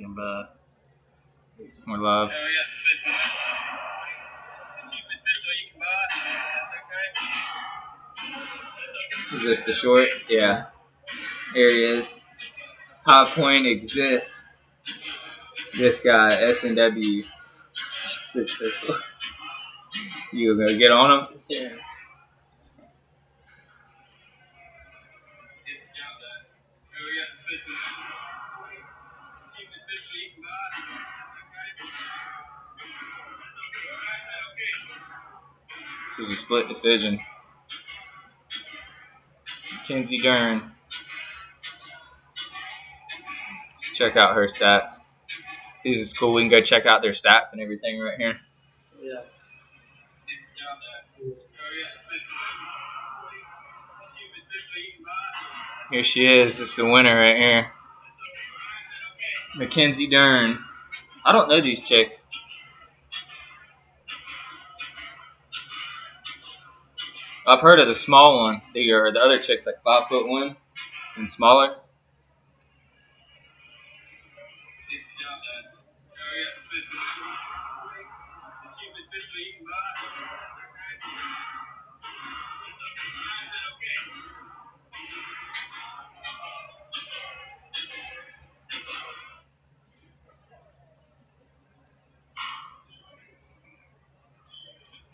of more love. Is this the short? Yeah. Here he is. High Point exists. This guy, S&W. This pistol. You gonna get on him? Yeah. This is a split decision. Mackenzie Dern. Let's check out her stats. This is cool. We can go check out their stats and everything right here. Yeah. Here she is. This is the winner right here. Mackenzie Dern. I don't know these chicks. I've heard of the small one. The other chick's like 5'1" and smaller.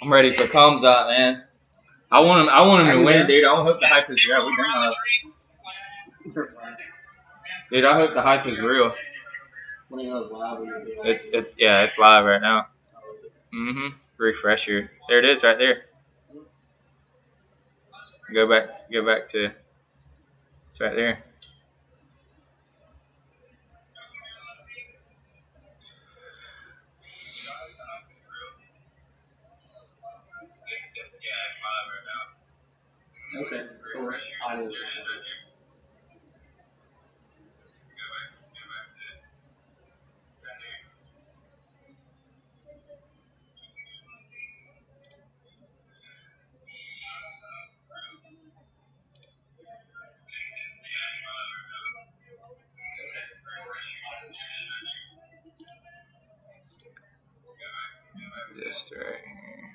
I'm ready for Kamzat, man. I want him to win, dude. I hope the hype is real. Dude, I hope the hype is real. It's live right now. Refresher. There it is, right there. Go back to. It's right there. Okay. This right here.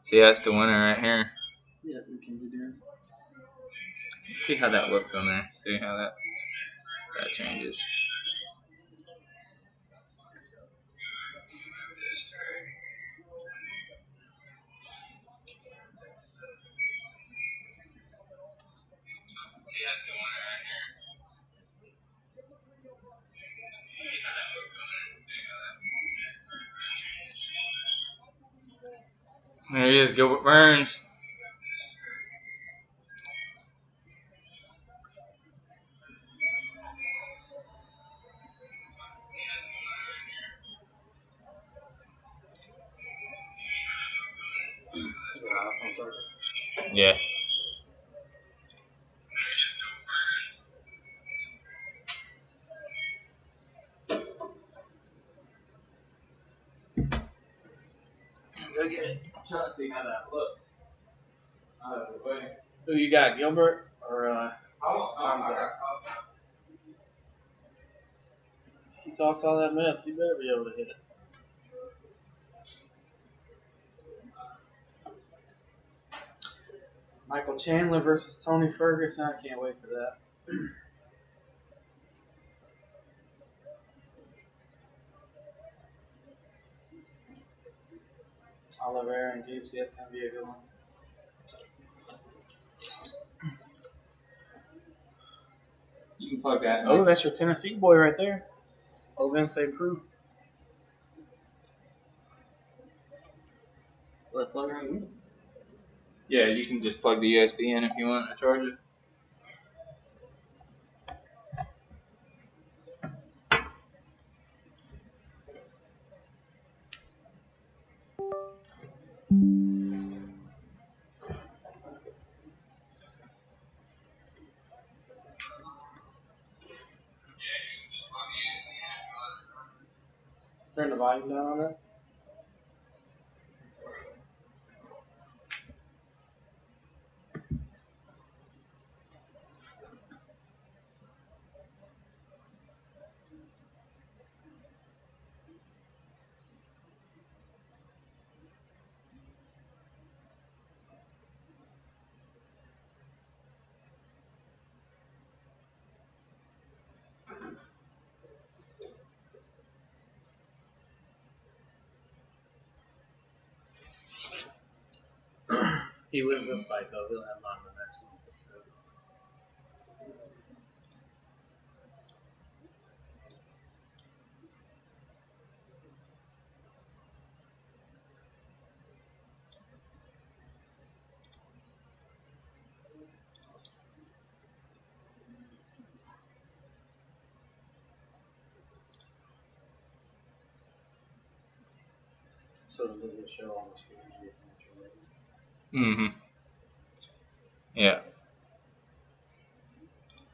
See, that's the winner right here. Yeah, Mackenzie Dern. Let's see how that looks on there. See how that changes. See, that's the winner right here. See how that looks on there. See how that changes. There he is, Gilbert Burns. Yeah. Look at it. I'm trying to see how that looks. Who you got, Gilbert or Kamzat? He talks all that mess. You better be able to hit it. Michael Chandler versus Tony Ferguson. I can't wait for that. Oliveira and Gabe, that's going to be a good one. You can plug that. Oh, that's your Tennessee boy right there. Ovince Prue. Let's plug right in. Yeah, you can just plug the USB in if you want to charge it. Turn the volume down on that. He wins this fight, though. He'll have mine the next one for sure. So does it show on the screen everything that you're reading? Mm-hmm. Yeah.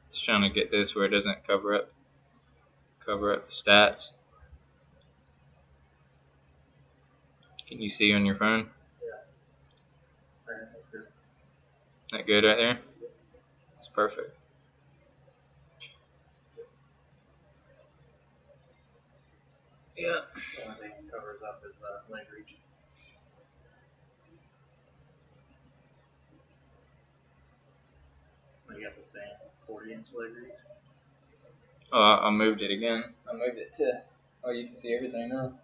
It's trying to get this where it doesn't cover up stats. Can you see on your phone? Yeah. Alright, that's good. That good right there? It's perfect. Yeah. The only thing it covers up is leg reach. You got the same 40-inch leg reach. Oh, I moved it again. I moved it to. Oh, you can see everything now.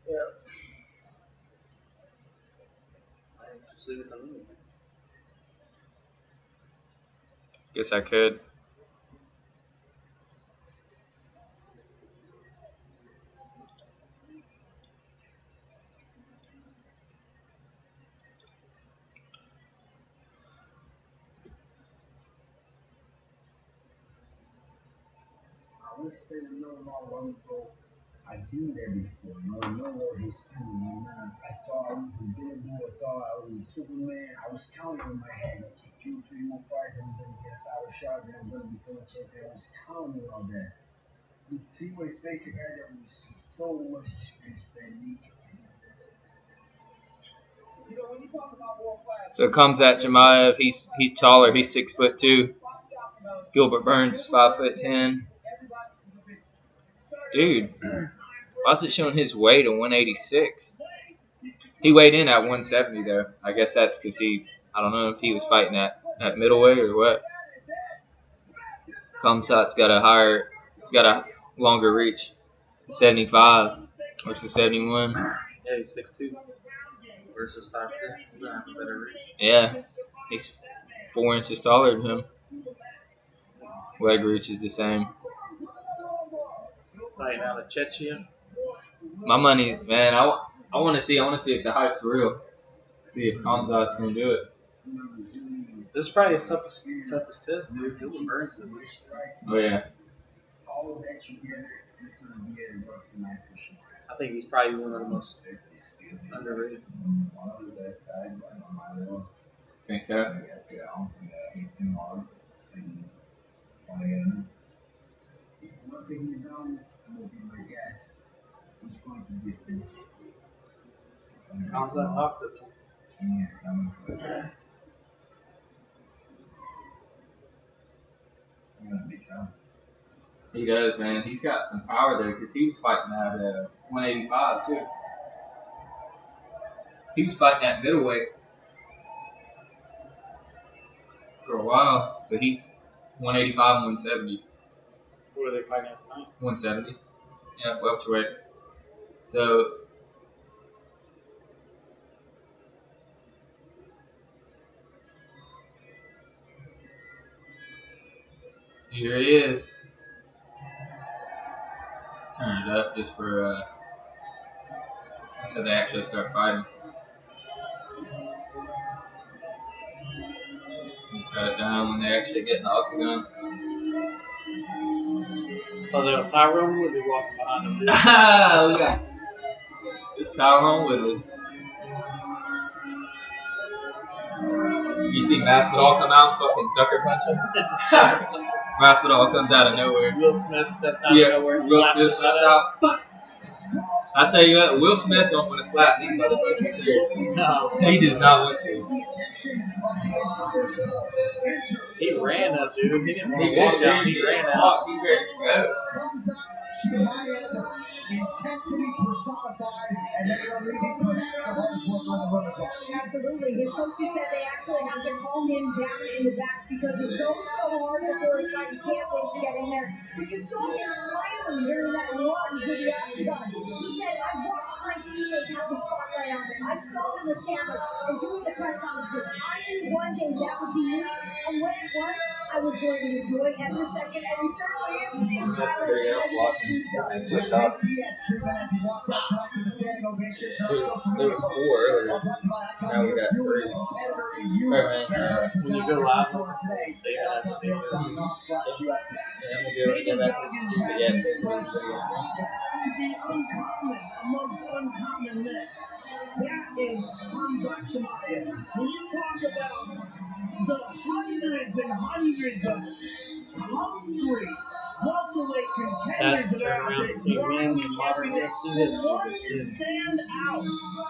Yeah. I just leave it alone. Guess I could. I wish they would know how long ago I've been there before. I know history, and I thought I was the big boy. I thought I was Superman. I was counting in my head, okay, 2, 3 more fights, and I'm going to get a title shot, then I'm going to become a champion. I was counting all that. You see when he faced a guy that was so much experience than me. You know, when you talk about world class. So comes at Jemaev. He's taller. He's 6'2". Gilbert Burns 5'10". Dude, why is it showing his weight at 186? He weighed in at 170 though. I guess that's because I don't know if he was fighting at middleweight or what. Kamsat's got he's got a longer reach. 75 versus 71. Yeah, he's 6'2" versus 5'2". He's gonna have a better reach. Yeah, he's 4 inches taller than him. Leg reach is the same. Fighting out of Chechnya. My money, man. I want to see if the hype's real. See if Kamzat's gonna do it. This is probably his toughest test, dude. Gilbert Burns is the worst. Oh yeah. I think he's probably one of the most underrated. Think so? Kamzat talks it. He does, man. He's got some power there because he was fighting at 185 too. He was fighting at middleweight for a while, so he's 185 and 170. What are they fighting at tonight? 170. Yeah, welterweight. So here he is. Turn it up just for until they actually start fighting. Cut it down when they actually get in the octagon. Oh, there's Tyrone Woodley walking behind him. Look at it's Tyrone Woodley. You see Masvidal come out and fucking sucker punch him? Masvidal comes out of nowhere. Will Smith steps out of nowhere. Will Smith steps out. I tell you what, Will Smith don't want to slap these motherfuckers here. No. He does not want to. He ran us, dude. He didn't want to walk down. He ran us. He's ready to go. Intensity personified, and they are leading the hardest worker on the motorcycle. Absolutely. His coaches said they actually have to calm him down in the back because he goes so hard before his fight. He can't wait to get in there. But you saw him smiling during that run to the octagon. He said, I watched my teammates have the spotlight on them. I saw them with cameras and doing the press conferences. I knew one day that would be me, and when it was, I was going to enjoy every second, and he certainly is. That's somebody else watching. Clicked off. There was 4 earlier. Now we got 3. Alright, When you go live, say that as a video. and we'll go back to the stupid Jacksonville video. To be uncommon amongst uncommon men. That is Hamza Shemaev. When you talk about the hundreds and hundreds of hungry welterweight contenders That's the that are turnaround out between there, men and modern UFC history. one to stand out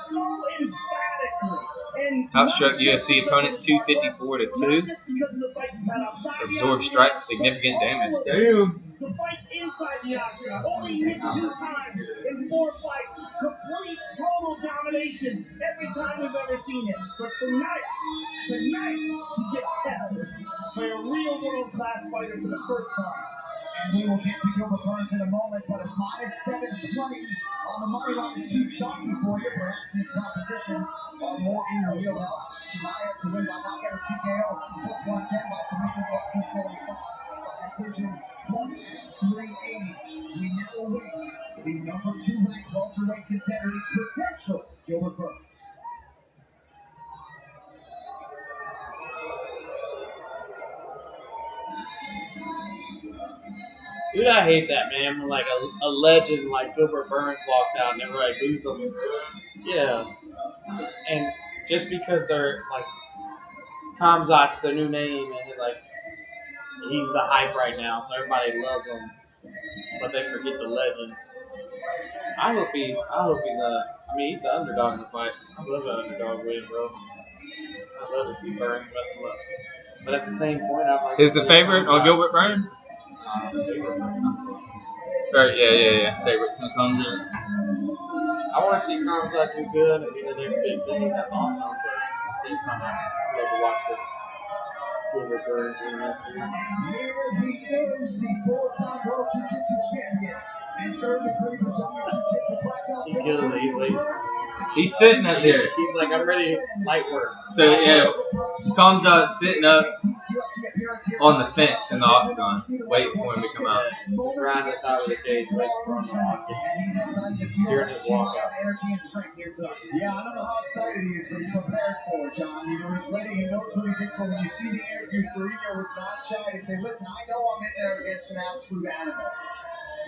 so emphatically. And Outstruck UFC opponents 254 to 2. not just because of the fights he's had outside the Absorbed octagon, strike significant damage. Damn. the fight inside the octagon, only hit 2 times in 4 fights. Complete, total domination every time we've ever seen it. But tonight, he gets tested by a real world-class fighter for the first time. And we will get to Gilbert Burns in a moment, but a minus 720 on the money line is too chalky for you. Perhaps these propositions are more in your wheelhouse. Shemaev to win by knockout or TKO, plus 110 by submission, plus 275. Decision plus 380. We now await the number 2 ranked welterweight contender, the potential Gilbert Burns. Dude, I hate that, man. When like a legend like Gilbert Burns walks out and everybody boos him. Yeah. And just because they're like Kamzat's the new name and like he's the hype right now, so everybody loves him, but they forget the legend. I hope he's he's the underdog in the fight. I love the underdog win, bro. I love to see Burns mess him up. But at the same point, I'm like, Is the favorite on Gilbert Burns? Favorites are coming. Yeah. Favorites when it comes in. I want to see Kamzat do good and be the next big thing. That's awesome. But at the same time, I love to watch the Gilbert Burns win this year. Here he is, the 4-time World Jiu-Jitsu champion and third degree Brazilian Jiu-Jitsu black belt. He kills it. He's late. He's sitting up there. He's like, I'm ready. Light work. So yeah, Tom's out sitting up on the fence in the octagon, waiting for him to come out. Around the top of the cage, waiting for him to walk in. During his walkout. Yeah, I don't know how excited he is, but he's prepared for it, John. You know, he's ready. He knows what he's in for. When you see the interviews, Torino was not shy to say, listen, I know I'm in there against an absolute animal.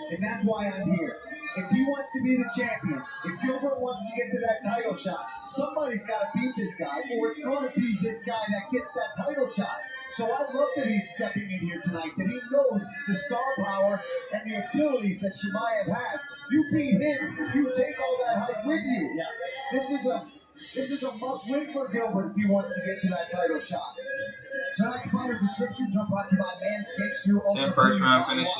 And that's why I'm here. If he wants to be the champion, if Gilbert wants to get to that title shot, somebody's got to beat this guy, or it's going to be this guy that gets that title shot. So I love that he's stepping in here tonight, that he knows the star power and the abilities that Shemaev has. You beat him, you take all that hype with you. Yeah. This is a must-win for Gilbert if he wants to get to that title shot. Tonight's fighter descriptions are brought to you by Manscaped. 10 first round finished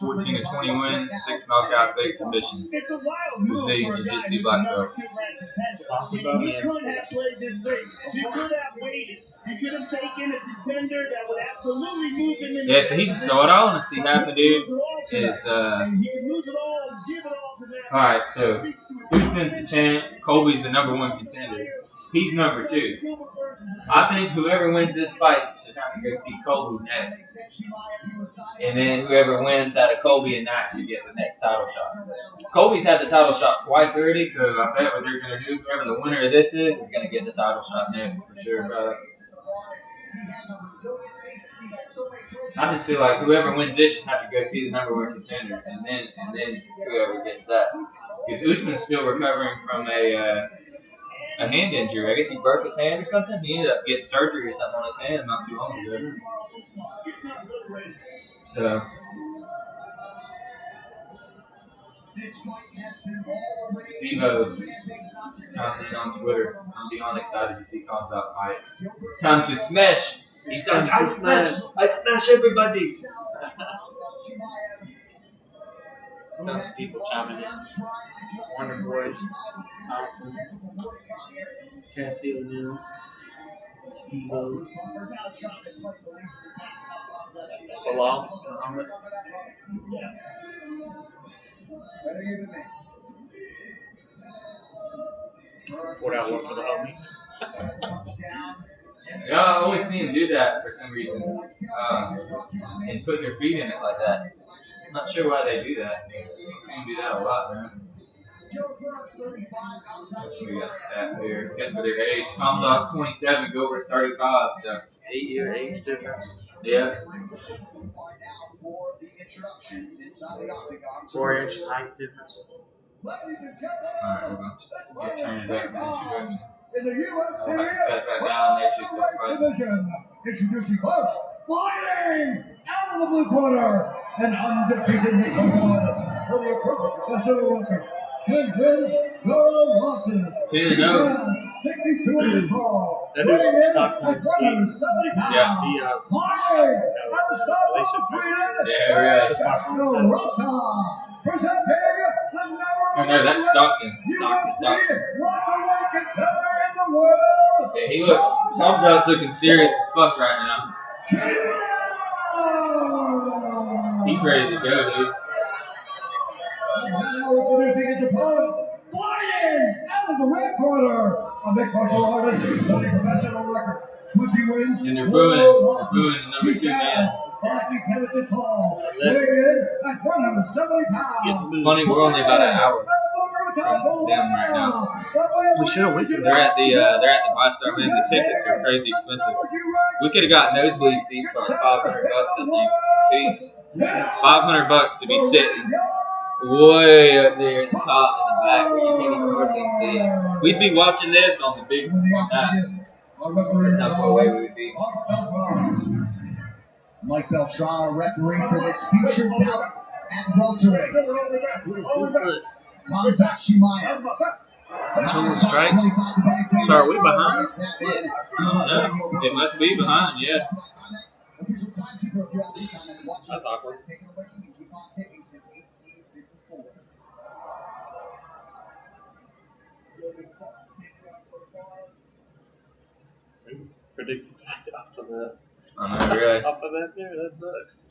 14 to 20 wins, 6 knockouts, 8 submissions. It's a wild Brazilian Jiu-Jitsu black belt. He could have played this safe. He could have waited. He could have taken a contender that would absolutely move him in. Yeah, so what I want to see happen, dude, is alright, so Usman's the champ, Colby's the number 1 contender. He's number 2. I think whoever wins this fight should have to go see Colby next. And then whoever wins out of Colby and Knight should get the next title shot. Colby's had the title shot twice already, so I bet what they're going to do, whoever the winner of this is going to get the title shot next for sure, bro. I just feel like whoever wins this should have to go see the number 1 contender, and then whoever gets that. Because Usman's still recovering from a hand injury. I guess he broke his hand or something. He ended up getting surgery or something on his hand not too long ago. So, Steve-O telling me on Twitter, I'm beyond excited to see Kamzat fight. It's time to smash. He's like, I smash everybody. Tons of people chiming in. Wonder Boy, Thompson, Cassie O'Neill, Steve-O, Bilal, Muhammad. Yeah. Poured out one for the homies. Yeah, I always see him do that for some reason. And put their feet in it like that. I'm not sure why they do that. I see him do that a lot, man. We got the stats here. 10 for their age. Kamzat's 27, Gilbert's 35, so 8-year age difference. yeah. 4-inch height difference. Alright, we're going to turn it back in introduction. In the I'll have to UFC, cut it back down there. She's still fighting. division, introducing first, fighting out of the blue corner, an undefeated Nicaraguan from the professional record. 10 wins, no losses. 2-0. 62 inches tall. That dude's from Stockholm, At 170 pounds. Yeah. He Fighting out of Stockholm, Sweden. Yeah, right. Jackson Rosa. Presenting the number Oh no, that's Stockton. Stockton. welterweight contender in the world. Yeah, he looks. Kamzat's looking serious as fuck right now. He's ready to go, dude. Now introducing his opponent, fighting out of the red corner, a mixed martial artist, holding professional record, 20 wins. And they're booing the number 2 man. 5 feet 10 inches tall, weighing in at 170 pounds. It's funny, we're only about an hour from them right now. We should have waited. They're at the Buy-Star, man. The tickets are crazy expensive. We could have got nosebleed seats for like $500, I think. Peace. $500 to be sitting way up there at the top and the back where you can't even hardly see. We'd be watching this on the big on that. That's how far away we would be. Mike Beltrán, referee for this featured bout at welterweight. Kamzat Chimaev. Someone strikes. So are we behind? Yeah, it must be behind, yeah. That's awkward. Predicted off of that. I know, really. Off of that there, that sucks.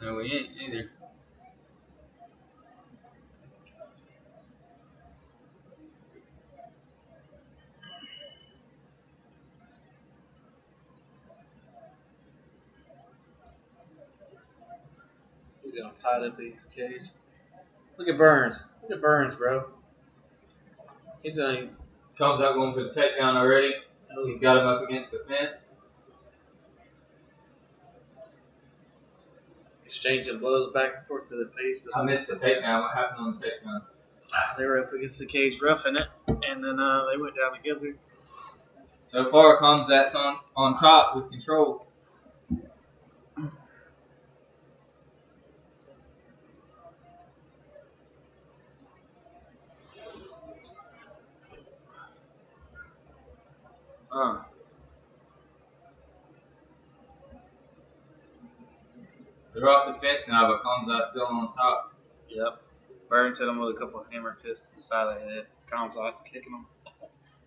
No, we ain't either. He's gonna tie that piece of cage. Look at Burns. Look at Burns, bro. He's done. Comes out going for the takedown already. He's got him up against the fence. Exchanging blows back and forth to the face. I missed the takedown. What happened on the takedown? They were up against the cage roughing it, and then they went down together. So far, Kamzat's on top with control. They're off the fence now, but Kamzat's still on top. Yep. Burns hit him with a couple of hammer fists to the side of the head. Kamzat's kicking him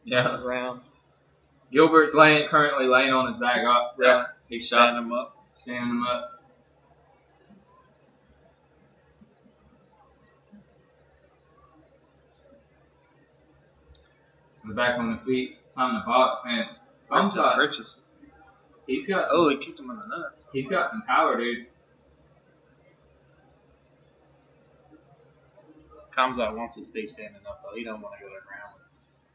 Yeah. around. Gilbert's currently laying on his back up. Yeah. He's Standing him up. standing him up. So back on the feet. Time to box, man. Kamzat, Riches. he's got some, Oh, he kicked him in the nuts. he's got some power, dude. Kamzat wants to stay standing up, though. He don't want to go to the ground.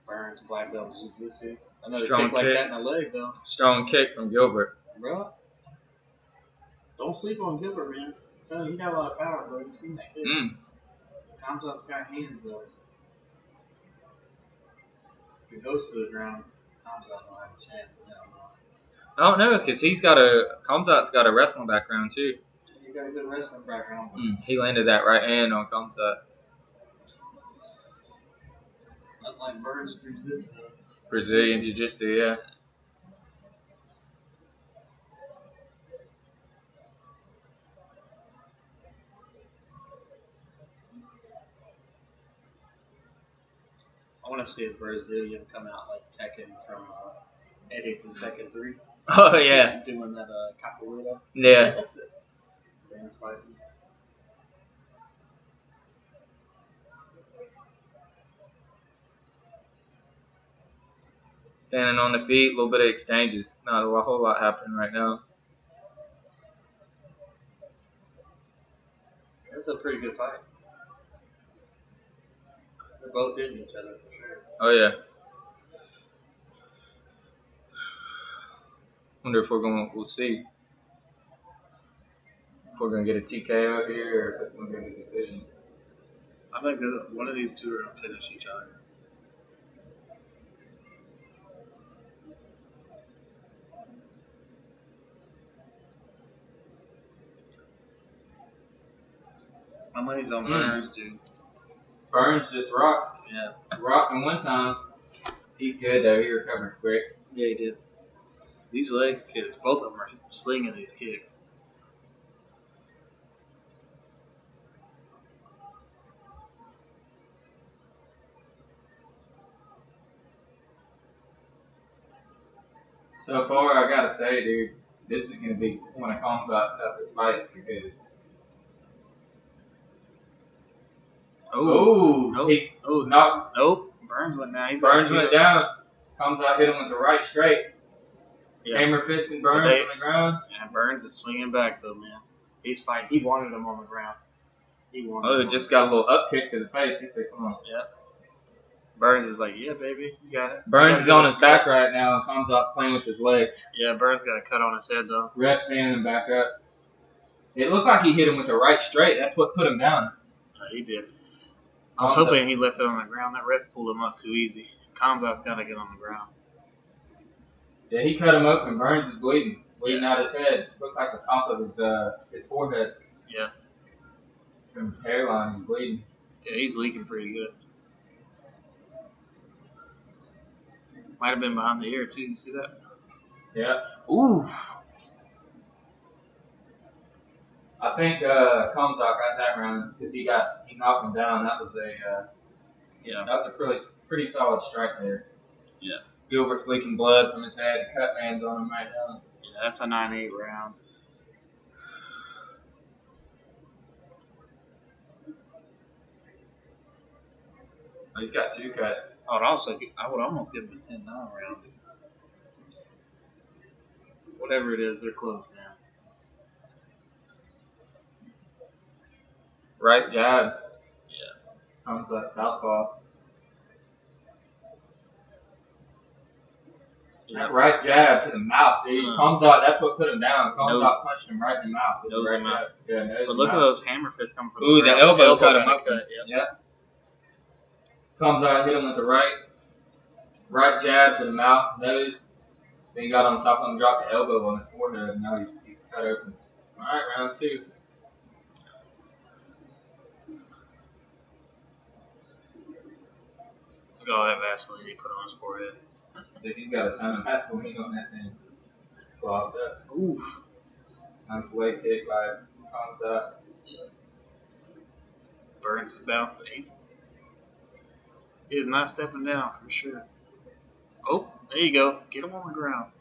Burns, black belt, jiu-jitsu. Another Strong kick like kick. that in the leg, though. Strong kick from Gilbert. Bro, don't sleep on Gilbert, man. So he got a lot of power, bro. You seen that kick? Kamzat's got hands, though. If he goes to the ground, Kamzat don't have a chance. I don't know, because Kamzat's got a wrestling background, too. He got a good wrestling background. He landed that right hand on Kamzat. Not like Burns jiu-jitsu. Brazilian Jiu-Jitsu, yeah. I want to see a Brazilian come out like Tekken from Eddie from Tekken 3. Oh, yeah. Doing that capoeira. Yeah. Dance fighting. Standing on the feet, a little bit of exchanges. Not a whole lot happening right now. That's a pretty good fight. They're both hitting each other for sure. Oh, yeah. Wonder if we'll see. If we're going to get a TKO here or if it's going to be a decision. I think that one of these two are going to finish each other. My money's on Burns, dude. Burns just rocked. Yeah. Rocked him one time. He's good, though. He recovered quick. Yeah, he did. These leg kicks, both of them are slinging these kicks. So far, I got to say, dude, this is going to be one of Kamzat's toughest fights because... Nope. Burns went down. Burns went down. Kamzat hit him with the right straight. Yeah. Hammer fisting Burns on the ground. And Burns is swinging back, though, man. He's fighting. He wanted him on the ground. Just got a little up kick to the face. He said, come on. Yep. Burns is like, yeah, baby, you got it. Burns is on his back right now, and Kamzat's playing with his legs. Yeah, Burns got a cut on his head, though. Ref standing him back up. It looked like he hit him with the right straight. That's what put him down. He did. I was hoping he left it on the ground. That ref pulled him up too easy. Kamzat's got to get on the ground. Yeah, he cut him open. Burns is bleeding out his head. Looks like the top of his forehead. Yeah. From his hairline, he's bleeding. Yeah, he's leaking pretty good. Might have been behind the ear, too. You see that? Yeah. Ooh. I think Kamzat got that round because he knocked him down. That was a pretty solid strike there. Yeah. Gilbert's leaking blood from his head. The cut man's on him right now. Yeah, that's a 9-8 round. He's got 2 cuts. I would almost give him a 10-9 round. Whatever it is, they're close, man. Right jab. Yeah. Comes that southpaw. Yeah. That right jab to the mouth, dude. Kamzat, that's what put him down. Kamzat punched him right in the mouth. With the right jab. Yeah, but look at those hammer fists coming from the elbow cut him up. Yeah. Kamzat hit him with the right jab to the mouth, nose. Then he got on top of him, dropped the elbow on his forehead, and now he's cut open. All right, round 2. Look at all that Vaseline he put on his forehead. Dude, he's got a ton of Vaseline on that thing. It's clogged up. Oof. Nice leg kick by Kamzat. Burns is bouncing. He is not stepping down for sure. Oh, there you go. Get him on the ground.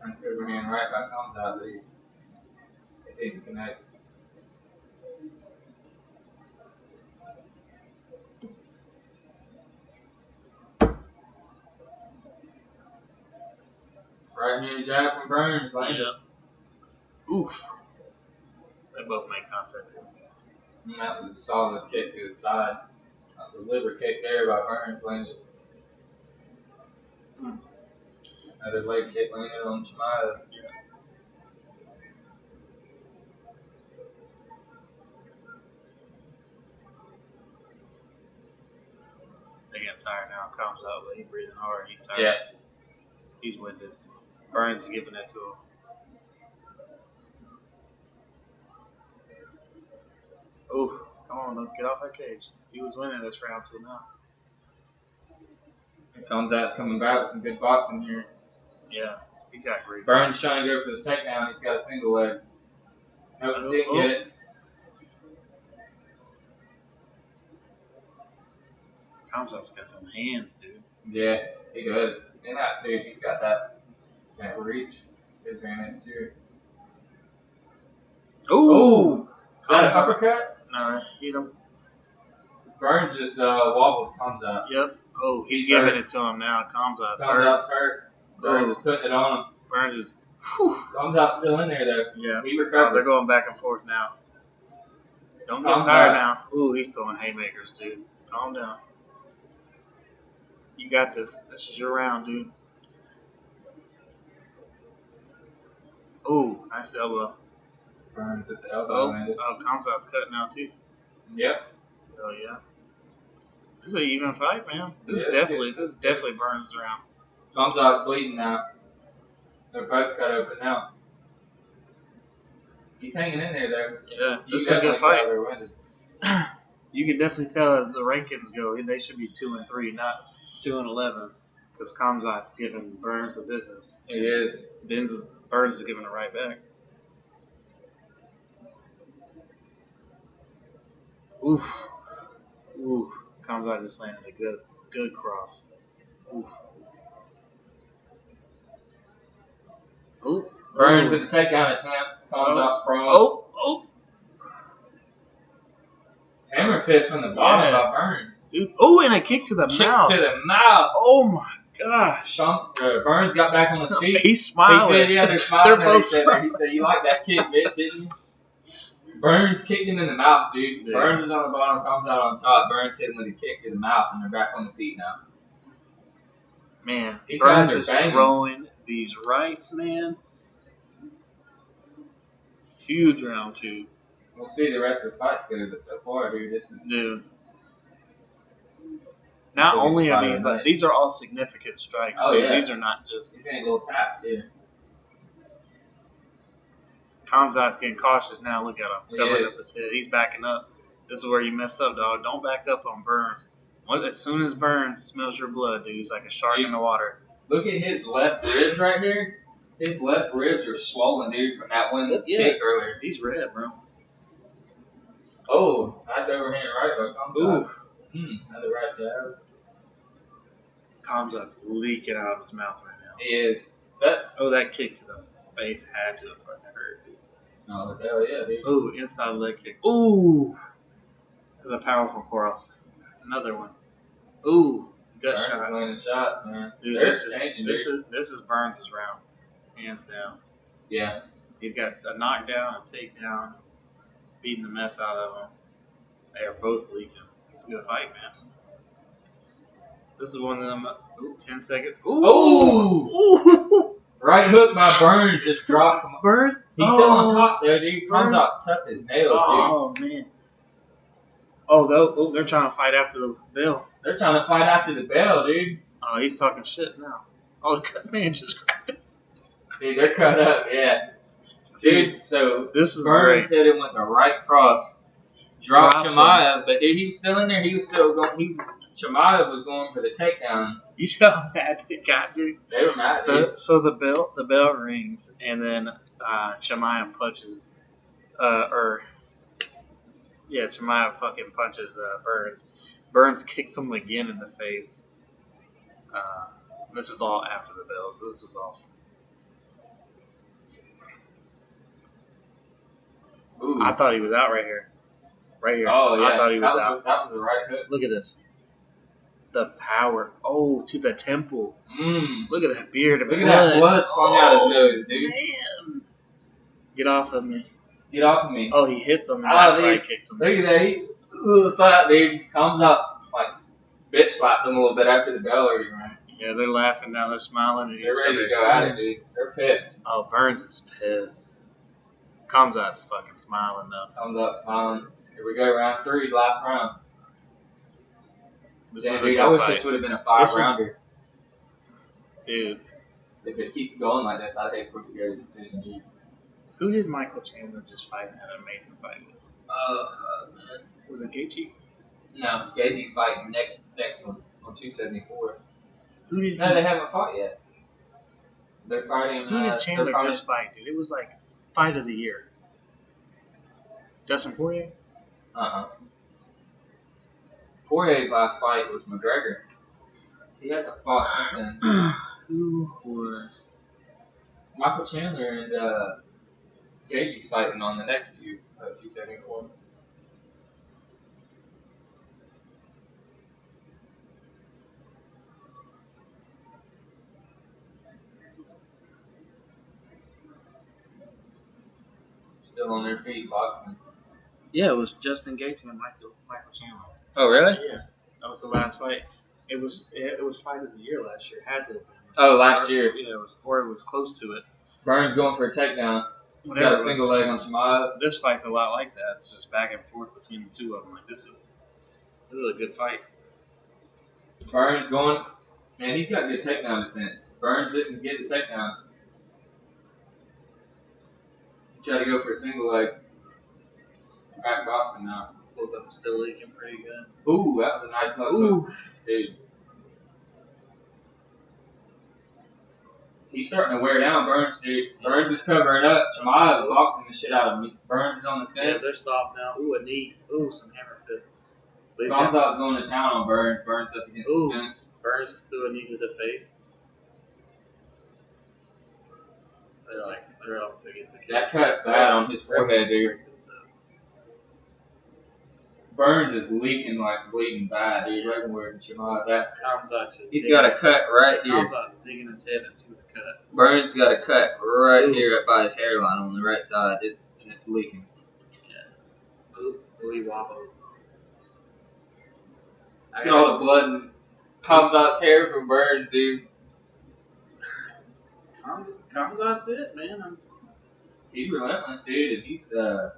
Nice overhand right by Kamzat, but he didn't connect. Right hand jab from Burns, landed. Oof. They both made contact. And that was a solid kick to his side. That was a liver kick there by Burns, landed. Another leg kick landed on Chimaev. Yeah. They get tired now. Comes out, but he's breathing hard. He's tired. Yeah. He's winded. Burns is giving that to him. Oof. Come on, don't get off that cage. He was winning this round till now. Kamzat's coming back with some good boxing here. Yeah, he's got great. Burns trying to go for the takedown. He's got a single leg. Nope, didn't get it. Kamzat's got some hands, dude. Yeah, he does. And that dude, he's got that reach advantage too. Ooh! Is that an uppercut? No, you don't. Burns just wobbled Kamzat. Yep. Oh, he's He's giving hurt. it to him now. Kamzat's Kamzat's hurt. Burns is putting it on him. Burns is. Kamzat's still in there though. Yeah. He Oh, recovered. they're going back and forth now. Don't get Kamzat. tired now. Ooh, he's throwing haymakers, dude. Calm down. You got this. This is your round, dude. Ooh, nice elbow. Burns at the elbow. Oh, Kamzat's cut now too. Yep. Oh yeah. This is an even fight, man. This Yeah, is definitely Burns' round. Kamzat's bleeding now. They're both cut open now. He's hanging in there though. Yeah, You this is a definitely good fight. tell they're winning. You can definitely tell as the rankings go, they should be 2-3, not 2-11, because Kamzat's giving Burns the business. It is. Burns is giving it right back. Oof. Ooh. Kamzat just landed a good cross. Oof. Ooh. Burns Ooh. at the takedown attempt. Kamzat sprawl. Oh. Hammer fist from the bottom Yes. by Burns. Dude. Oh, and a kick to the Kick mouth. to the mouth. Oh my gosh. Burns got back on his feet. He's smiling. He said, yeah, they're smiling. They're both he smiling. said, you like that kick, bitch, didn't you? Burns kicked him in the mouth, dude. Yeah. Burns is on the bottom, comes out on top. Burns hit him with a kick to the mouth, and they're back on the feet now. Man, These Burns guys are is banging. throwing these rights, man. Huge round two. We'll see the rest of the fights go, but so far, dude, this is... Dude. Not only are these are all significant strikes, Oh, too. yeah. These are not just... These ain't little taps here. Kamzat's getting cautious now. Look at him. He Covering is. up his head. He's backing up. This is where you mess up, dog. Don't back up on Burns. As soon as Burns smells your blood, dude, he's like a shark in the water. Look at his left ribs right here. His left ribs are swollen, dude, from that one kick earlier. He's red, bro. Oh, nice overhand right by Kamzat. Oof. Another right jab. Kamzat's leaking out of his mouth right now. He is. Set. Oh, that kick to the face had to have fucking hurt, dude. Oh, hell yeah, dude. Ooh, inside leg kick. Ooh. That's a powerful cross. Another one. Ooh, gut Burns is shot. landing shots, man. Dude, They're this changing, is Burns' round. Hands down. Yeah. He's got a knockdown, a takedown. He's beating the mess out of them. They are both leaking. It's a good fight, man. This is one of them. 10 seconds. Ooh! Ooh! Right hook by Burns just dropped him. Burns? He's still on top there, dude. Kamzat's tough as nails, Oh, man. Oh, they're trying to fight after the bell. dude. They're trying to fight after the bell, dude. Oh, he's talking shit now. Oh, the cut man just grabbed this. Dude, they're cut up, yeah. Dude, so This is Burns great. hit him with a right cross. Dropped Drops Chimaev, but dude, he was still in there. He was still going. Chimaev was going for the takedown. You see how mad they got, dude? They were mad, dude. So the bell rings, and then Chimaev punches, Chimaev fucking punches Burns. Burns kicks him again in the face. This is all after the bell, so this is awesome. Ooh. I thought he was out right here. Right here. Oh, yeah. I thought he was out. That was the right hook. Look at this. The power. Oh, to the temple. Mmm. Look at that beard and Look at that blood slung out his nose, dude. Man. Get off of me. Get off of me. Oh, he hits him, and Oh, that's dude. why he kicked him. Look at that. He slap, dude. Comes out, like, bitch slapped him a little bit after the bell already ran. Yeah, they're laughing now. They're smiling. And They're ready to go at it, dude. They're pissed. Oh, Burns is pissed. Kamzat's fucking smiling, though. Comes out smiling. Here we go, round 3, last round. This Damn, is a dude, good I wish fight. this would have been a This is- 5-rounder. Dude, If it keeps going like this, I'd hate for it to go to decision, dude. who did Michael Chandler just fight in that amazing fight? Man. Was it Gaethje? No, Gaethje's fighting next one on 274. Who did No, they haven't fought yet. They're fighting. Who did Chandler they're fighting, just fight, dude? It was like fight of the year. Dustin Poirier? Poirier's last fight was McGregor. He hasn't fought since then. Who was? Michael Chandler and Gaethje's fighting on the next 274. Still on their feet boxing. Yeah, it was Justin Gaethje and Michael Chandler. Oh, really? Yeah, that was the last fight. It was fight of the year last year. Had to have been. Oh, last year. Yeah, it was close to it. Burns going for a takedown. Got a single leg on Chimaev. This fight's a lot like that. It's just back and forth between the two of them. Like this is a good fight. Burns going. Man, he's got good takedown defense. Burns didn't get the takedown. He tried to go for a single leg. Back boxing now. Both of them still leaking pretty good. Ooh, that was a nice left hook. Dude. He's starting to wear down Burns, dude. Burns is covering up. Chimaev's boxing the shit out of me. Burns is on the fence. Yeah, they're soft now. Ooh, a knee. Ooh, some hammer fist. Khamzat's going to town on Burns. Burns up against the fence. Burns just threw a knee to the face. They're up against the That cut's bad on his forehead, dude. Burns is leaking like bleeding bad, dude. Right where Chimaev. That he's got a cut right here. Khamzat's digging his head into the cut. Burns got a cut right here up by his hairline on the right side. It's leaking. Yeah. Ooh, he wobbled. Look at all the blood in Khamzat's hair from Burns, dude. Khamzat's it, man. He's relentless, dude, and he's like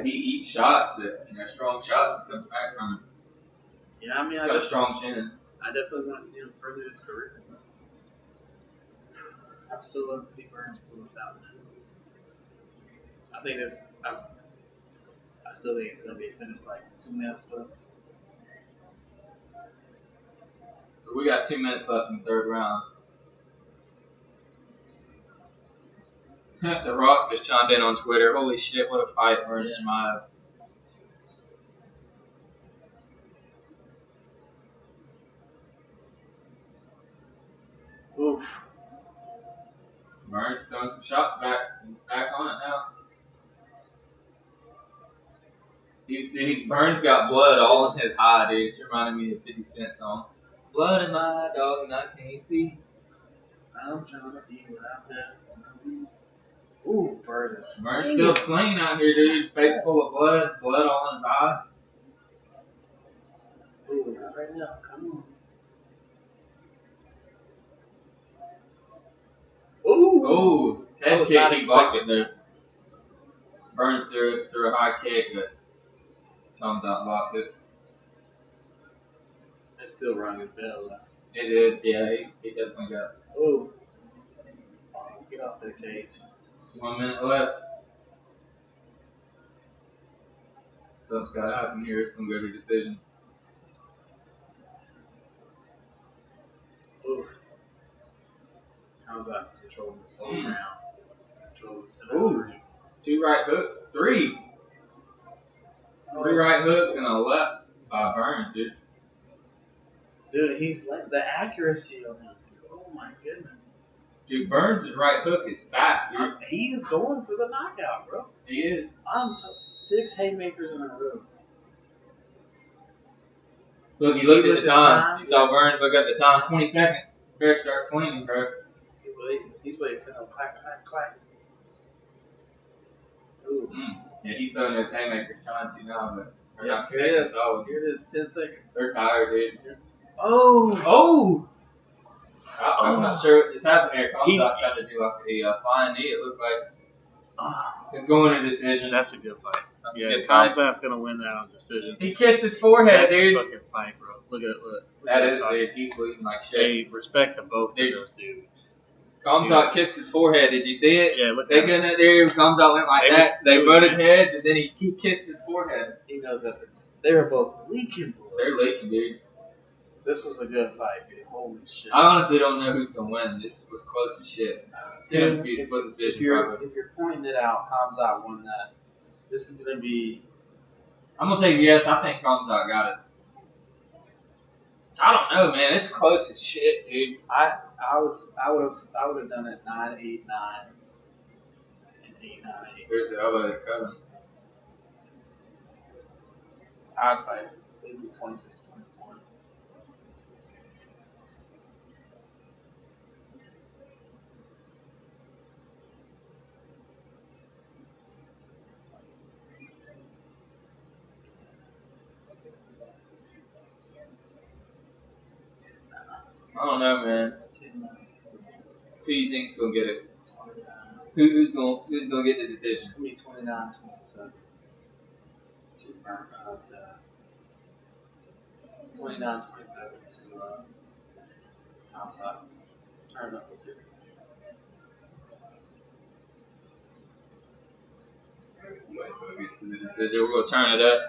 he eats shots, strong shots, and comes back from it. Yeah, I mean, he's got a strong chin. I definitely want to see him further his career. I still love to see Burns pull this out, man. I think this. I still think it's going to be a finish fight. 2 minutes left. We got 2 minutes left in the third round. The Rock just chimed in on Twitter. Holy shit, what a fight, Burns Chimaev. Oof. Burns throwing some shots back. He's back on it now. Burns got blood all in his eye, dude. It's reminding me of 50 Cent song. Blood in my dog and I can't see. I'm trying to be without death. Ooh, Burns still slinging out here, dude. Face full of blood all in his eye. Ooh, not right now. Come on. Ooh, head kick. He blocked it there. Burns threw a high kick, but Khamzat blocked it. It's still rung his bell. It did, yeah. He definitely got it. Ooh. Get off that cage. 1 minute left. Something's got to happen here. It's going to go to decision. Oof. Khamzat's controlling this whole round. Control the center. Ooh. 2 right hooks. 3. 3 right hooks and a left by Burns, dude. Dude, he's like the accuracy of him. Oh my goodness. Dude, Burns' right hook is fast, dude. He is going for the knockout, bro. He is. I'm 6 haymakers in a row. Look, he looked at the time. He saw Burns look at the time. 20 seconds. Better start slinging, bro. He's waiting for no clack, clack, clacks. Ooh. Yeah, he's throwing those haymakers trying to now, but they're not Here connecting it is. solid. Here it is. 10 seconds. They're tired, dude. Oh! I'm not sure what just happened there. Khamzat tried to do like a flying knee. It looked like it's going to decision. That's a good fight. That's a good fight. Khamzat's going to win that on decision. He kissed his forehead, That's dude. a fucking fight, bro. Look at it. Look. That is, dude. He's bleeding like shit. Hey, respect to both of those dudes. Khamzat kissed his forehead. Did you see it? Yeah, look they couldn't there. Khamzat went like that. They butted heads, and then he kissed his forehead. He knows that's it. They were both leaking, bro. They're leaking, dude. This was a good fight, dude. Holy shit. I honestly don't know who's going to win. This was close as shit. It's going to be a split decision, probably. If you're pointing it out, Khamzat won that. This is gonna be. I'm gonna take a guess. I think Kamzat got it. I don't know, man. It's close as shit, dude. I would have done it 9-8-9 and 8-9-8. There's the other cousin. I'd play maybe 26-24. I don't know, man. Who do you think's gonna get it? Who's gonna get the decision? It's gonna be 29-27. 29-27 to outside. Turn it up to 2. Wait till it gets to the decision. We're gonna turn it up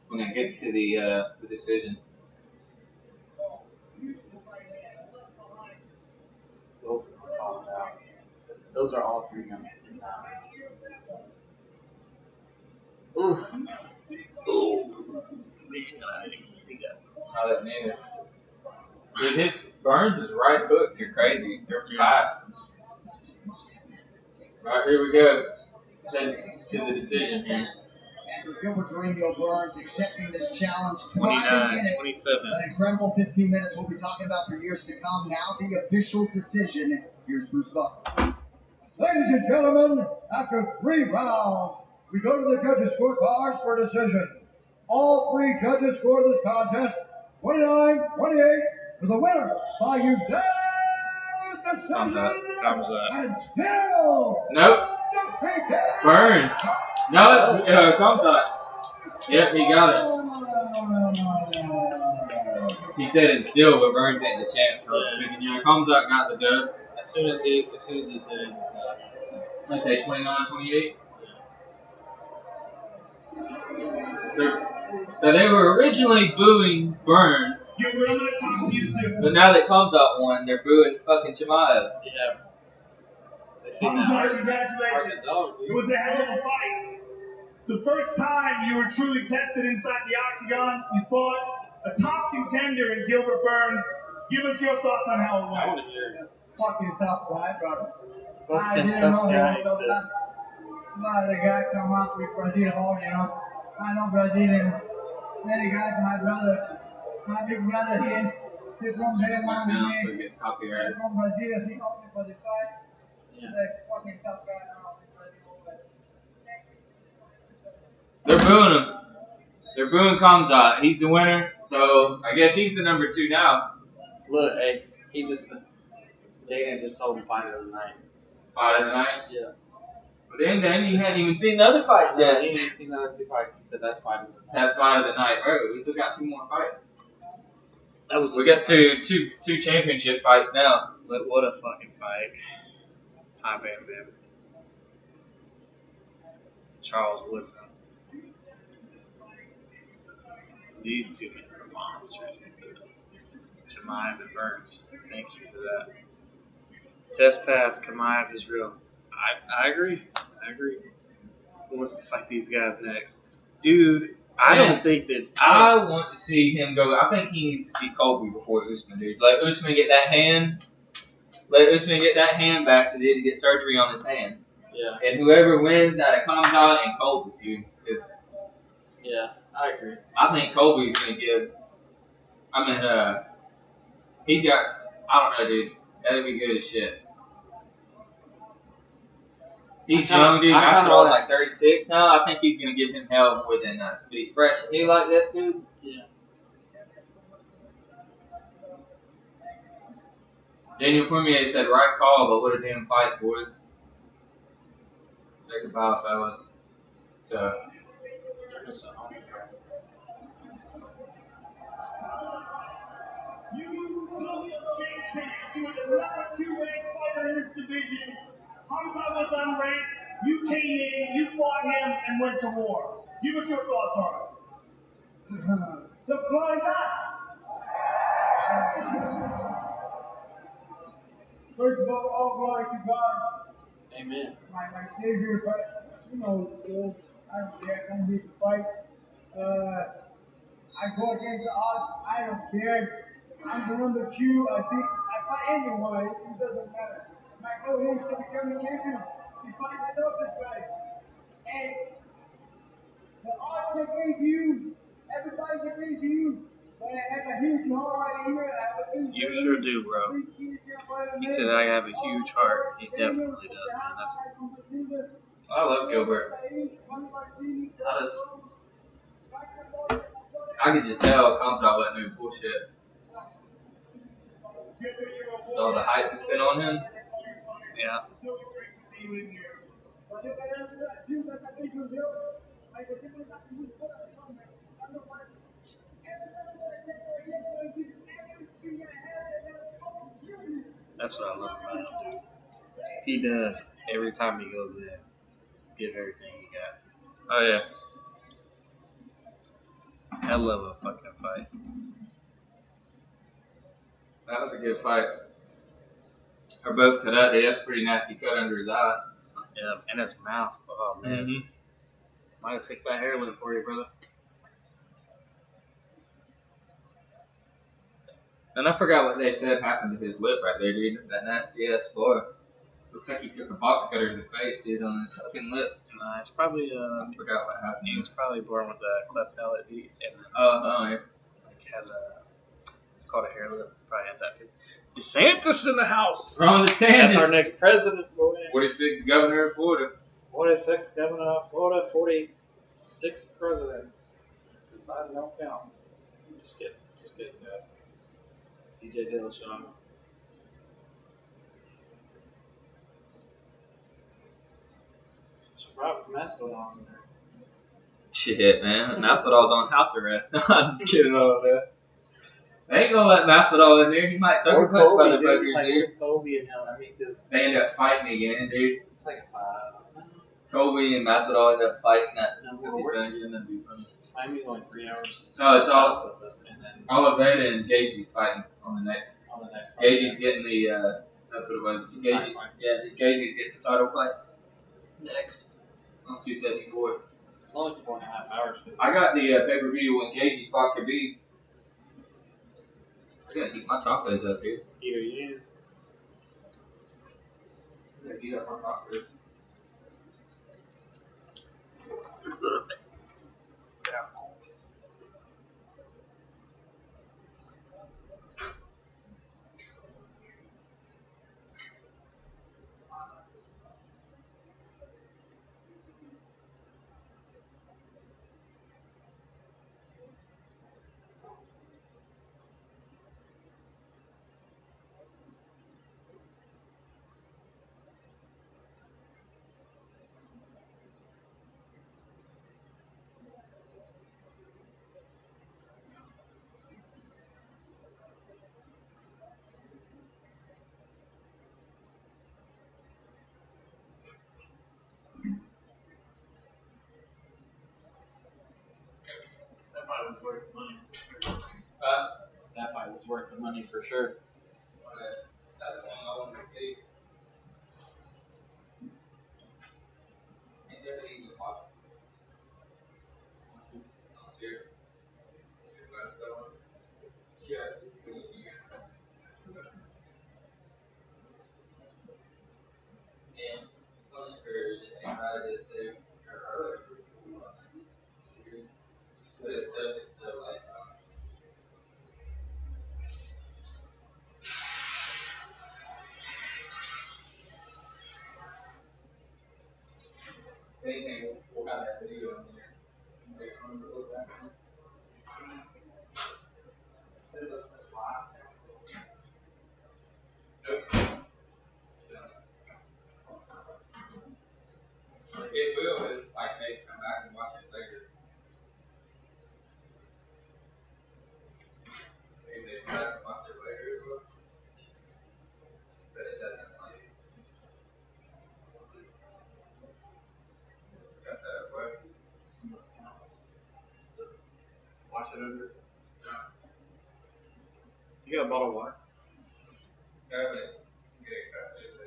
when it gets to the decision. Both of them are falling out. Those are all 3 minutes in now. Oof. Ooh. Man, I didn't even see that. How that name it. Dude, his Burns' right hooks are crazy. They're fast. Alright, here we go. Heading to the decision here. Gilbert Radio Burns accepting this challenge, thriving in it. 29-27. An incredible 15 minutes we'll be talking about for years to come. Now the official decision. Here's Bruce Buck. Ladies and gentlemen, after 3 rounds, we go to the judges' scorecards for decision. All 3 judges scored this contest 29-28 for the winner by unanimous decision. Thumbs up. And still Nope. undefeated. Burns. No, it's Kamzat. Yep, he got it. He said it still, but Burns ain't the champ. So I was thinking, yeah, Kamzat got the dub. As soon as he said it, Let's say 29-28. So they were originally booing Burns, but now that Kamzat won, they're booing fucking Chimaev. yeah. They seen that Kamzat, hard congratulations. dog, It dude. was a hell of a fight. The first time you were truly tested inside the octagon, you fought a top contender in Gilbert Burns. Give us your thoughts on how it I went. want to hear it. Fucking tough guy, brother. I Fucking didn't tough know he guy, was he so says. tough. But the guy come up with Brazil hard, you know. I know Brazilian. Many guys, my brother, my big brother here. He's from day one Now, so with it me. gets He's copyrighted. from Brazil. He helped me for the fight. He's Yeah. a fucking tough guy now. They're booing him. They're booing Kamzat. He's the winner, so I guess he's the number 2 now. Look, hey, Dana just told him fight it of the night. Fight of the night. Yeah. But then you hadn't even seen the other fights He yet. didn't even see the other 2 fights. He said that's fight of the night. That's fight of the night. Oh, we still got 2 more fights. That was We got two championship fights now. what a fucking fight. Ty Bam Bam. Charles Woodson. These 2 are monsters. Chimaev and Burns. Thank you for that. Test pass, Chimaev is real. I agree. Who wants to fight these guys next? Dude, I don't think that I want to see him go. I think he needs to see Colby before Usman, dude. Let Usman get that hand. Let Usman get that hand back because he didn't get surgery on his hand. Yeah, And whoever wins out of Kamzat and Colby, dude. Because yeah, I agree. I think Colby's going to give. He's got. I don't know, dude. That'd be good as shit. He's young, dude. Basketball's like 36 now. I think he's going to give him hell more than somebody fresh and new like this, dude. Yeah. Daniel Cormier said, right call, but what a damn fight, boys. Say goodbye, fellas. So, You took a big chance. You were the number 2 ranked fighter in this division. Kamzat was unranked. You came in, you fought him, and went to war. Give us your thoughts on it. Something that. First of all glory to God, Amen. my Savior, but you know, I don't care. Don't need to fight. I go against the odds. I don't care. I'm the number two. I think I fight anyone. It doesn't matter. My goal is to become a champion. We fight the toughest guys. And the odds against you. Everybody's against you. But I have a huge heart right here. I have a big You sure do, bro. He said I have a huge heart. He definitely does, man. That's. I love Gilbert. I could just tell Colin's not letting me bullshit. With all the hype that's been on him. Yeah. That's what I love about him, dude. He does. Every time he goes in, give everything he got. Oh yeah. I love a fucking fight. That was a good fight. They're both cut up. That's a pretty nasty cut under his eye. Yeah, and his mouth. Oh, man. Mm-hmm. Might have fixed that hair lip for you, brother. And I forgot what they said happened to his lip right there, dude. That nasty ass boy. Looks like he took a box cutter to the face, dude, on his fucking lip. It's probably, I forgot what happened. he was probably born with a cleft palate and Oh, yeah. like had a, it's called a hair lip. Probably had that face. DeSantis in the house. Ron DeSantis. That's our next president, boy. 46th governor of Florida. 46th governor of Florida, 46th president. Biden don't count. Just kidding, guys. DJ Dillashaw. Robert Masvidal in there. Shit, man. And that's what I was on house arrest. I'm just kidding all that. They ain't gonna let Masvidal in there. He might sucker punch motherfuckers, dude. Kobe and him. I mean, They end up fighting again, dude. it's like a 5. Kobe and Masvidal end up fighting that. No, That'd be funny. Miami's only 3 hours. No, it's all south of us, and then Oliveira and Gaethje's fighting on the next. on the next Gaethje's getting the. That's what it was. Gaethje, yeah, Gaethje's getting the title fight next on 274. It's only 4.5 hours. I got the pay-per-view when Gaethje fought Khabib. I gotta heat my tacos up, dude. Either you. I gotta heat up my tacos. That fight was worth the money. That fight was worth the money for sure. That's the one I wanted to see. Ain't there any easy watch? Sounds here. Yeah. And how it is there. But it's so like anything we'll have that video on there. Like, I remember look back on it. It will if like they come back and watch it later. Maybe they come back and watch it later, but it doesn't like that's how it works. Watch it under. No. You got a bottle of water? Yeah, but get it cut to the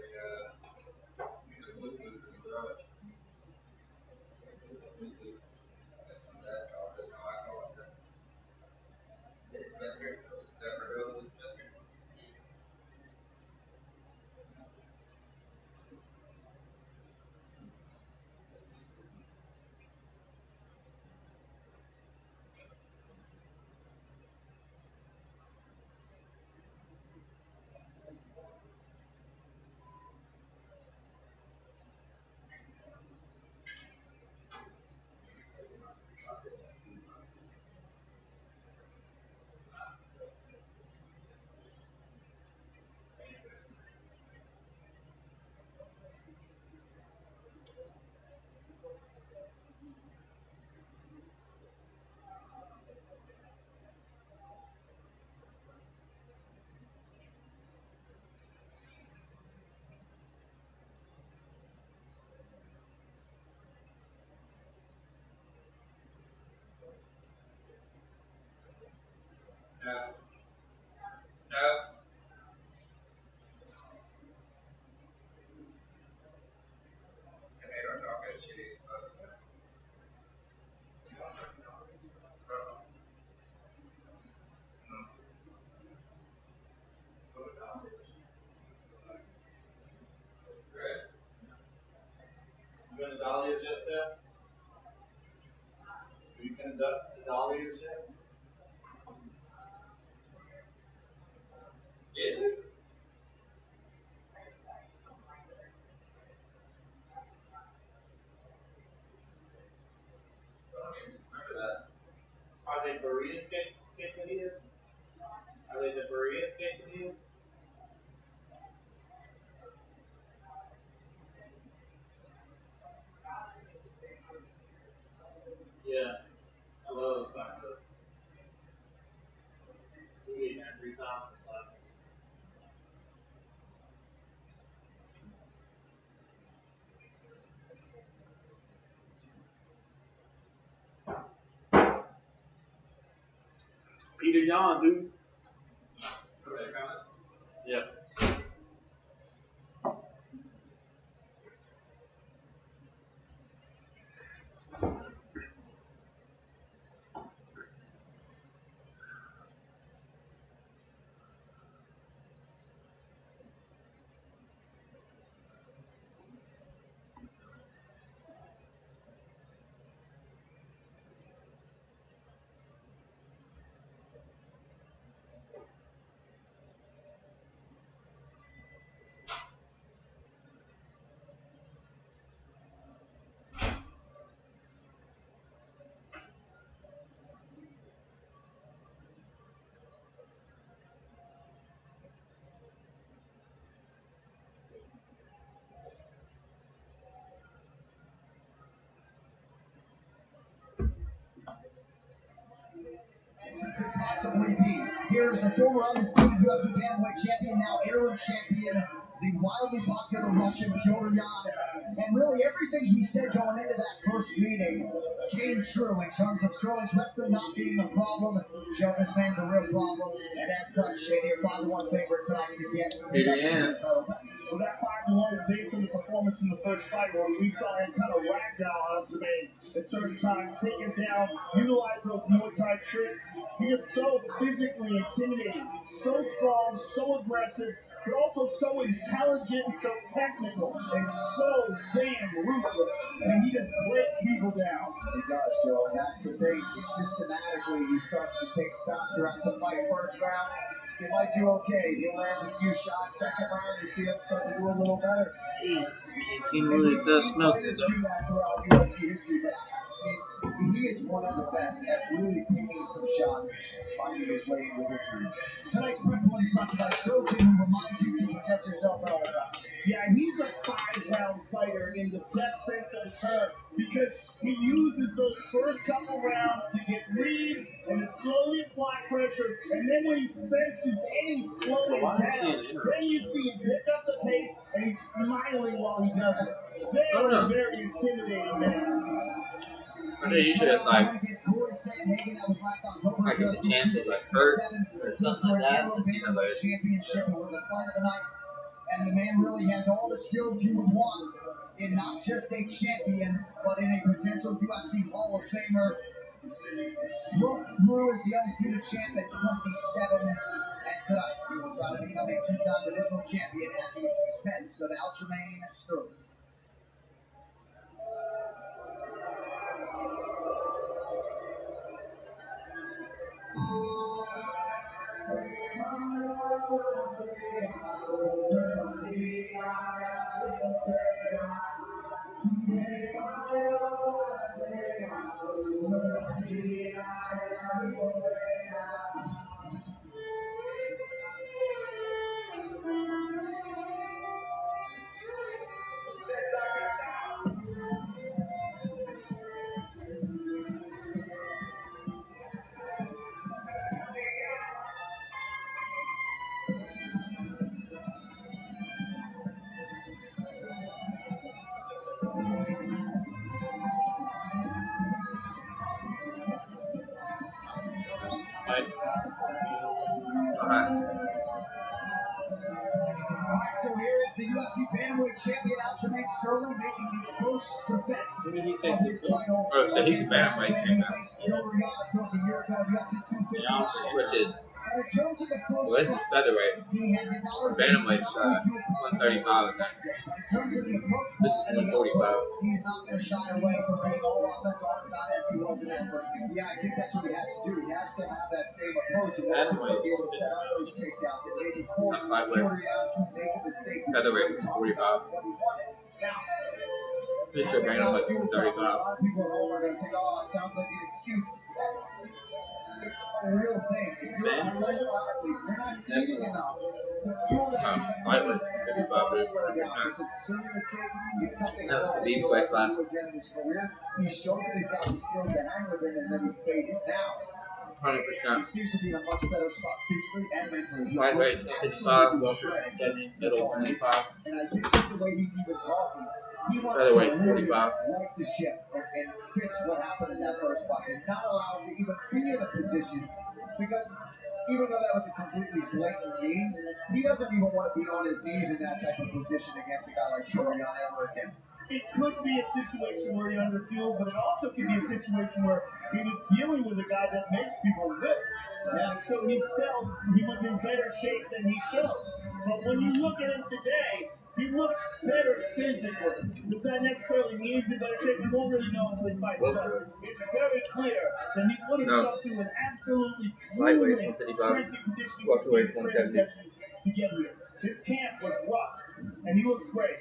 use a Bluetooth and throw it. No. No. And they don't talk as shitty as fuck. You been to Dahlia's yet, Steph? Have you been to Dahlia's yet? Yeah. Remember that. Are they burritos quesadillas? Are they the burritos quesadillas? Yeah. I love those tacos. We ate that 3 times this last week. Peter Yan, dude. Are they coming? Yeah. Could possibly be. Here's the former undisputed UFC bantamweight champion, now interim champion, the wildly popular Russian Petr Yan. And really everything he said going into that first meeting came true in terms of Sterling's wrestling not being a problem. Joe, this man's a real problem, and as such, your 5-1 favorite tonight to get his title back. Well, that 5-1 is based on the performance in the first fight where we saw him kind of ragdoll Jermaine at certain times, take him down, utilize those Muay Thai tricks. He is so physically intimidating, so strong, so aggressive, but also so intelligent, so technical, and so damn ruthless. And he just breaks people down. He does, Joe, and that's the thing. Systematically, he starts to take stock throughout the fight. First round, he might do okay. He lands a few shots. Second round, you see him start to do a little better. He really does smell good, though. Do that throughout UFC history, but I mean, he is one of the best at really taking some shots, finding his way into victory. Tonight's prep one is brought to you by Trojan, who reminds you to protect yourself at all times. Yeah, he's a 5-round fighter in the best sense of the term because he uses those first couple rounds to get reads and to slowly apply pressure. And then when he senses any slowing down, then you see him pick up the pace and he's smiling while he does it. Very intimidating, man. I think you should have like the chance of like hurt or something like that. You know, like Championship was a fight of the night, and the man really has all the skills you would want in not just a champion, but in a potential UFC Hall of Famer. Broke through as the undisputed champ at 27, and tonight he will try to become a 2-time divisional champion at the expense of Aljamain Sterling. Alright, so here is the UFC Bantamweight champion Aljamain Sterling making the first defense of his title. Oh, so he's a Bantamweight champion. Which is, well, this is featherweight. Bantamweight's 135, I think. This is 145. He's not going to shy away from being all offense all the time as he was in that first game. Yeah, I think that's what he has to do. He has to have that same approach and that's what he'll be able to set up those takedowns and maybe force Fury out to make a mistake. Featherweight is 45. This your Bantamweight is 135. A lot of people at home are going to think, oh, it sounds like an excuse. It's a real thing. If you're a professional athlete, you're not eating enough. Lightweight 55 is 100%. It's a silly mistake. It's something That was the deep weight class. He showed that he's got the skills to hang with it, and then he faded down. 100%. He seems to be in a much better spot physically and mentally. Lightweight 55, welter 70, middle 25. And I think just the way he's even talking, he wants Featherweight to really 45. right the ship and fix what happened in that first fight and not allow him to even be in a position because even though that was a completely blatant knee, he doesn't even want to be on his knees in that type of position against a guy like Shogun ever again. It could be a situation where he underfueled, but it also could be a situation where he was dealing with a guy that makes people whip. And so he felt he was in better shape than he showed. But when you look at him today, he looks better physically. Does that necessarily mean he's in better shape? We won't really know until he fights. But it's very clear that he put himself through an absolutely Lightweight grueling 155. strength and conditioning Welterweight training 170. session to get here. His camp was rough, and he looks great.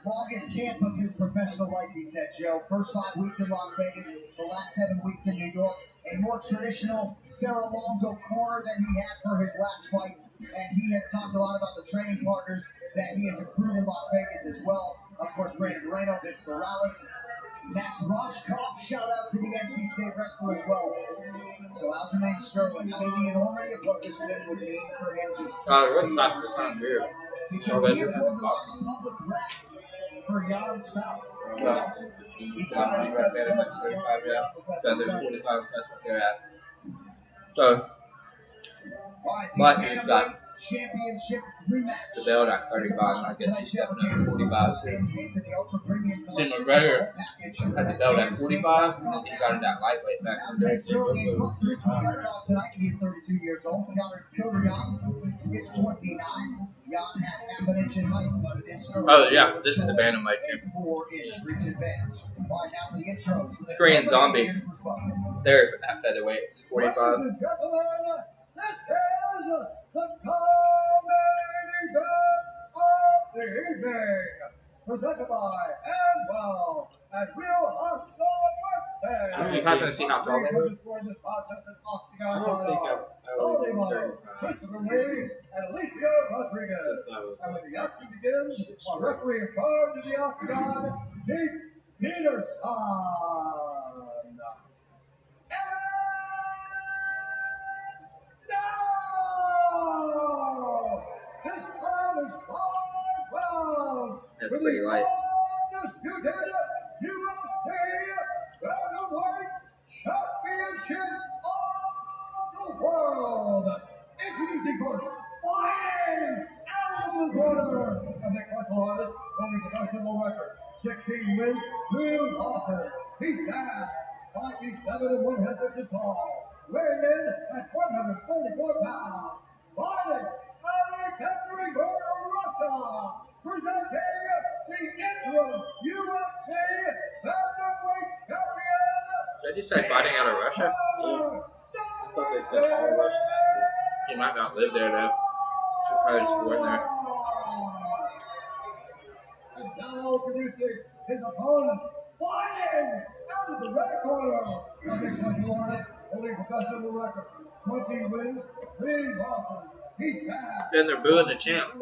Longest camp of his professional life, he said, Joe. First 5 weeks in Las Vegas, the last 7 weeks in New York. A more traditional Cerro Longo corner than he had for his last fight. And he has talked a lot about the training partners that he has improved in Las Vegas as well. Of course, Brandon Moreno, Vince Morales, Max Roshkoff, shout out to the NC State wrestler as well. So Aljamain Sterling, I mean, the enormity of what this win would mean for him just What's past the time here? because he absorbed a lot of public wrath for Jan Spout. Right there, like 35, yeah. Feathers 45, that's what they're at. So, but he's got Championship rematch. the belt at 35, and I guess he's stepping up to 45 too. Sitting McGregor had the belt at 45, and then he got it at lightweight back in the day. He's 32 years old. Piotr Jan is 29. Jan has half an inch in height, but it is Oh, yeah, this is the Bantamweight champion. 4-inch reach advantage. All right, now for the intros. Korean Zombie. They're at featherweight, 45. Ladies and gentlemen, this is the co-main event of the evening, presented by Amwell and Real Hostile Birthday. Actually, happen to see how tall they were? I don't think I've Christopher Lee and Alicia Rodriguez. And when the action begins, our referee in charge of the octagon, Pete Peterson. This round is 5 rounds. That's pretty light. Undisputed UFC Bantamweight Championship of the world. Introducing first, fighting out of the corner of the martial artist, holding professional record, 16 wins, 2 losses. He's bad, 5'7" and 1/2 inches tall, weighing in at 144 pounds. Fighting out of Ekaterinburg, Russia, presenting the interim UFC Bantamweight Champion. Did you say fighting out of Russia? Yeah. I thought they said all Russian athletes. He might not live there though. Should probably just born there. And now introducing his opponent, fighting out of the red corner. A big martial artist, holding professional record, 20 wins, 3 losses. He's bad. Then they're booing the champ.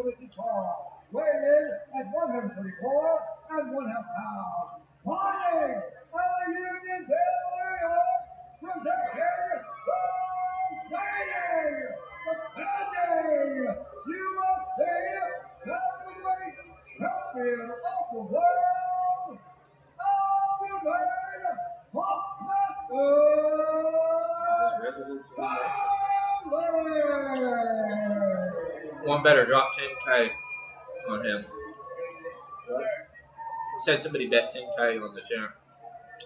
Weighing in at 134 and 1/2 pounds. Fighting out of Union Vale, New York, presenting the defending UFC Bantamweight Champion of the world, Aljamain His residence in Russia. One better drop 10K on him. Said somebody bet 10K on the channel.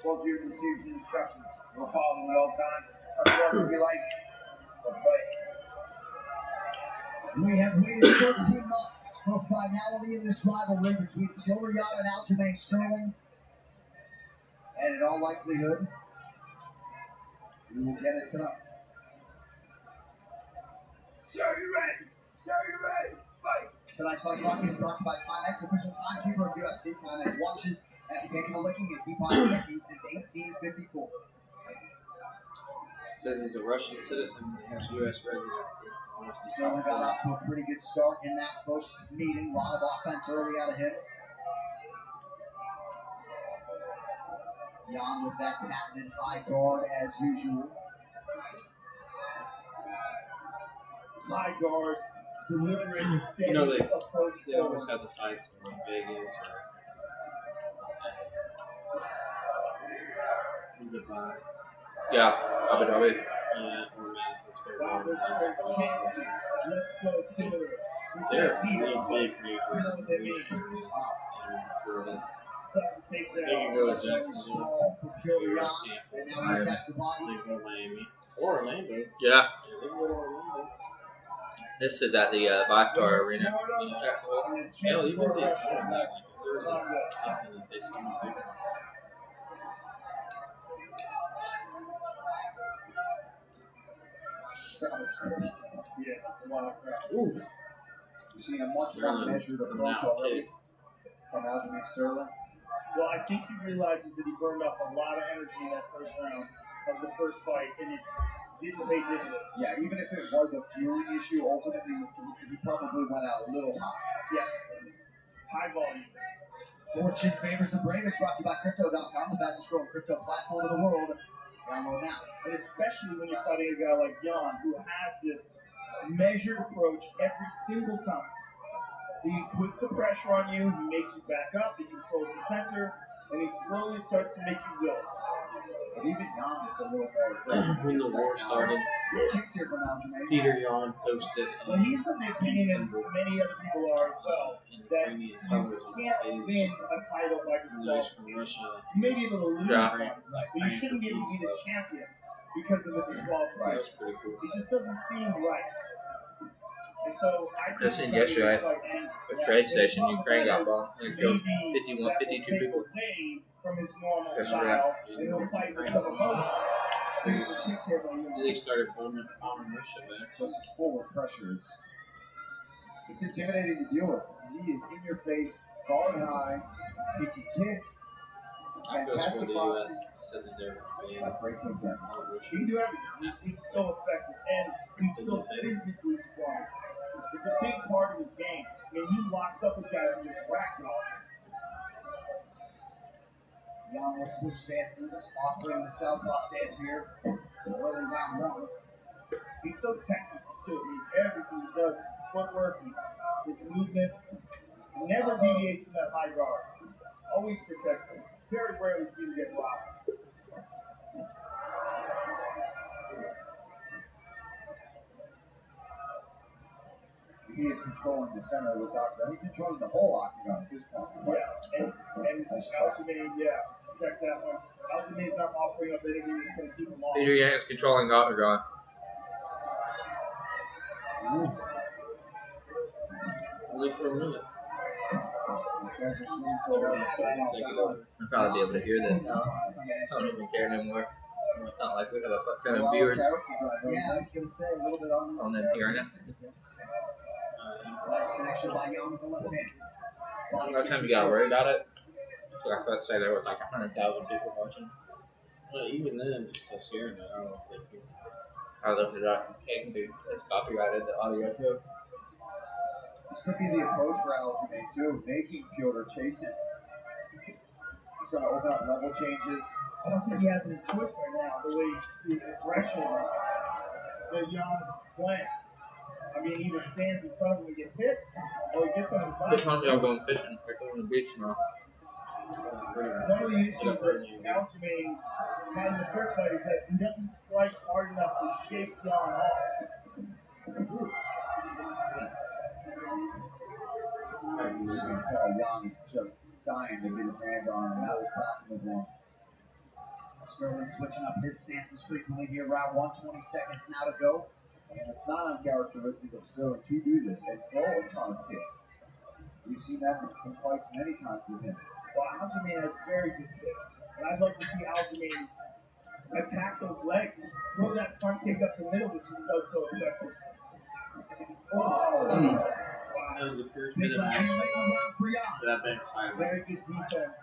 Both of you received the instructions. We'll follow them at all times. Touch if you like. Looks like. We have waited 13 months for a finality in this rivalry between Killrion and Aljamain Sterling. And in all likelihood, we will get it tonight. Sir, you ready? Sir, you ready? Fight! Tonight's fight clock is brought to you by Timex, official timekeeper of UFC. Timex watches have taken the licking and keep on ticking since 1854. Says he's a Russian citizen and has U.S. residency. Sterling got off to a pretty good start in that first meeting. A lot of offense early out of him. Jan with that patented high guard as usual. High guard, deliberate, steady approach. They always have the fights in like Vegas or Dubai. Yeah, Abu Dhabi. Or Madison Square Garden. They're really big major for they can go to Jacksonville, And now he attacks the body. they can go to Miami or Orlando. Yeah, They can go to Orlando. this is at the ViStar Arena. Hell, even Daytona back, like if there was something in Daytona, they could. Yeah, it's a wild crowd. Oof. We've seen a much more Sterling measured coming approach out already kicks. from Aljamain Sterling. Well, I think he realizes that he burned off a lot of energy in that first round of the first fight, and it didn't pay dividends. Yeah, even if it was a fueling issue, ultimately he probably went out a little high. Yes. High volume. Fortune favors the brave is brought to you by Crypto.com, the fastest growing crypto platform in the world. Download now. And especially when you're fighting a guy like Jan, who has this measured approach every single time. He puts the pressure on you, he makes you back up, he controls the center, and he slowly starts to make you wilt. But even Jan is a little more aggressive. When the war started, Good kicks here from Aljamain. Peter Yan posted Well, he's of the opinion, and many other people are as well, in that Ukrainian you colors can't win a title by English disqualification. from Russia. You may be able to lose Yeah. one, but you shouldn't be able to be the champion because of the That disqualification. was pretty cool. It just doesn't seem right. And so I think Just seen yesterday, the trade station, Ukraine got bombed. They killed 52 people. away from his normal Yesterday. style, and he'll fight with some emotion. They started bombing Russia back. Just his forward pressure is it's intimidating to deal with. He is in your face, guard high, he can kick. That goes for Fantastic the boxing. U.S. said that they're A great takedown. He can do everything. He's so effective, and he's so physically strong. It's a big part of his game. I mean, he locks up with guys and just ragdoll. Jan will switch stances, offering the southpaw stance here. Early round one. He's so technical too. I mean, everything he does, his footwork, his movement, he never deviates from that high guard. Always protects him. Very rarely see him get rocked. He is controlling the center of this octagon. He's controlling the whole octagon at this point. Yeah, and Aljamain, yeah, check that one. Aljamain's not offering up anything that's going to keep him off. Peter Yan is controlling the octagon. Only for a minute. These guys are swinging so hard. I'll probably be able to hear this now. I don't even care anymore. It's not like we have a fuck ton of viewers Yeah, I was going to say a little bit on them hearing it. Nice connection by Jan with the left hand. By the time you gotta worry about it, so I thought say there was like 100,000 people watching. Well, even then, just how scaring it. I don't know if they I looked it up. It can be it's copyrighted the audio too. This could be the approach for Aljamain too, making Piotr chase him. He's going to open up level changes. I don't think he has any choice right now, the way his aggression that Jan's playing. I mean, he either stands in front of him and gets hit, or he gets on his They body. told me I'm going fishing. They're going to the beach now. One of the issues that Aljamain had in the first fight is that he doesn't strike hard enough to shake Jan off. You can tell Jan is just dying to get his hands on him. Now they're cracking the one. Sterling switching up his stances frequently here. Round 1, 20 seconds now to go. And it's not uncharacteristic of Sterling to do this and throw a ton of kicks. We've seen that in fights many times with him. Well, Aljamain has very good kicks. And I'd like to see Aljamain attack those legs. Throw that front kick up the middle, which he does so effective. That was the first bit of match. That been exciting. Very good defense.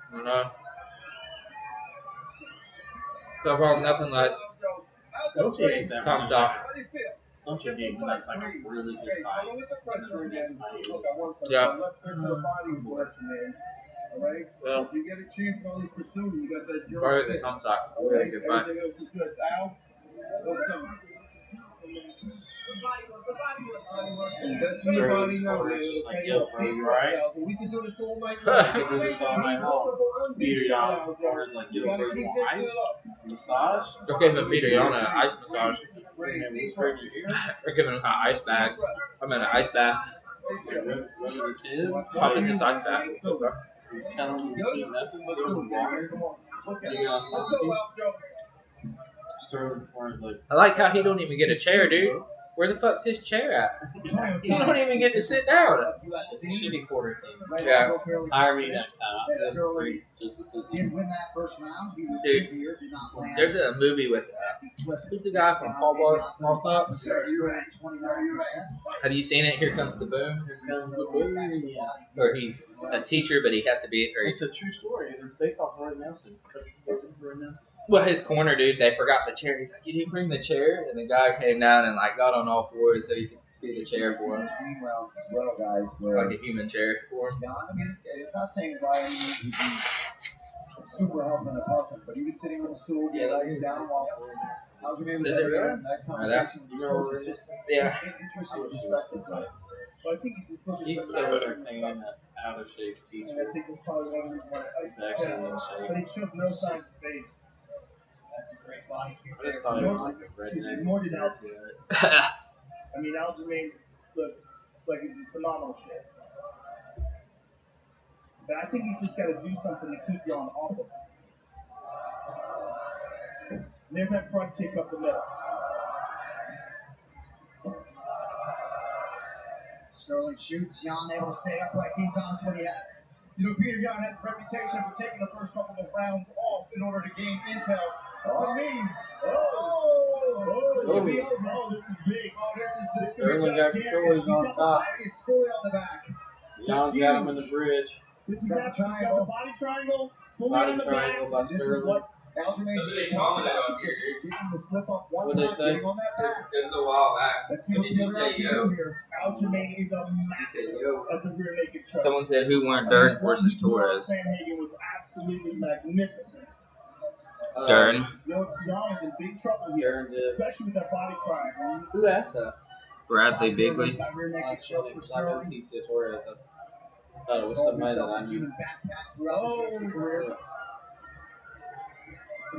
So far, nothing like Don't you hate that? thumbs up. Don't you hate when that's like a really good fight? And the next fight is Yeah. Well, You get a chance to always pursue him. You got that probably the thumbs up. Really good fight. Everything else is good. Al, what's up? Sterling's corner is just like, yo, bro, you alright? We can do this all night We can do this all night long. Peter Jan's corner is like, yo, bro, you want ice? Massage? They're giving Peter Yan an ice massage. Man, we sprayed your ear? They're giving him an ice bag. I'm in an ice bath. Rubbing his head? I'm in this ice bath. You're telling him to see nothing but the water? Taking off his piece? Sterling corner is like, I like how he don't even get a chair, dude. Where the fuck's his chair at? He don't even get to sit down. it's a shitty quarter team. Yeah. Hire me next time. I'll do it for free. Just to sit there. Did win that first round. He was Dude, busier, did not land. There's a movie with who's the guy from Paul Pup? Have you seen it? Here Comes the Boom. Yeah. Or he's a teacher, but he has to be. Or It's a true story. It's based off Roy Nelson. well, his corner dude, they forgot the chair. He's like, you didn't bring the chair, and the guy came down and like got on all fours so he could see the chair for him, Well, guys, where like a human chair for him. Jan, I mean, it's not saying by any means he's super helpful in the apartment, but he was sitting on the stool, Yeah, legs down while Aljamain was Is it having a really? nice Or that? conversation with Sterling. It's just Yeah. interesting perspective, right? But I think he's just looking He's for so the entertaining, that out of shape And I teacher. think it's probably one of the reasons why He's actually in But shape. he showed no signs of fade. That's a great body kick. I just thought he was like a redneck. More than Al. I mean, Aljamain looks like he's in phenomenal shape. But I think he's just got to do something to keep Jan off of him. And there's that front kick up the middle. Sterling shoots, Jan able to stay upright. Team Thomas, what do you have? You know, Peter Yan has a reputation for taking the first couple of rounds off in order to gain intel. For me, Oh, this is big. this is Sterling got control. He's on top. It's fully on the back. Jan's got him in the bridge. This is actually got the body triangle. Fully on Body the triangle back. by This is Sterling. what Aljamain Somebody should talk commented about. on He's here, just dude. giving the slip up one What'd they time, say? getting on that back. It was a while back. Let's see What what did you the say, other can yo? do here. Aljamain is a You massive said yo. at the rear naked choke. Someone said who won Dern versus Torres. Sanhagen was absolutely magnificent. Dern. Jan is in big trouble here, Dern did. especially with that body triangle. Who asked that? Bradley Bigley. By rear naked choke for Like Sterling. Leticia Torres. That's. Oh, it was Called somebody that himself I a knew. human backpack throughout his career.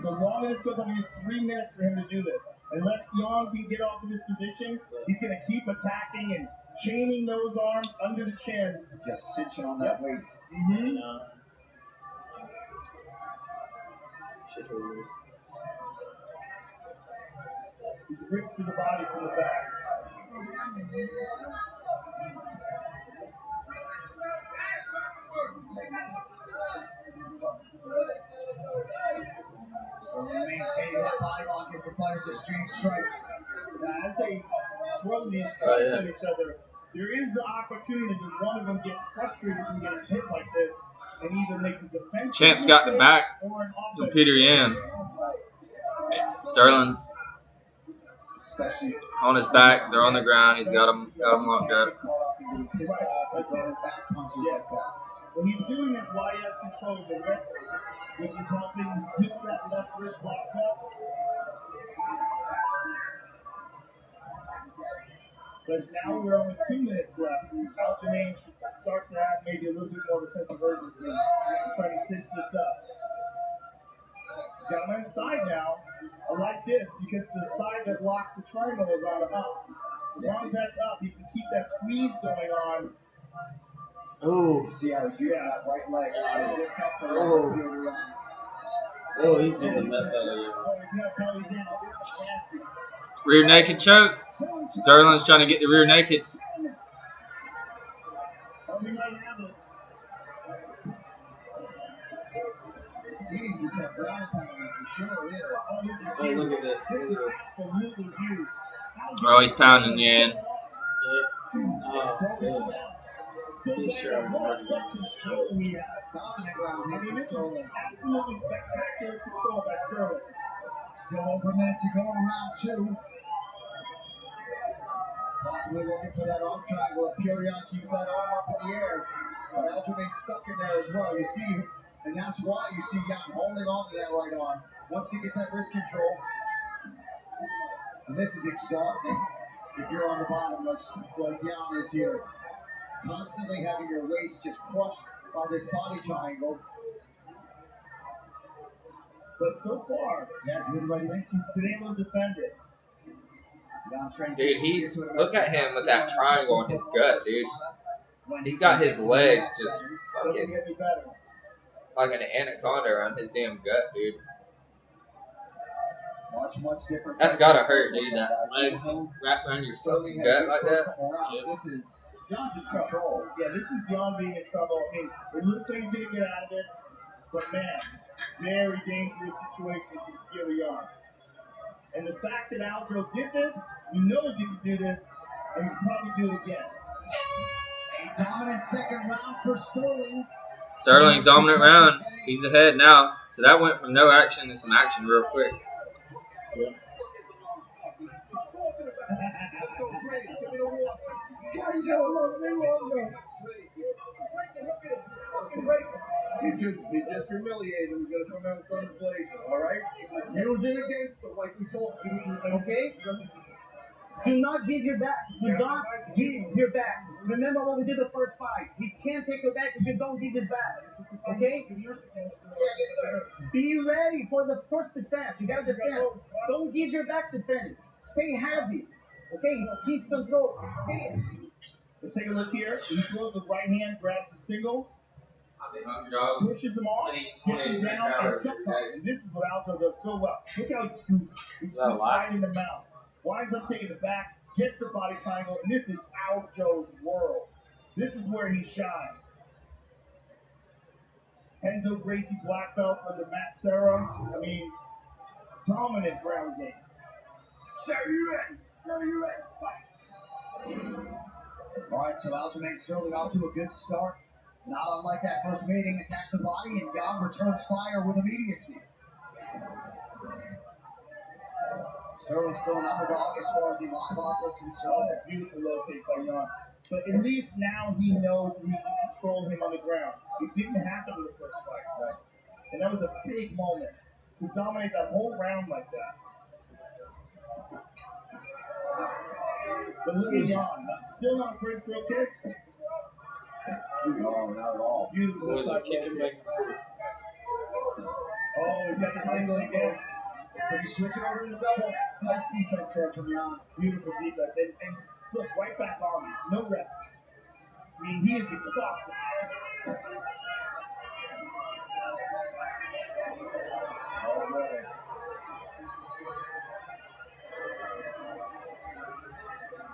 The longer this goes on, he has 3 minutes for him to do this. Unless Jan can get off of this position, he's going to keep attacking and chaining those arms under the chin. Just cinching on that waist. Mm-hmm. Shit, Torres. He rips to the body from the back. Sterling maintaining that body lock as the fighters exchange strikes. As they throw these strikes at each other, there is the opportunity that one of them gets frustrated from getting hit like this and either makes a defensive Champ's got the mistake back or an to offensive Peter Yan. Sterling Especially on his back. They're on the ground. He's got him locked up. caught up and getting pissed off by throwing back punches like that. When he's doing this while he has control of the wrist, which is helping keeps that left wrist locked up. But now we're only 2 minutes left. Aljamain should start to have maybe a little bit more of a sense of urgency. Trying to cinch this up. Got him on his side now. I like this because the side that locks the triangle is on the up. As long as that's up, you can keep that squeeze going on. Oh, See how he's using that right leg to lift up the Oh. leg of Petr Yan. oh, he's getting the mess out of you. Rear naked choke. Sterling's trying to get the rear naked. He needs to set ground pound for sure here. Oh, look at this. Look at this. Oh, he's pounding you in. Oh, good. He's sure I'm ready. Dominant round I mean, here this for is Sterling. absolutely spectacular control by Sterling. Still over a minute to go in round two. Possibly looking for that arm triangle. If Petr Yan keeps that arm up in the air. But Aljamain's stuck in there as well. You see, and that's why you see Yan holding on to that right arm. Once you get that wrist control, and this is exhausting if you're on the bottom like Yan is here. Constantly having your waist just crushed by this body triangle. But so far, Yeah, good right there. he's been able to defend it. Dude, he's look at him with that triangle on his gut, dude. He's got his legs just Doesn't fucking get any better. like an anaconda around his damn gut, dude. Much different. That's gotta hurt, dude. That legs wrapped around your fucking gut like that. This is Jan's in trouble. Yeah, this is Jan being in trouble. I mean, it looks like he's going to get out of it. But man, very dangerous situation for Petr Yan. And the fact that Aljo did this, he knows he can do this, and he can probably do it again. a dominant second round for Sterling. Sterling's dominant round. He's ahead now. So that went from no action to some action real quick. He just humiliated him. He's going to come out in front of his blazer, all right? Use it against him like we told him. Okay? Do not give your back. Do not give your back. Remember what we did the first fight. He can't take it back if you don't give his back. Okay? Be ready for the first defense. You gotta defend. Don't give your back defending. Stay heavy. Okay? He's control. Stay. Let's take a look here. He throws the right hand, grabs a single, pushes him off, gets him down, and jumps on him. And this is what Aljo does so well. Look how he scoots. He scoots right in the mouth. Winds up taking it back, gets the body triangle, and this is Aljo's world. This is where he shines. Enzo Gracie black belt under Matt Serra. I mean, dominant ground game. Sir, you ready? Sir, you ready? Fight. All right, so Aljamain Sterling off to a good start. Not unlike that first meeting, attacks the body, and Yan returns fire with immediacy. Sterling still an underdog as far as the live odds are concerned. Beautiful low kick by Yan. But at least now he knows that he can control him on the ground. It didn't happen in the first fight. Right? And that was a big moment to dominate that whole round like that. But look at Yan. Still not afraid of throw kicks. No, not at all. Beautiful. Was Side it kicking kick. back and forth? Oh, he's got the single again. Can he switch it over to the double? Nice defense there from Yan. Beautiful defense. And look, right back on him. No rest. I mean, he is exhausted. All right.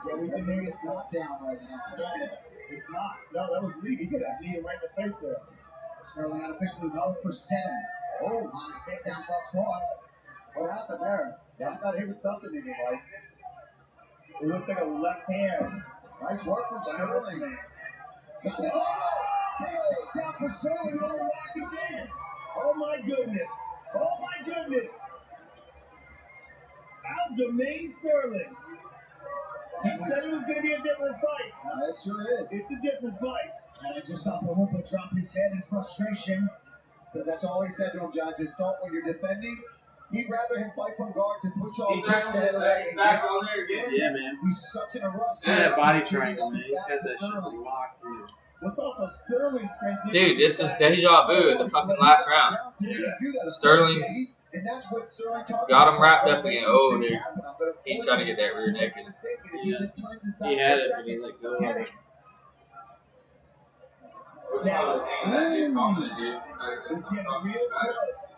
Yeah, we can make it locked down right now. It's not. No, that was Lee. He got that knee right in the face there. Sterling unofficially 0 for 7. Oh, on his takedown thus far. What happened there? Yan got hit with something in your life. It looked like a left hand. Nice work from Sterling. Got the takedown for Sterling. On the rack again. Oh my goodness. Oh my goodness. Aljamain Sterling. He said it was going to be a different fight. It sure is. It's a different fight. And I just saw Palupa drop his head in frustration. Because that's all he said to him, John. Just don't when you're defending. He'd rather him fight from guard to push off. Back on there again. Yeah, man. He's such in a rush. Look at that body triangle, man. He has that shit locked in. What's also Sterling's transition. Dude, this is deja vu in the fucking last round. Sterling's got him wrapped up again. Oh, dude. He's trying to get that rear naked. Yeah. He had it, but he let go of it. Now, was saying that dude called me, dude. it's getting real close.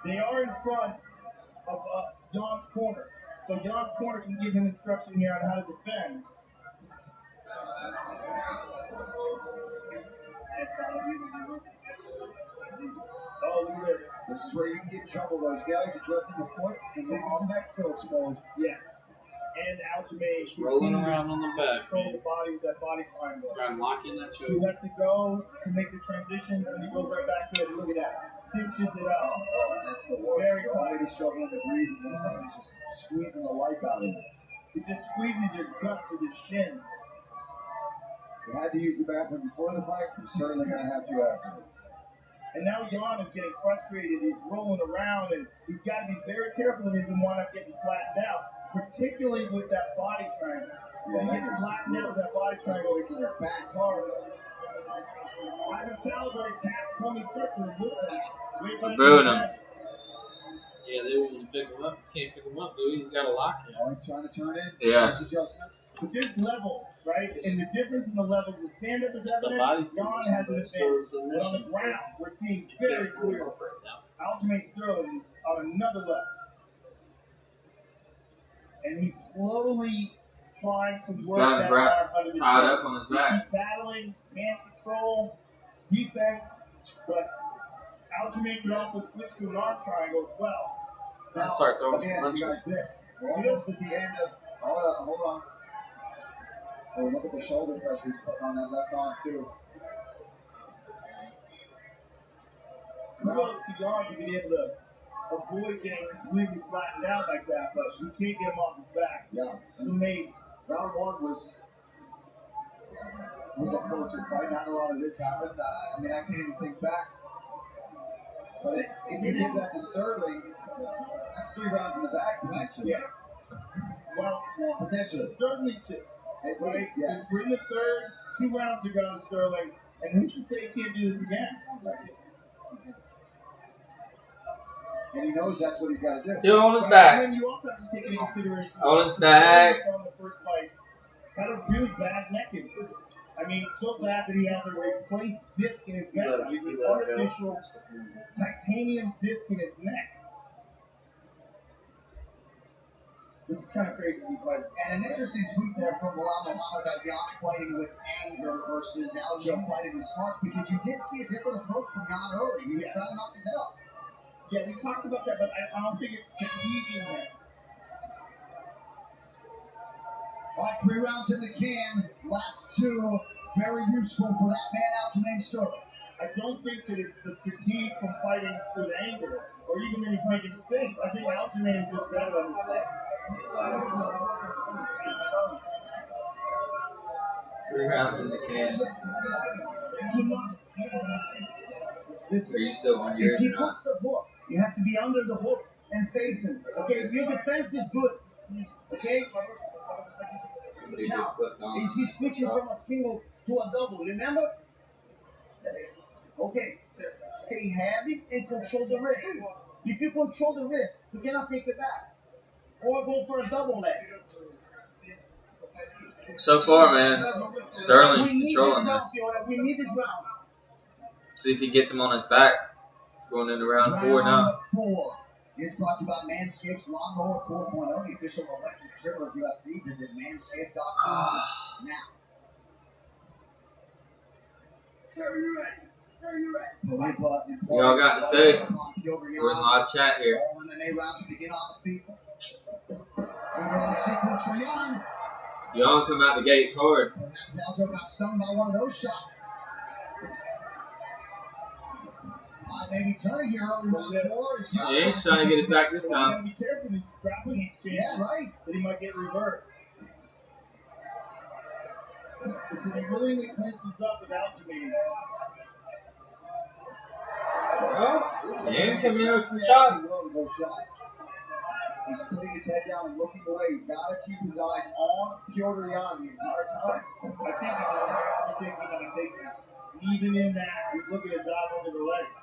They are in front of Jan's corner. So Jan's corner can give him instruction here on how to defend. Oh, look at this. This is where you can get in trouble, though. See how he's addressing the foot and then all neck still exposed. Yes. And Aljamain Rolling around on the back. control the body with that body triangle. Try and lock in that He choke. lets it go, can make the transitions, and he goes right back to it. Look at that. Cinches it up. Oh, that's the worst. Very Already struggling to breathe, and then somebody's just squeezing the life out of him. It just squeezes your guts with his shin. They had to use the bathroom before the fight. They're certainly going to have to afterwards. And now Jan is getting frustrated. He's rolling around, and he's got to be very careful that he doesn't wind up getting flattened out, particularly with that body triangle. When you get flattened out with that body triangle, it's your back hard. Ivan Salisbury tapped Tony Fletcher with that. Booed him. Yeah, they want to pick him up. Can't pick him up, though. He's got a lock in. Oh, he's trying to turn in. Yeah. Nice adjustment. But there's levels, right? And the difference in the levels, the stand-up is evident. body's Jan has an advantage. But on the ground, we're seeing very clearly. Aljamain Sterling is on another level. And he's slowly trying to He's work got him that arm under the tied chin. up on his back. Keep battling, hand control, defense, but Aljamain can also switch to an arm triangle as well. Now start Let throwing me ask you guys punches. this. We're almost at the end of. Hold on. Oh, look at the shoulder pressure he's putting on that left arm, too. Kudos to Jan to be able to avoid getting completely flattened out like that, but you can't get him off his back. Yeah. It's amazing. Round one was a closer fight. Not a lot of this happened. I mean, I can't even think back. But if you give that to Sterling, that's 3 rounds in the back, potentially. Yeah. Well, Potentially. certainly two. At Right? least, yeah. We're in the third, 2 rounds to go to Sterling, and who's to say he can't do this again? And he knows that's what he's got to do. Still on his And back. then you also have to take into consideration On his back. Sterling, on the first fight, had a really bad neck injury. I mean, so bad that he has a replaced disc in his neck. He's an artificial titanium disc in his neck. Which is kind of crazy. And an interesting tweet there from Bilal Muhammad about Jan fighting with anger versus Aljo fighting with smarts, because you did see a different approach from Jan early. He was trying to knock his head off. Yeah, we talked about that, but I don't think it's fatiguing him. All right, 3 rounds in the can. Last 2, very useful for that man, Aljamain Sterling. I don't think that it's the fatigue from fighting with anger, or even that he's making mistakes. I think Aljamain is just better on his leg. 3 rounds in the can. Are you still on yours If he or not? puts the hook, you have to be under the hook and face him. Okay, your defense is good. Okay? Somebody Now, just clicked on. he's switching from a single to a double, remember? Okay, stay heavy and control the wrist. If you control the wrist, you cannot take it back. Or go for a double leg. So far, man, Sterling's We need controlling this round, this. Fiona. We need this round. See if he gets him on his back. Going into round 4 now. Round 4 is brought to you by Manscaped's Lawnmower 4.0, the official electric trimmer of UFC. Visit manscaped.com now. Y'all got to say? We're in live chat here. All MMA rounds begin on the feet. Early sequence for Jan. Y'all come out the gates hard. Perhaps Aljo got stung by one of those shots. Tide may be turning here early round 4. Yeah, he's trying to get his back this You gotta time. be careful with grappling exchanges. Yeah, right. That he might get reversed. So he willingly clinches up with Aljamain. Well, he ain't coming in with some shots. Those shots. He's putting his head down and looking away. He's got to keep his eyes on Piotr Jan the entire time. I think he's just constantly thinking about taking this. Even in that, he's looking to dive under the legs.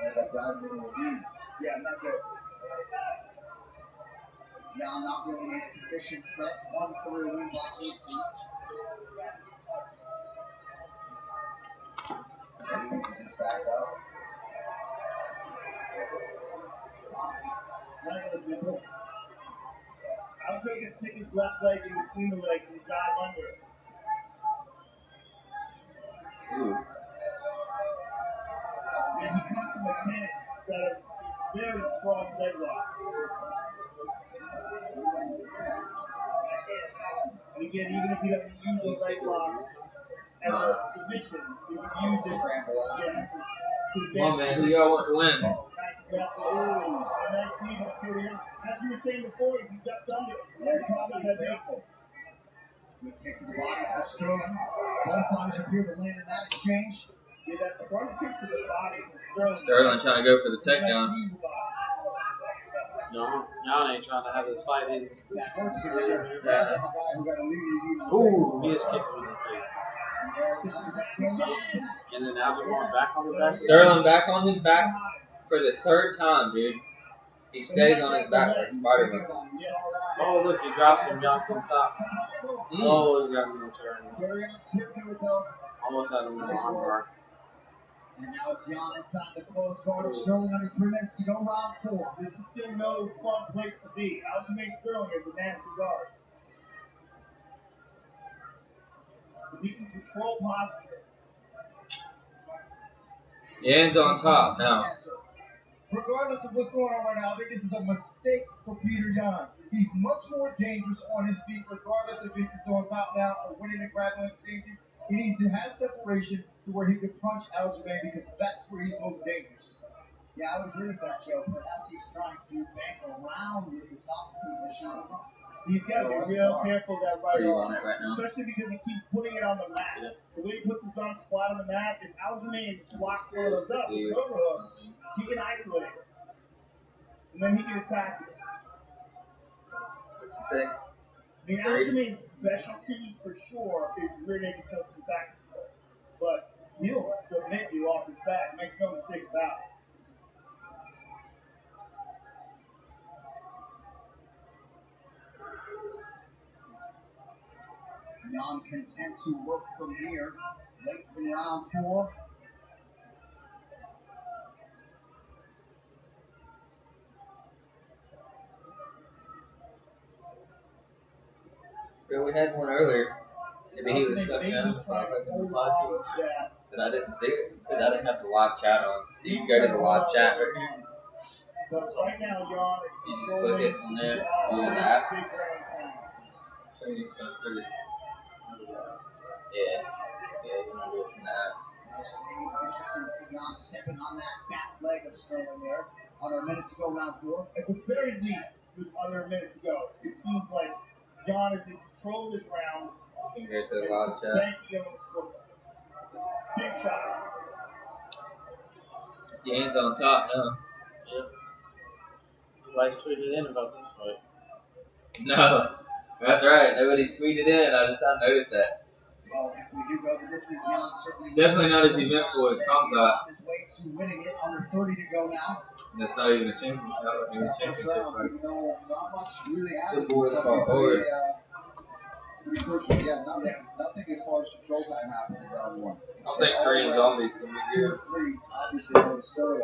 And that dive into the knee. Yeah, not good. Jan not really a sufficient threat. 1-3 win by 18. Just back up. Simple. Aljo can stick his left leg in between the legs and dive under. Ooh. And he comes from mechanics that are very strong leg locks. And again, even if he doesn't use a leg lock as a submission, he can use it. Yeah, Come on, man. Who y'all want to win? Nice left. Oh, a nice knee by Kurian. As you were saying before, he's ducked under. That's probably that beautiful. Good kick to the body for Sterling. Both bodies appear to land in that exchange. Yeah, that front kick to the body for Sterling. Sterling trying to go for the takedown. No, Jan ain't trying to have this fight in. Ooh, He just kicked him in the face. And then now they're going back on the back. Sterling back on his back for the third time, dude. He stays on his back like Spider-Man. Oh, look, he drops him, Jan from top. Oh, he's got him in the turn. Almost had him in the armbar. And now it's Jan inside the closed guard of Sterling under 3 minutes to go, round 4. This is still no fun place to be. Aljamain Sterling is a nasty guard. He can control posture. The hand's on top now. Regardless of what's going on right now, I think this is a mistake for Peter Yan. He's much more dangerous on his feet, regardless if he's on top now or winning the grappling exchanges. He needs to have separation to where he can punch Aljamain because that's where he's most dangerous. Yeah, I would agree with that, Joe. Perhaps he's trying to bank around with the top position. He's got to be real careful that Are right you arm, on it right now? especially because he keeps putting it on the mat. The way he puts his arms flat on the mat, if Aljamain blocks one of those up with an overhook, he can isolate it. And then he can attack it. What's he say? I mean, Aljamain's specialty for sure is rear naked chokes and back control. But he'll submit you off his back, make no mistake about it. Jan content to work from here. Late in round 4. Yeah, we had one earlier. Maybe he was shut down, so I couldn't reply to us. Yeah. But I didn't see it because I didn't have the live chat on. So you can go to the live chat right here. But right now, Jan is You just click it in there on the app. big round pound. So you can put it. Yeah. Yeah, you want to do it in the app. Nicely, interesting to see Jan stepping on that back leg of Sterling there. Under a minute to go, round 4. At the very least, with under a minute to go, it seems like Jan is in control of this round. You can go to the live chat. Banking on his football. Big shot. The hand's on top now. Yep. Nobody's tweeted in about this fight. No. That's right. Nobody's tweeted in. I noticed that. Well, if we do go the distance, Jan certainly Definitely not as eventful as Kamzat. on his way to winning it. Under 30 to go now. That's not even a championship. That wasn't even a championship fight. Even though not much really The happened. boys fought hard. Pretty crucial. Yeah, nothing as far as control time happened in round 1. I think Korean Zombie's going to be 2 good. and 3, obviously, go to Sterling.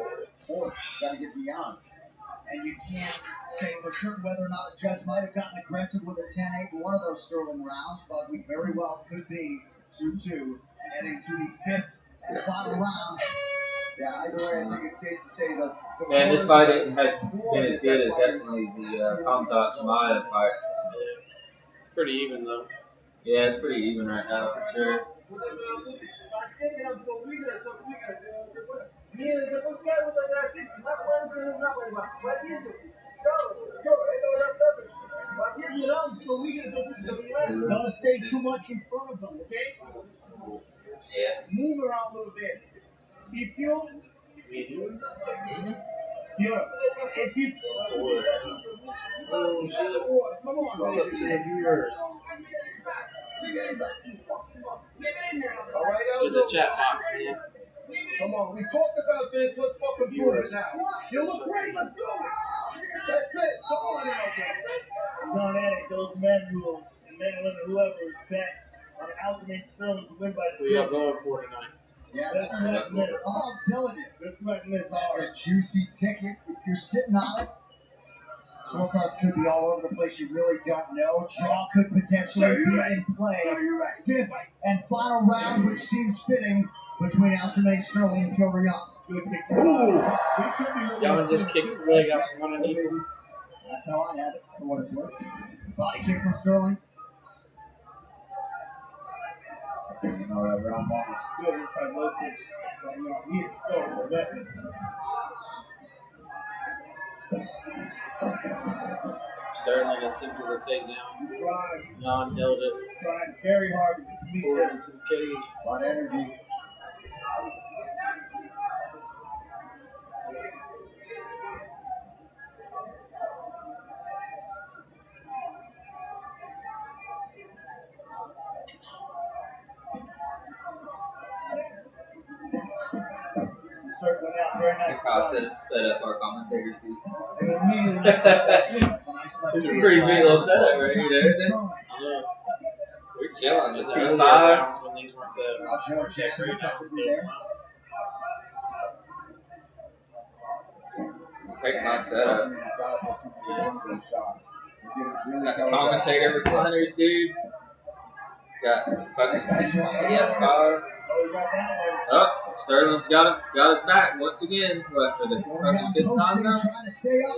4, got to get beyond. And you can't say for certain whether or not a judge might have gotten aggressive with a 10-8 in one of those Sterling rounds, but we very well could be 2-2 heading to the 5th and final round. Yeah, either way, I think it's safe to say that. Man, this fight hasn't been as good as definitely the Kamzat Chimaev fight. It's pretty even, though. Yeah, it's pretty even right now for sure. Don't stay too much in front of them, okay? Yeah. Move around a little bit. If you if you Oh, shit. come on, What's up to the viewers? all right, There's a chat box, man. come on. We talked about this. Let's fucking do it now. You look ready. Let's do it. That's it. Come on, LJ. John Anik, those men who, and men and women, whoever, bet on Aljamain Sterling to win by Who y'all decision. going for tonight? Yeah, This went and missed. oh, I'm telling you, This went and missed that's hard. a juicy ticket. If you're sitting on it, score odds could be all over the place. You really don't know. Draw could potentially be in play. Fifth and final round, which seems fitting between Aljamain Sterling and Petr Yan. Good kick from Yan. We could be looking Y'all at just kicked his leg out from underneath him. That's how I had it, for what it's worth. Body kick from Sterling. No, that round ball is good inside low kick. He is so relentless. Sterling attempted to take down. He tried. Yan held it. Tried very hard to beat Pulled this. into the cage. a lot of energy. Circling out very nice. Like how I set up our commentator seats. And immediately, That's a nice left It's a hand. pretty sweet little setup right Shot here, from isn't it? Sterling. We're chilling. In It's the earlier 5. rounds when these weren't the I'll show Jack great effectively there. Pick my setup. Got the Got commentator recliners, dude. Got fucking PS5. oh, we got that. Oh, Sterling's got his back once again. What, for the fucking 5th time now? Trying to stay up.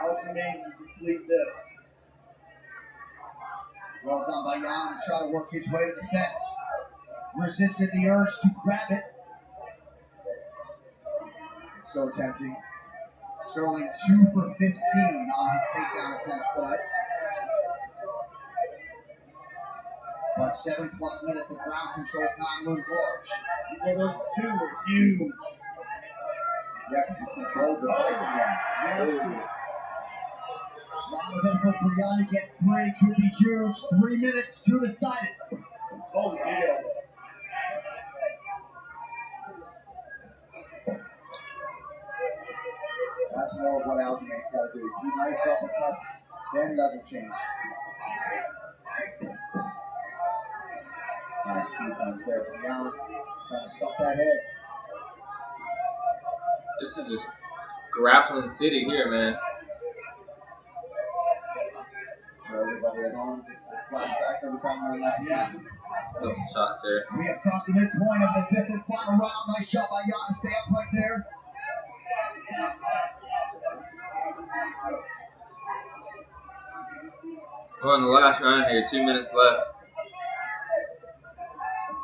Aljamain to complete this. Well done by Yan to try to work his way to the fence. Resisted the urge to grab it. It's so tempting. Sterling 2 for 15 on his takedown attempt tonight. But 7+ minutes of ground control time looms large. Yeah, those two were huge. Yeah, because he controlled the fight again. A lot of effort for Yan to get 3 could be huge. 3 minutes to decide it. Oh, yeah. That's more of what Aljamain's got to do. 2 nice uppercuts, then level change. Nice defense there from Yan. Trying to stop that head. This is just grappling city here, man. So everybody at home gets the flashbacks every time we're in that. Yeah. Couple shots there. We have crossed the midpoint of the 5th and final round. Nice shot by Yan to stay up right there. We're on the last round here. 2 minutes left.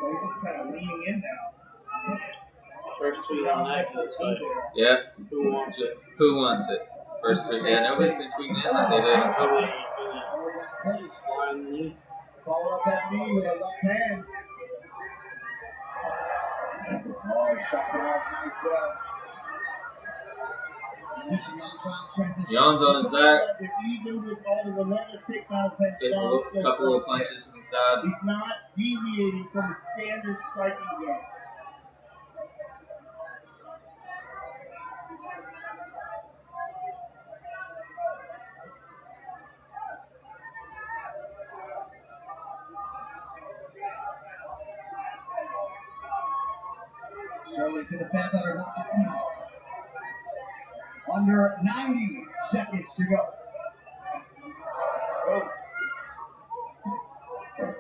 Well, he's just kind of leaning in now. first tweet on night for this fight. Yeah. Who wants it? Who wants it? First tweet. Yeah, nobody's been tweeting in like they did on Twitter. He's flying the knee. Followed up that knee with a left hand. Oh, shot it off nice Jan's on his back. If even with all the relentless takedown attempts, Getting a couple of punches on the side. he's not deviating from the standard striking game. Sterling to the fence under 90 seconds to go. Oh,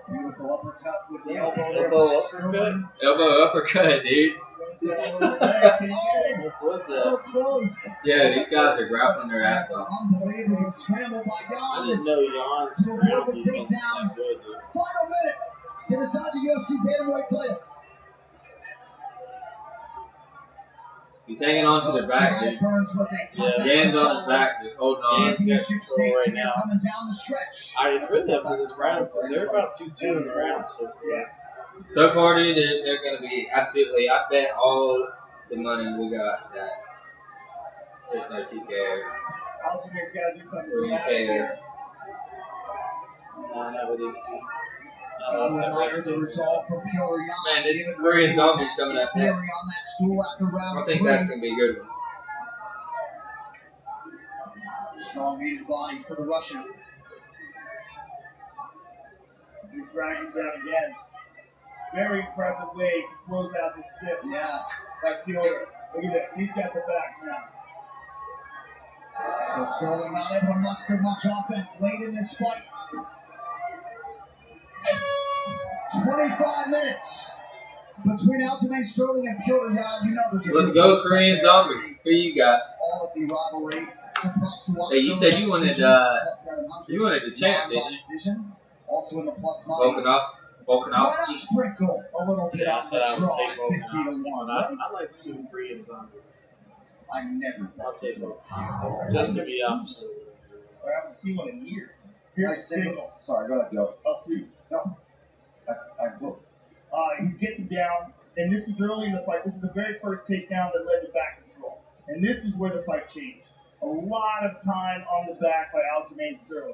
Beautiful uppercut with the elbow there. Elbow by uppercut. Sterling. Elbow uppercut, dude. oh, What was So that? close. Yeah, these guys are grappling their ass off. Unbelievable scramble by I Yan. didn't know Jan's To avoid ground the defense was takedown. that good, dude. Final minute to decide the UFC bantamweight title. He's hanging on to their back, July dude. Burns was a tough Yeah. Jan's on his back, just holding on. Championship control stakes right here now. coming down the stretch. It's really up to this round because they're about 2-2 in the round. So So far, dude, they're going to be absolutely. I bet all the money we got that there's no TKOs. Aljamain's got to do something We're going to KO. no, not with these two. Admire the result from Petr Yan. Man, this David Korean Lee zombie's sat coming up theory next. on that stool after round I think 3. that's going to be a good one. Strong knee to the body for the Russian. He's dragging down again. Very impressive way to close out this fifth. Yeah. By Fielder. Look at this. He's got the back now. So Sterling not able to muster much offense late in this fight. 25 minutes between Aljamain Sterling and Piotr Yan. You know there's a Let's go, Korean Zombie. Who you got? all of the rivalry. Hey, you said you wanted the champ, didn't you? Decision. Also in the plus money. Volkanovski. Sprinkle a little bit Yeah, I on said the I would draw take at both 50 to 1. Right? I like Super Korean Zombie. I never I'll thought take both. Just to be opposite. I haven't seen one in years. Here's a single. Sorry, go ahead, Joe. Oh, please. No. I will. He gets him down, and this is early in the fight. This is the very first takedown that led to back control. And this is where the fight changed. A lot of time on the back by Aljamain Sterling.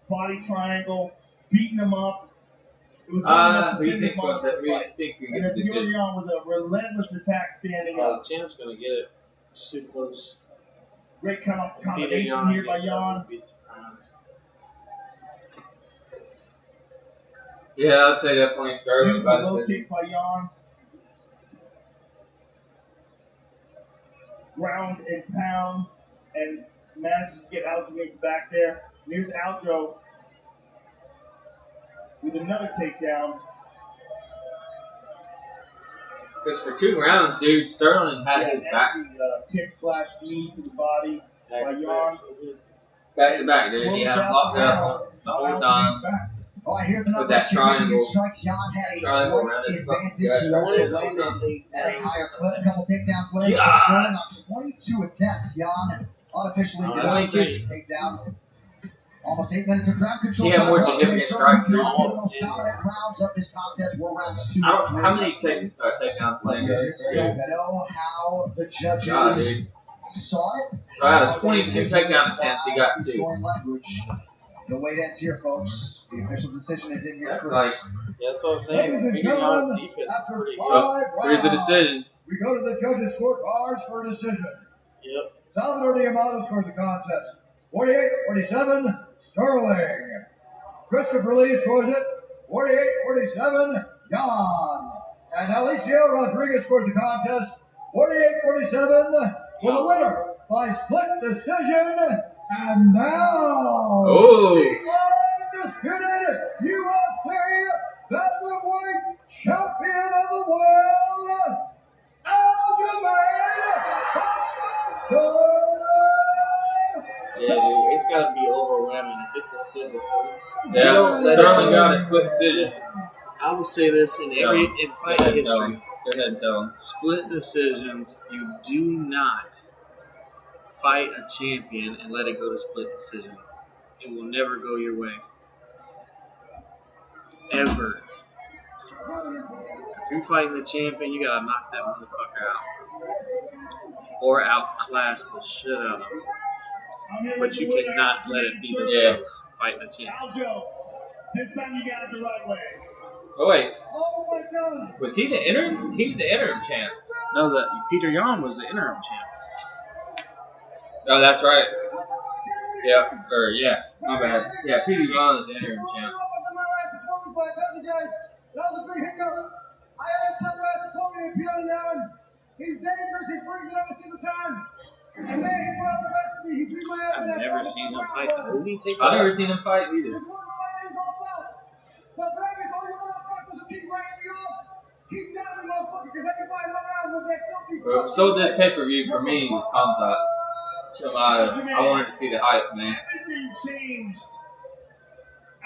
Body triangle, beating him up. It was Who do you think's going to and get then the decision? Piotr with a relentless attack standing The up. champ's gonna get it. It's too close. Great Peter combination Yan here by gets Yan. would be surprised. Yeah, I'd say definitely Sterling by Beautiful low decision. kick by Yan. Ground and pound, and manages to get Aljamain's back there. And here's Aljo with another takedown. Because for 2 rounds, dude, Sterling had his back. Nasty, kick slash knee to the body by Yan. Back to back, dude. He had him locked up the whole time. Oh, I hear the With numbers. that triangle. Strikes. Yan had a Triangle slight around his fucking advantage. He gut. also landed at a higher clip. A couple takedowns later. Yeah. Sterling on 22 attempts. Yan unofficially did not 22. take down. Almost 8 minutes of ground control. He had more significant strikes than The most dominant rounds of this contest were rounds 2 and 3. How many takedowns landed? I don't know how the judges God, dude. saw it. So out of 22 takedown attempts, he got 2. Scoring language. The wait ends here, folks. The official decision is in here That's first. like, Yeah, that's what I'm saying. Ladies and Peter Yan's gentlemen, defense is after pretty 5 good. here's the rounds, decision. we go to the judges' scorecards for a decision. Yep. Salvador Diamado scores the contest. 48-47, Sterling. Christopher Lee scores it. 48-47, Yan. And Alicia Rodriguez scores the contest. 48-47 for the winner by split decision. And now, Oh. the undisputed UFC featherweight champion of the world, Aljamain Sterling. Yeah, dude, it's got to be overwhelming if it's a split decision. Yeah, Sterling got a split decision. I will say this in Tell every him. in Go fight ahead and tell him. history: Go ahead and tell him. split decisions. You do not fight a champion and let it go to split decision. It will never go your way. Ever. If you're fighting the champion, you gotta knock that motherfucker out. Or outclass the shit out of him. But you cannot let it be this Yeah. close. Fighting the champion. Aljo, this time you got it the right way. Oh, wait. Oh my God. Was he the interim? He was the interim champ. No, Peter Yan was the interim champ. Oh, that's right. Yeah. My bad. Yeah, Peter Yan is the interim champ. That was a big hiccup. I had a tough ass opponent in Piotr Yan. He's dangerous. He brings it every single time. And man, he brought the best of me. He beat my ass. I've never seen him fight the movie. I've never seen him fight either. This wasn't what I was all about. So Vegas, all you motherfuckers who keep writing me off, keep down me, motherfucker, because I can find my rounds with that filthy. Well, so this pay-per-view for me was Comtot. I wanted to see the hype, man. Everything changed.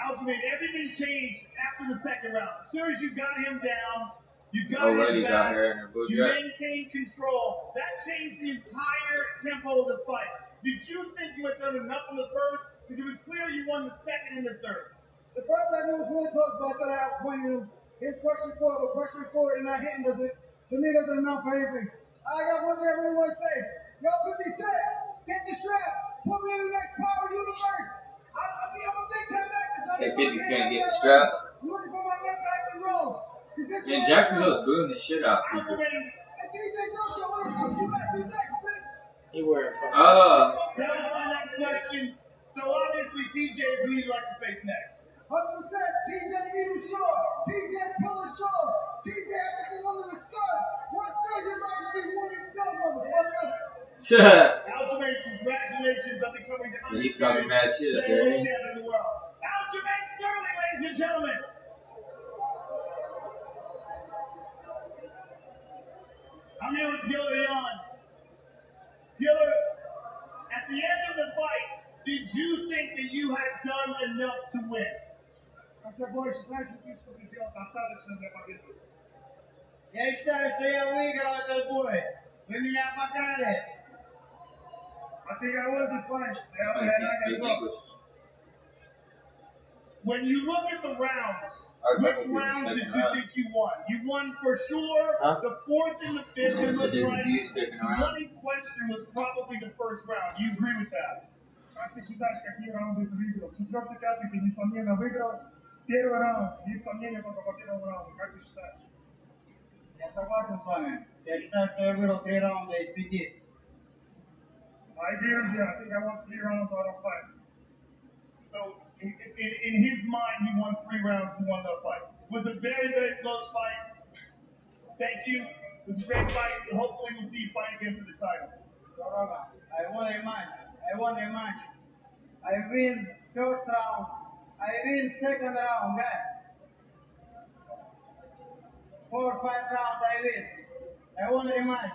Aljamain, everything changed after the second round. As soon as you got him down, you got Old him ladies back. out here in their blue You dress. maintained control. That changed the entire tempo of the fight. Did you think you had done enough in the first? Because it was clear you won the second and the third. The first time it was really close, but I thought I outpointed him. His pressure forward, but pressure forward and not hitting doesn't, to me, doesn't amount for anything. I got one thing I really want to say. Yo, 50 Cent, get the strap. Put me in the next power universe. I'm a big time actor. Say 50 Cent get the strap. I'm looking for my next acting role. Yeah, Jacksonville's booing the shit out of people. Aljamain, DJ Joshua, I want to come you back next, bitch. He wearing fucking. Oh, that was my next question. So obviously TJ is who you'd like to face next. 100%. TJ Needle Shaw. TJ Pillar Shaw. TJ everything under the sun. What's good? You're about to be one and done, motherfucker. Aljamain, congratulations on becoming the He's talking mad shit up there. champion in the world. Aljamain Sterling, ladies and gentlemen. I'm here with Gilbert Yon. Gilbert, at the end of the fight, did you think that you had done enough to win? Я считаю, что я выиграл этот бой. Вы меня обманули. I think I won this fight. I can't speak English. When you look at the rounds, Our which couple rounds people did sticking you around. think you won? You won for sure the fourth and the fifth. So It looked there's a like few sticking the around. only question was probably the first round. Do you agree with that? Как ты считаешь, какие раунды ты выиграл? Четвертый, пятый ты, несомненно, выиграл. Первый раунд, без сомнения, только по первому раунду. Как ты считаешь? Я согласен с вами. Я считаю, что я выиграл 3 раунда из 5. I agree with you. I think I won 3 rounds out of 5. So, in his mind, he won 3 rounds. He won the fight. It was a very, very close fight. Thank you. It was a great fight. Hopefully, we'll see you fight again for the title. I won a match. I won a match. I win first round. I win second round, guys. 4 or 5 rounds I win. I won a rematch.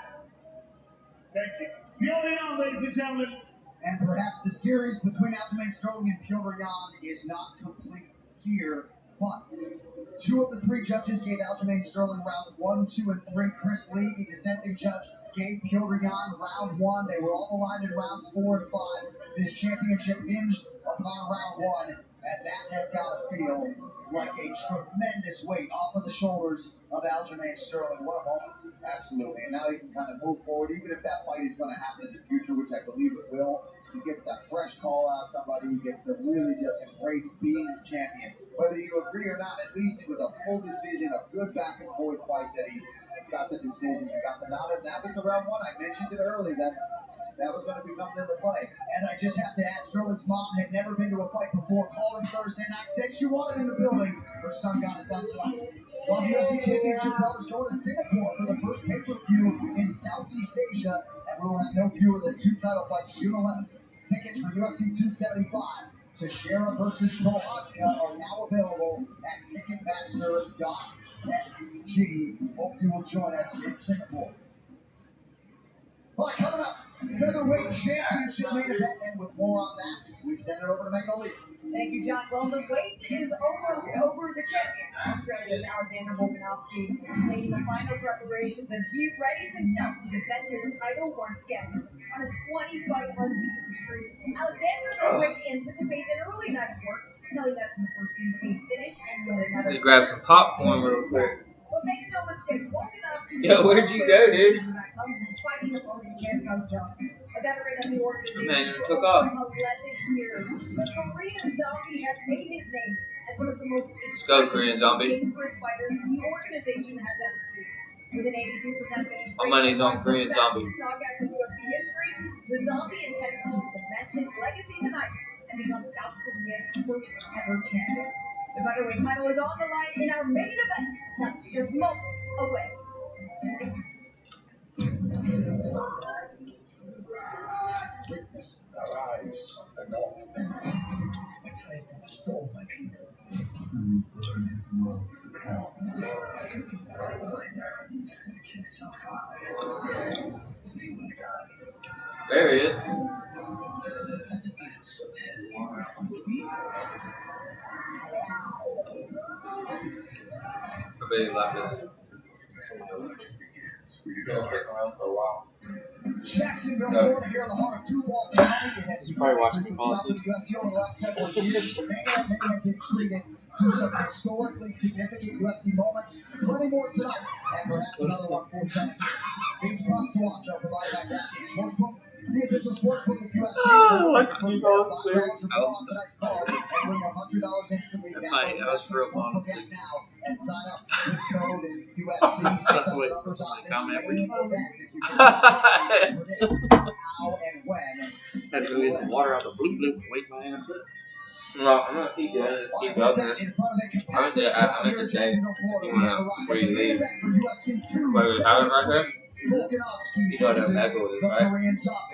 Thank you. Building on, ladies and gentlemen. And perhaps the series between Aljamain Sterling and Gilbert Yon is not complete here, but 2 of the 3 judges gave Aljamain Sterling rounds 1, 2, and 3. Chris Lee, the dissenting judge, gave Gilbert Yon round 1. They were all aligned in rounds 4 and 5. This championship hinged upon round 1, and that has got to feel like a tremendous weight off of the shoulders of Aljamain Sterling. What a moment. Absolutely. And now he can kind of move forward, even if that fight is going to happen in the future, which I believe it will. He gets that fresh call out somebody. He gets to really just embrace being the champion. Whether you agree or not, at least it was a full decision, a good back and forth fight that he got the decision. He got the nod. And that was around 1. I mentioned it earlier that was going to be something in the fight. And I just have to add, Sterling's mom had never been to a fight before. Called him Thursday night, said she wanted in the building. Her son got it done tonight. While the UFC Championship belt is going to Singapore for the first pay-per-view in Southeast Asia, and we will have no fewer than 2 title fights June 11th. Tickets for UFC 275 Teixeira versus Prohaska are now available at Ticketmaster.sg. Hope you will join us in Singapore. All right, coming up, featherweight championship main event, and with more on that, we send it over to Magnolia. Thank you, John. Well, the wait is almost over. The champion, Australia's Alexander Volkanovski, making the final preparations as he readies himself to defend his title once again on a 20-fight unbeaten streak. Alexander's already anticipates an early night of work, telling us in the first few finish and yet another. Let's grab some popcorn real quick. But make no mistake, Volkanovski. Yo, where'd you go, dude? Fighting opponent Jan Young, a veteran of the organization. Man, you took off. 11 years. The Korean Zombie has made his name as one of the most Let's go, Korean Zombie. dangerous fighters the organization has ever seen. With an 82% finish rate, My money's on Korean Zombie. knockouts in UFC history, the Zombie intends to cement his legacy tonight and become South Korea's first ever champion. The featherweight title is on the line in our main event. That's just moments away. Witness, arise, the North. It's time to restore my people. Turn this world to the ground. The kids are fire. There he is. I bet he left us. Gonna stick around for a while. Jacksonville, Florida, here in the heart of Duval County. It has You probably watching the been policy. UFC over the last several years. May have been treated to some historically significant UFC moments. Plenty more tonight, and perhaps another one forthcoming. These props to watch are provided by DraftKings Sportsbook, the official sportsbook of UFC. Oh, I couldn't go upstairs. Tonight's card and win $100 instantly. That fight, that was real fun. App now and sign up with code UFC. That's Some what numbers on the this comment main was. event. If you can predict how and when Had to go get some water out the blue blue. Wake my ass up. No, I'm gonna keep doing it. Keep building this. I meant to say, if you wanna, before you leave, wait, have it right there? You know what Omegle is, right?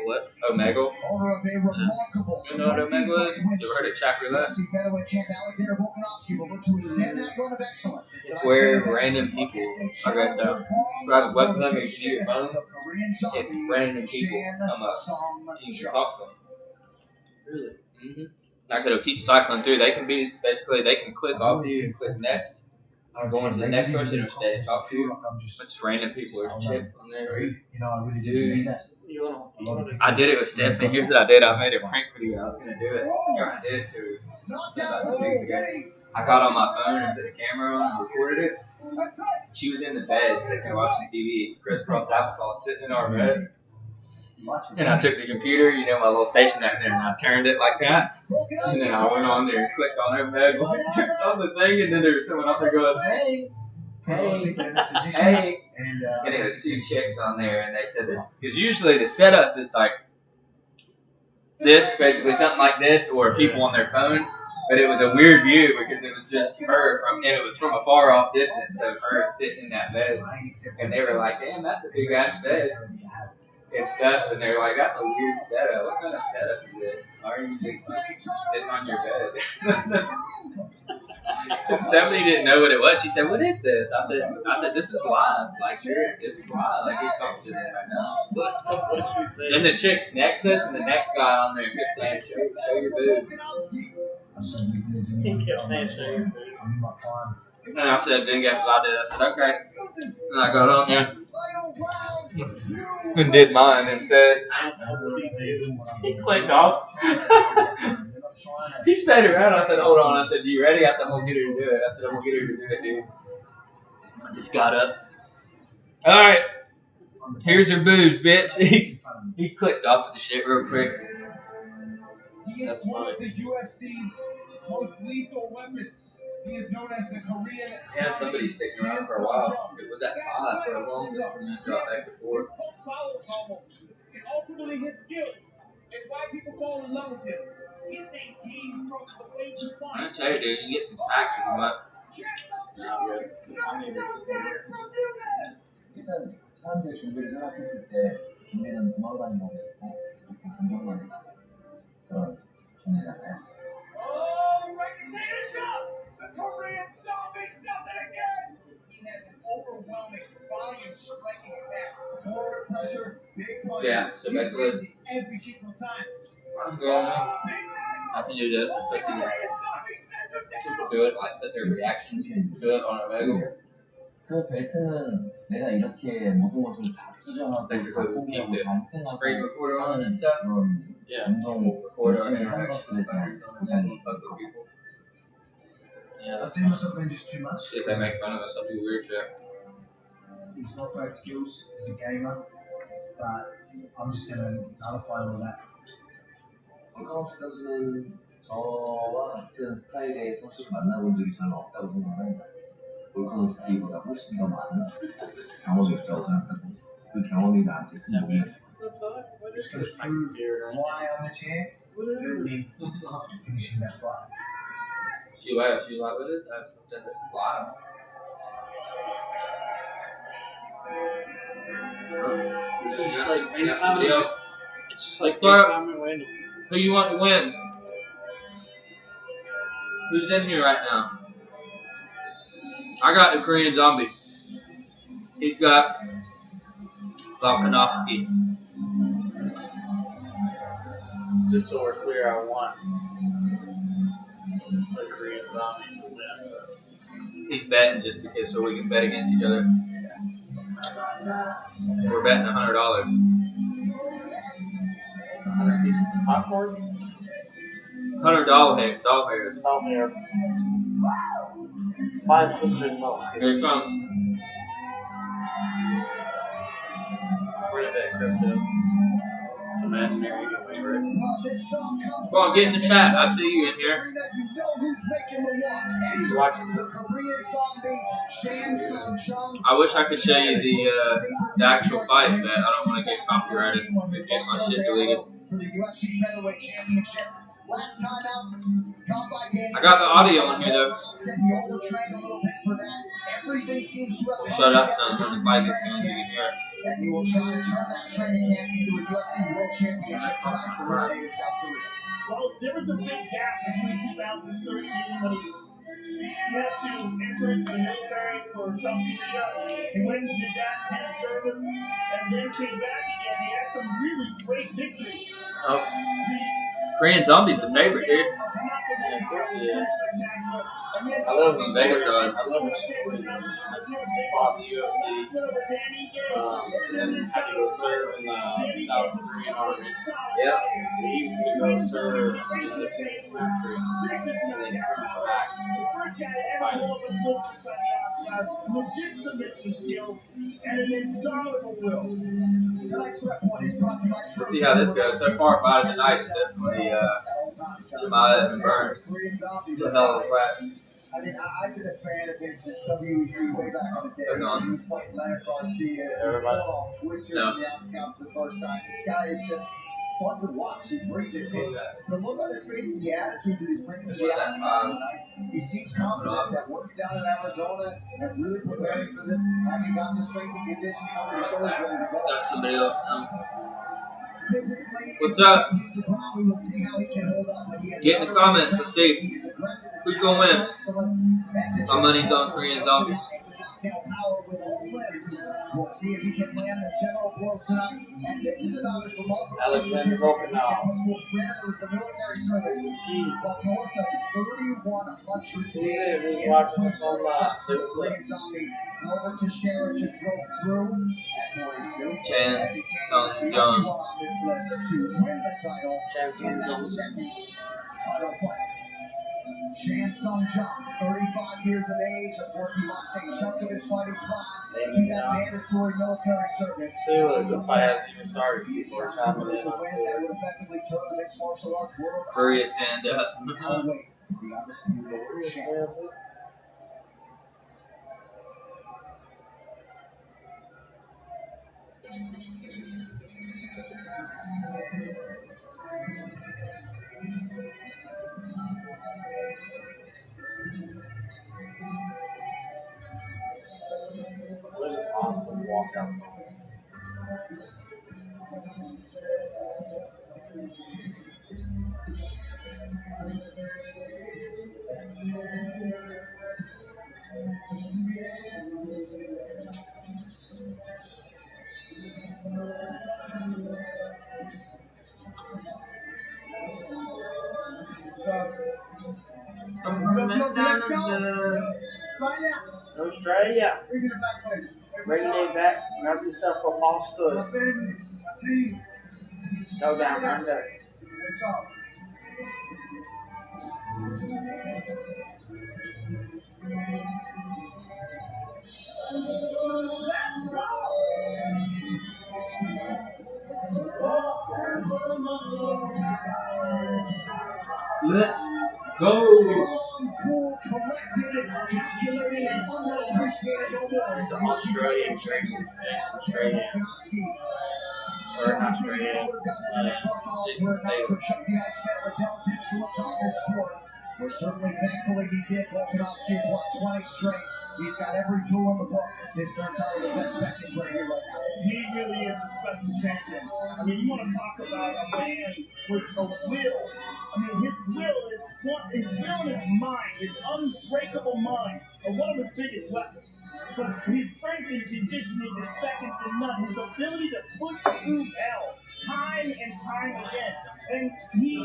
What? Omegle? Owner of a remarkable You know what Omegle is? You ever heard of Chack Roulette? featherweight champ Alexander Volkanovski will look to extend that run of excellence. It's where random people, okay, so you have a webcam, you see your phone, it's random people come up, and you can talk to them. Really? Mm-hmm. Like it'll keep cycling through. They can be, basically, they can click off you, click next, go on to the next person, or stay and talk to you. It's random people, there's chicks on there, dudes. I did it with Stephanie. Here's what I did. I made a prank video. I was going to do it. I did it to her about 2 weeks ago. I got on my phone and put a camera on and recorded it. She was in the bed sitting there watching TV. It's crisscross applesauce sitting in our bed. And I took the computer, you know, my little station back there, and I turned it like that. And then I went on there and clicked on her bed, turned on the thing, and then there was someone up there going, hey, hey, hey. And it was 2 chicks on there, and they said this, because usually the setup is like this, basically something like this, or people on their phone. But it was a weird view because it was just her and it was from a far off distance of her sitting in that bed. And they were like, damn, that's a big ass bed. And stuff, and they're like, that's a weird setup. What kind of setup is this? Why are you just like, sitting on your bed? And Stephanie didn't know what it was. She said, what is this? I said, this is live. Like, sure, this is live. Like, you're talking to them right now. What did she say? Then the chick's next to us, and the next guy on there kept saying, show your boobs. He kept saying show your boobs. And I said, then guess what I did? I said, okay. And I got on there and did mine instead. He clicked off. He stayed around. I said, hold on. I said, you ready? I said, I'm going to get her to do it. I said, I'm going to get her to do it, dude. I just got up. All right. Here's her boobs, bitch. He clicked off of the shit real quick. He is one of the UFC's most lethal weapons. He is known as the Korean. Yeah, somebody sticking around for a while. It was at 5 for a longest, and then dropped back to 4. And ultimately his skill is why people fall in love with him. His name came from the way to I'm find. gonna tell you, dude, you can get some snacks if you want. 일단 사람들 준비를 생각했을 때 김민은 도망가는 거였고 그렇게 공격만 그런 종류잖아요. Oh, right, he's taking a shot. The Korean zombie does it again. He has an overwhelming volume striking attack. Forward pressure, big punch. Yeah, so basically, Every single time. I can do this to put the people do it, like put their reactions to it on a regular. 그 벨트는 내가 이렇게 모든 것을 다 수정하고 Basically, we'll keep 바꾸고 the 반성하고 screen recorder on 하는 and stuff. 그런 Yeah. 운동 Record our 열심히 하는 interaction 것들에 with 대한 others on 보상이 and fuck with people. Yeah. I see myself being just too much. See if they make fun of us, I'll do weird shit. He's got great skills. He's a gamer, but I'm just gonna nullify all that. volkanovski 선수는 저와 같은 스타일의 선수를 만나본 적이 저는 없다고 생각합니다. volkanovski보다 훨씬 더 많은 경험이 있다고 생각하고 그 경험이 나한테 큰 용이에요. Just goes through why I'm the champ. Finishing that fight. She like, what is that? I said this is live. It's just like FaceTime video. It's just like But- FaceTime and win. Who you want to win? Who's in here right now? I got the Korean zombie. He's got Volkanovski. Just so we're clear, I want the Korean zombie to win. He's betting just because so we can bet against each other. We're betting $100. 100 pieces of popcorn? $100 hairs. No, mayor. 500 milk. Here it comes. We're gonna bet crypto. It's imaginary anyway, right? Go on, get in the chat. I see you in here. He's watching this. I wish I could show you the actual fight, but I don't want to get copyrighted and get my shit deleted. for the UFC Featherweight Championship. Last time out, caught by Danny. I got the audio on here though. Said he overtrained a little bit for that. Everything seems to have Shut up, son. When the fight is going to be here. and he will try to turn that training camp into a UFC World Championship tonight for his native South Korea. Well, there was a big gap between 2013 when he had to enter into the military for South Korea. He went and did that, did his service, and then came back again. He had some really great victories. Oh. Korean Zombie's the favorite, dude. Yeah, of course he is. I love him. Vegas odds. I love his story. He fought in the UFC. And then had to go serve in the South Korean Army. Yep. He used to go serve in the defense country. And then come back. Legit submission skills and an indomitable will. Tonight's rep point is brought to you by Let's see how this goes. So far, fight of the night is definitely Jemima and Burns. It's a hell of a fight. I mean, I've been a fan of him since WEC way back in the day. Hang on. He was fighting Leonard Garcia, Everybody. Twisters No. in the outcome for the first time. This guy is just fun to watch. He brings it. The look on his face and the attitude that he's bringing to the What's that, outcome tonight, he seems confident that working down in Arizona and really preparing for this, having gotten the strength and conditioning under his shoulders ready to go. Got somebody else. Physically, What's up? Mr. Brown, we will see how he can hold up when he has Get in the comments. Let's see who's gonna win. My money's on Korean Zombie. We'll see if he can land the general blow tonight. And this is about as remarkable Alex Van Broken now. There was the military service. But north of 3,100 days. Who's watching this on Korean Zombie over to Sharon just broke through at 42. Chan Sung The Jung. only one on this list to win the title Chan Sung in that Jung. second title fight. Chan Sung Jung, 35 years of age. Of course, he lost a chunk of his fighting prime to that mandatory military service. See, look, this fight hasn't even started. He's Before trying time to of produce a the win that would effectively turn the mixed martial arts world. Korea stand up. Now wait, the undisputed champion. What an awesome walkout. Australia. Bring it back. Grab yourself a monsters. Go down under. Let's go. Cool, collected, calculated, and underappreciated no more. It's the Australian Jackson. Australian. Or not Australian. Jason Statham. We're certainly thankfully he did. Volkanovski has won 20 straight. He's got every tool in the book. His third title, the best package right here, right now. He really is a special champion. I mean, you want to talk about a man with a will. I mean, his will and his mind, his unbreakable mind, are one of his biggest weapons. But his strength and conditioning is second to none. His ability to push through hell time and time again. And he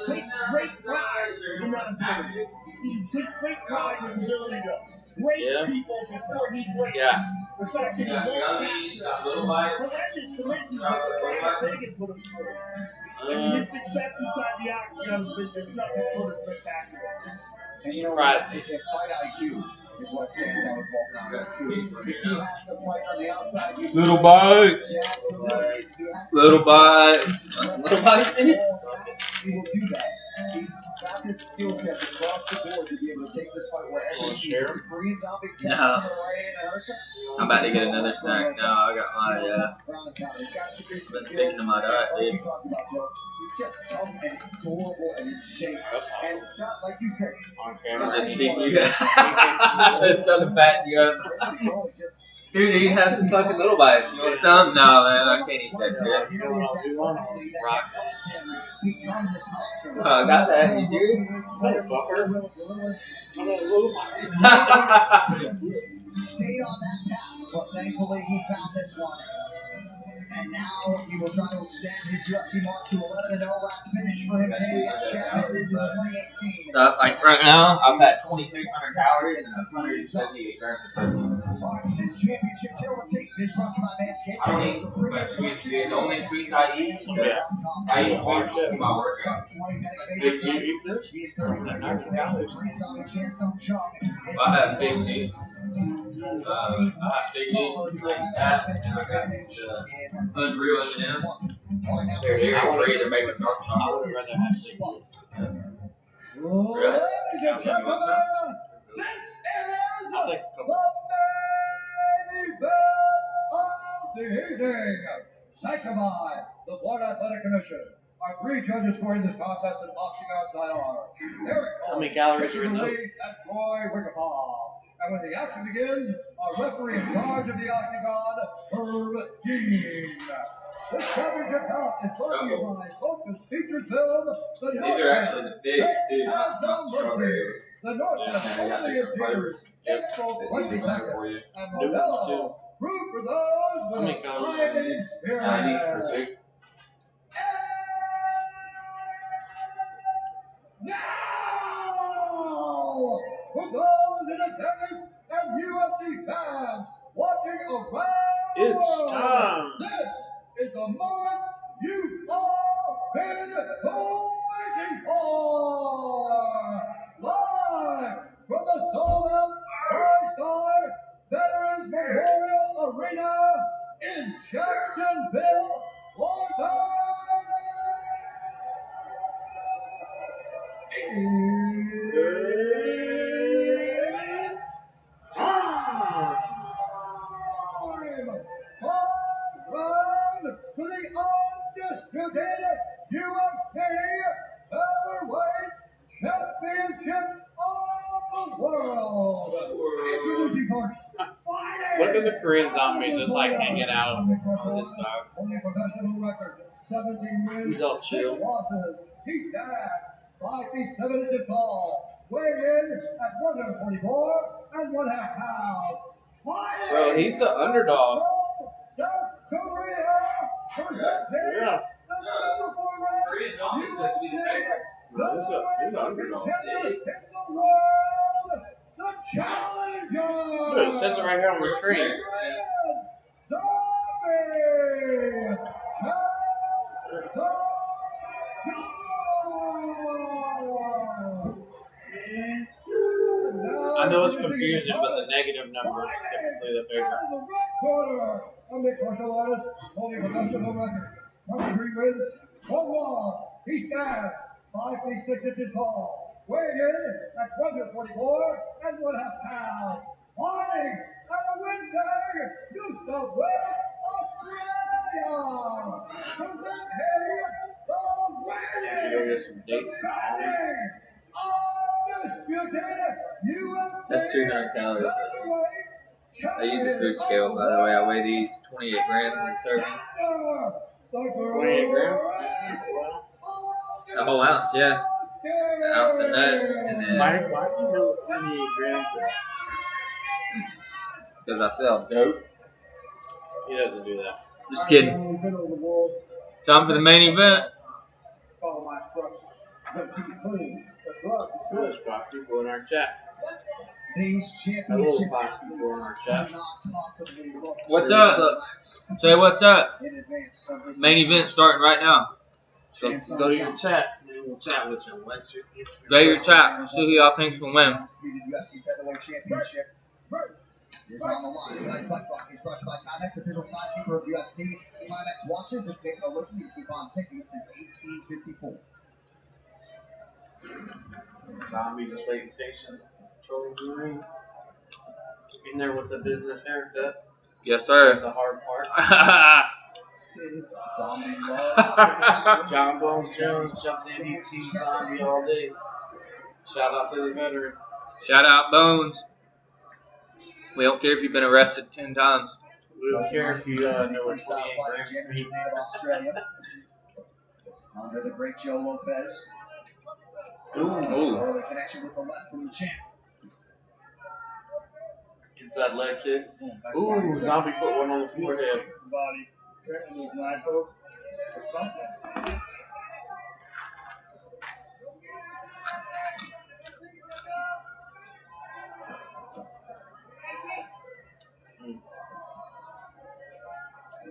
takes great pride in that ability. He takes great pride in his ability to break people before he breaks. Yeah. The fact that he won't and his success inside the octagon is nothing short of spectacular. And you know, Surprised me. fight IQ is what stands out with Volkanovski. He has to fight on the outside. Little bites. Little bites. Little bites in it. He will do that. He's got his skill set across the board to be able to take this fight wherever he needs. Korean Zombie catches him on the right hand and hurts him. I'm about to get another snack now. I got my, I've been sticking to my diet, dude. He's just tough and durable and in shape. And like you said, I'm just feeding you. It's trying to fatten you up. Dude, he has some fucking little bites. You want some? No, man, I can't eat that shit. Oh, I got that. You serious? Stayed on that path, but thankfully he found this one. And now he will try to extend his UFC mark to 11-0. Last finish for him against champion is in 2018. So, like right now, I've had 2,600 calories and 178 grams of protein. This championship tape is brought to you by Manscaped. The only sweets I eat is I eat sweets for my workout. Did you eat this? I have big needs. I have big needs like that. And I got Unreal M&Ms. They're free. They're made with dark chocolate. Ladies and Really? gentlemen, this is the main event of The evening, sanctioned by the Florida Athletic Commission. Our 3 judges scoring this contest in boxing outside are Eric How many calories are in Lee those? and Troy Wickapall. And when the action begins, our referee in charge of the octagon, Herb Dean. This championship bout is brought to you by Focus Features Film. These are actually the biggest, dude. Not strawberries. The North Yeah, I got only the appears Yep. April These are 22nd. better for you. And Noodles, Modelo, root for those How with many a calories fighting are in experience. 90 for 2. Now, for those in attendance and UFC fans watching around the It's world, time. this is the moment you've all been waiting for. Live from the sold-out five-star Veterans Memorial Arena in Jacksonville, Florida. To the undisputed UFC Featherweight Championship of the world. Introducing first, Look at the Korean Zombie just like hanging out on this side. only professional record, 17 wins, He's all 6 chill. losses. He stands 5 feet 7 inches tall, weighing in at 144 and 1/2 pounds. Bro, he's the underdog. South Korea presenting Yeah. the number 4 Korean Zombie's supposed to be the UFC favorite. He's the underdog. contender in the world, the challenger. Dude, it says it right here on the screen. I know it's confusing, but the negative number is typically the favorite. Out of the red corner, a mixed martial artist holding professional record. 23 wins, 1 loss. He stands 5 feet 6 inches tall, weighing in at 144 and 1/2 pounds. Fighting out of Winnipeg, New South Wales, Australia. Presenting the reigning, Go get some dates. That's 200 calories right there. I use a food scale, by the way. I weigh these 28 grams in a serving. 28 grams? A whole ounce, yeah. An ounce of nuts, and then Why do you know 28 grams? because I sell dope. He doesn't do that. Just kidding. Time for the main event. Follow my instructions. But keep it clean. The blood is good. There's 5 people in our chat. These A little championship 5 people in our chat. cannot possibly look What's up? Say what's up. in advance of this Main event starting right now. So go to your chat. We'll chat with you. Go to your chat. See who y'all think's gonna win. Undisputed UFC Featherweight Championship is on the line. Tonight's Fight Block is brought to you by Timex, official timekeeper of UFC. Timex watches have taken a look and keep on ticking since 1854. Zombie just waiting patient, controlling the ring. In there with the business haircut. Yes, sir. The hard part. Zombie loves. John Bones Jones jumps in. He's Team Zombie all day. Shout out to the veteran. Shout out Bones. We don't care if you've been arrested 10 times. We don't care if you know what Freestyle 28 fighter grams Jammers means. of Australia. Under the great Joe Lopez. Ooh. Early connection with the left from the champ. Inside leg kick. Ooh, Zombie put one on the forehead. Body. Apparently there's an iPhone or something.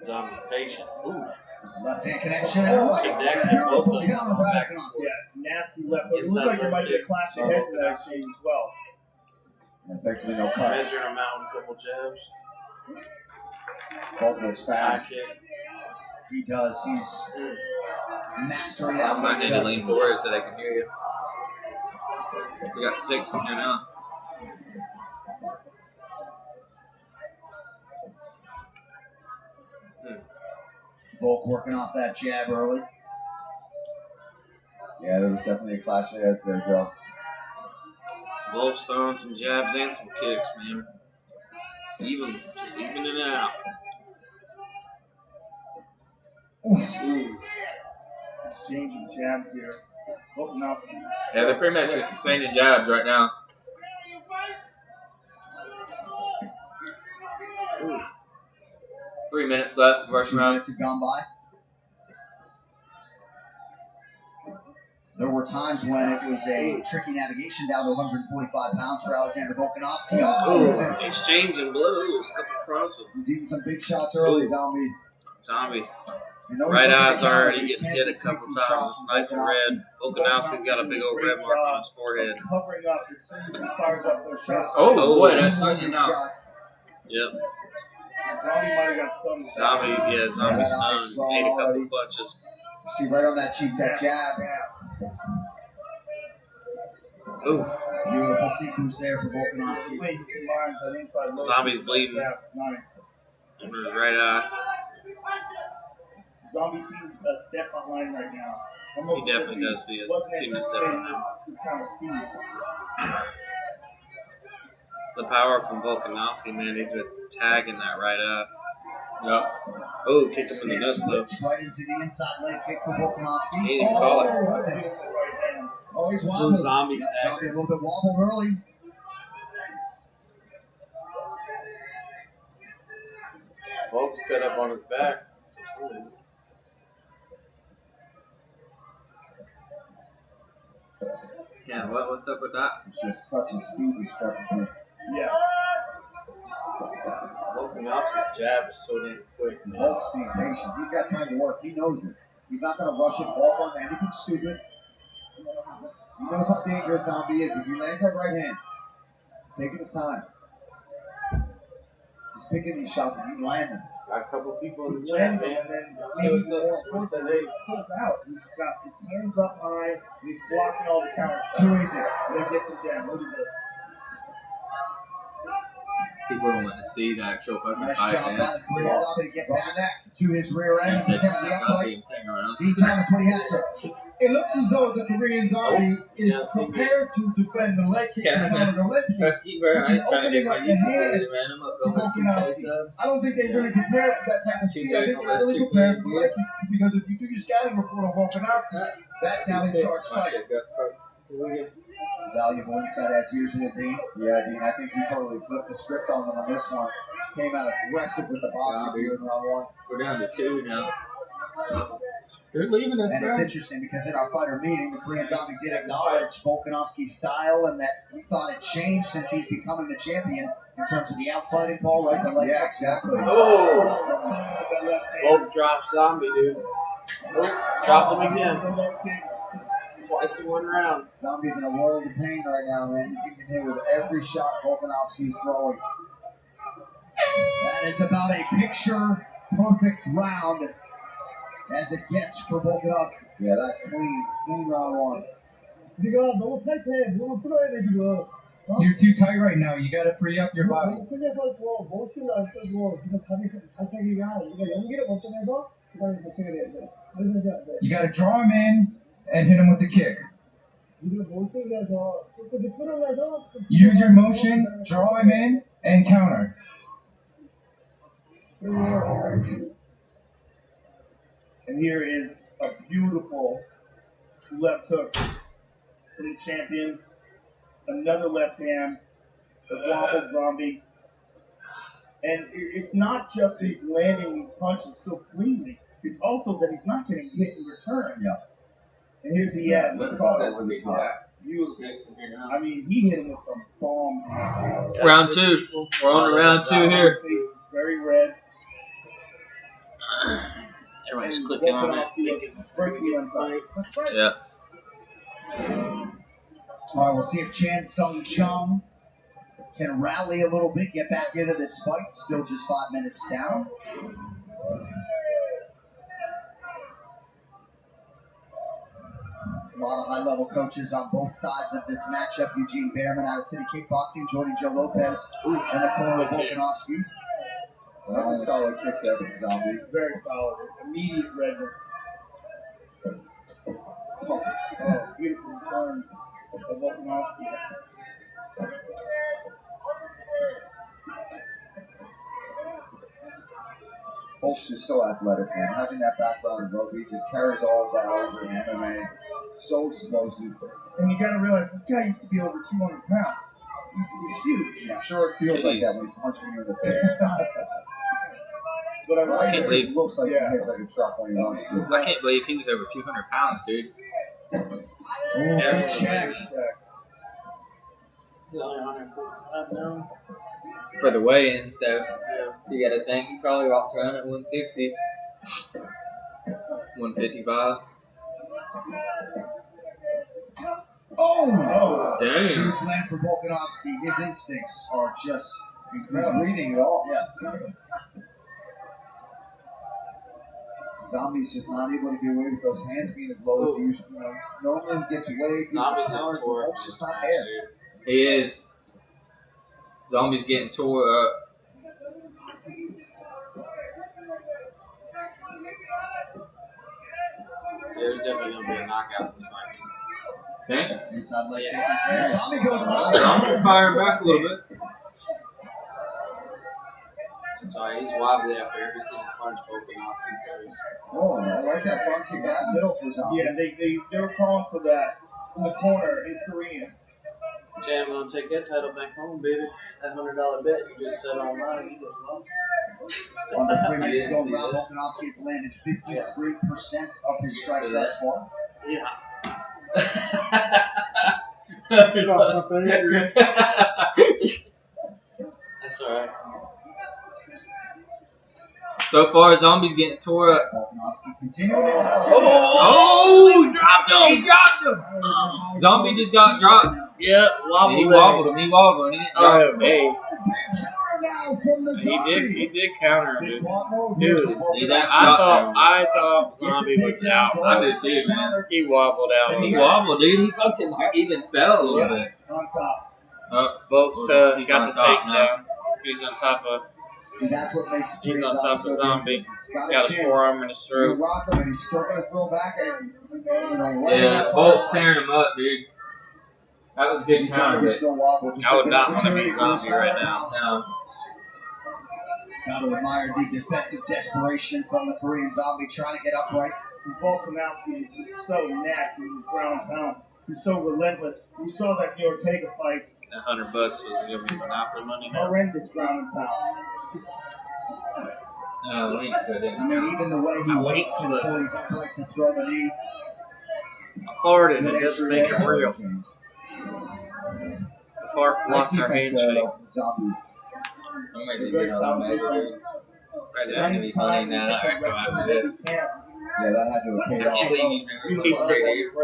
Zombie patient. Ooh. Left hand connection. Connected both Beautiful of them. counter by Equinox. Yeah, nasty left hook. It Inside looked like there leg might be a kick. clash of heads in that exchange as well. And thankfully no cuts. Measuring him out with a couple jabs. Both looks High fast. kick. He does. He's mastering I that. might need to lean forward so they can hear you. We got 6 in here now. Volk working off that jab early. Yeah, there was definitely a clash of heads there, Joe. Volk's throwing some jabs and some kicks, man. Just evening it out. Ooh. Exchanging jabs here. Volkanovski. Yeah, they're pretty much just exchanging jabs right now. Ooh. 3 minutes left, first 2 round. minutes have gone by. There were times when it was a tricky navigation down to 145 pounds for Alexander Volkanovski. Ooh, exchanging blows, couple crosses. He's eating some big shots early, Zombie. Zombie. You know, Right he's looking eye's to counter, already but he getting can't hit a just take couple these times. shots It's nice and red. Volkanovski's got a big old red mark on his forehead. Covering up as soon as he fires up those shots. Oh, boy, Two that's more something big now. shots. Yep. Zombie might have got stunned. Zombie stunned. Ate a couple punches. See right on that cheek, that jab. Oof. Beautiful sequence there for Volkanovski. The way he combines that inside low. Zombie's bleeding. Yeah, it's nice. Under his right eye. Zombie seems a step behind right now. He Almost definitely like does see it. wasn't Seems to step anticipating on now. this kind of speed. The power from Volkanovski, man. He's been tagging that right eye. Yep. Oh, kicked him in the nuts, though. Slips right into the inside leg kick for Volkanovski. He didn't even call it. Goodness. Right hand. Oh, he's Ooh, wobbling. Zombie's Yep, tagging. Zombie a little bit wobbled early. Volk's cut up on his back. Yeah, what's up with that? It's just such a speed discrepancy. Yeah. Volkanovski's jab is so damn quick, man. Volk's being patient. He's got time to work. He knows it. He's not going to rush it, walk on anything stupid. He knows how dangerous Zombie is. If he lands that right hand, taking his time. He's picking these shots and he's landing. Got a couple people in He's the chat, landing, man. and then So maybe what's up? more So what's importantly, up, he pulls out. He's got his hands up high, and he's blocking all the counter Too shots. easy. And then gets him down. Look at this. People don't want to see the actual fucking Nice fight, shot by man. the Korean Zombie to get back to his rear end. Just Protects the that upright. goddamn thing around. D. Thomas, what do you have, sir? It looks as though the Korean Zombie is yeah, prepared to defend the leg kicks Yeah, and counter the leg kicks. I ain't trying to get my Opening up the YouTube hands ready, man. I'm up almost 2K subs. I don't think they really prepared for that type of speed. I think they're really prepared for leg kicks because if you do your scouting report on Volkanovski, that's how he starts My fights. shit got fucked. Valuable insight as usual, Dean. Yeah, Dean, I think you totally flipped the script on them on this one. Came out aggressive with the boxing Yeah, in round one. We're down to 2 now. They're leaving us, And bro. it's interesting because in our fighter meeting, the Korean Zombie did acknowledge Volkanovski's style and that he thought it changed since he's becoming the champion in terms of the outfighting ball, right? The leg Yeah, kicks. exactly. Oh! Volk dropped Zombie, dude. Oh, dropped him again. Twice in one round. Zombie's in a world of pain right now, man. He's getting hit with every shot Volkanovski's throwing. That is about a picture-perfect round as it gets for Volkanovski. Yeah, that's clean. Clean round one. 네가 너무 타이트해. 몸을 풀어야 돼 지금. You're too tight right now. You gotta free up your body. 너무 크게 서 있고 모션을 안 쓰고 지금 다리 발차기가 네가 연기를 거쳐내서 그다음에 버텨야 돼. 그래서 이제 안 돼. You gotta draw him in and hit him with the kick. 네가 모션을 해서 끝까지 끌어내서 Use your motion, draw him in, and counter. And here is a beautiful left hook from the champion. Another left hand, the wobbled zombie. And it's not just that he's landing these punches so cleanly, it's also that he's not getting hit in return. Yeah. And here's the end. That's what we got. Beautiful. I mean, he hit him with some bombs. Round 2. We're on to round 2 here. His face is very red. Everybody's clicking on it. Thinking, Virtually untied. Yeah. All right, we'll see if Chan Sung Chung can rally a little bit, get back into this fight. Still just 5 minutes down. A lot of high-level coaches on both sides of this matchup. Eugene Behrman out of City Kickboxing, joining Joe Lopez in the corner of Volkanovski. That's a solid kick there from Zombie. Very solid. Immediate redness. Beautiful return of Volkanovski. Folks are so athletic, man. Having that background in rugby just carries all of that over in MMA. So explosive. And you gotta realize this guy used to be over 200 pounds. He used to be huge. I'm sure it feels like that when he's punching you in the face. But I Right, can't it believe- just looks like he hits like a truck when he wants to. I can't believe he was over 200 pounds, dude. Ooh, big check. he's only 145 now. For the weigh-ins, though, you gotta think he probably walks around at 160, 155. Oh! Damn. Huge land for Volkanovski. His instincts are just incredible. He's reading it all. Yeah. Zombie's just not able to get away with those hands being as low as he usually, normally he gets away. Zombie's in tore. It's just not there. He is. Zombie's getting tore up. There's definitely going to be a knockout this fight. Okay. Inside leg kick Yeah. is there. Zombie goes high. Zombie's firing back a little bit. So he's wobbly after every single punch Volkanovski throws. Oh, I like that front kick out middle for Zombie. Yeah, they were calling for that in the corner in Korean. Jay, I'm going to take that title back home, baby. That $100 bet you just said online, you just lost. Under 3 minutes to go See round, this? Volkanovski has landed 53% of his strikes See thus that? far. Yeah. Cross my fingers. That's alright. So far, Zombie's getting tore up. Volkanovski continuing to touch. Oh, he dropped him! He dropped him! Zombie just got dropped. Yeah, He wobbled wobbled him. He wobbled him. He didn't drop him. Oh, hey. Counter now from the Zombie. He did counter him, His dude. front move Dude, here from he Volkanovski. did. I thought Zombie was out. I did too, man. He wobbled out. He wobbled, dude. He fucking even fell a little bit. On top. Oh, Volks he's got on the top takedown. He's on top of. That's what makes it He's on top of so Zombie. dangerous. He's got Got a his chin. forearm in his You throat. rock him and he's still going to throw back and, right in yeah. that Bolt's part. tearing him up, dude. That was a good He's counter, gonna but still wobble. Just I would like not an want to opportunity be for his Zombie right side. now. no. Got to admire the defensive desperation from the Korean Zombie trying to get upright. Volkanovski is just so nasty with his ground and pound. He's so relentless. We saw that in the Ortega fight. That $100 was gonna be monopoly money now. Horrendous ground and pound. No, we ain't said it. I mean, even the way he I waits wait for until he's upright to throw the knee. I farted. Good It doesn't entry make it there. real. The fart Nice blocked our defense there, handshake. though, from Zombie. I'm ready to Very get on solid that, dude. defense. This is gonna be funny now. Not right after this. Yeah, that had to have I paid can't off. believe you never He's looked at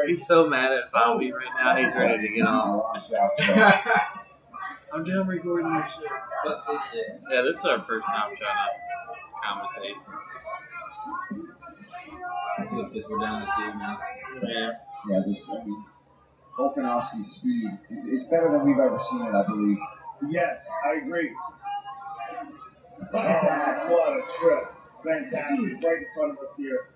He's so mad at Zombie right now. He's ready to get off. it. I'm done recording this shit. Fuck this shit. Yeah, this is our first time trying to commentate. Because we're down to 2 now. Yeah. Yeah, this, I mean, Volkanovski's speed is better than we've ever seen it, I believe. Yes, I agree. Look at that. What a trip. Fantastic. Right in front of us here.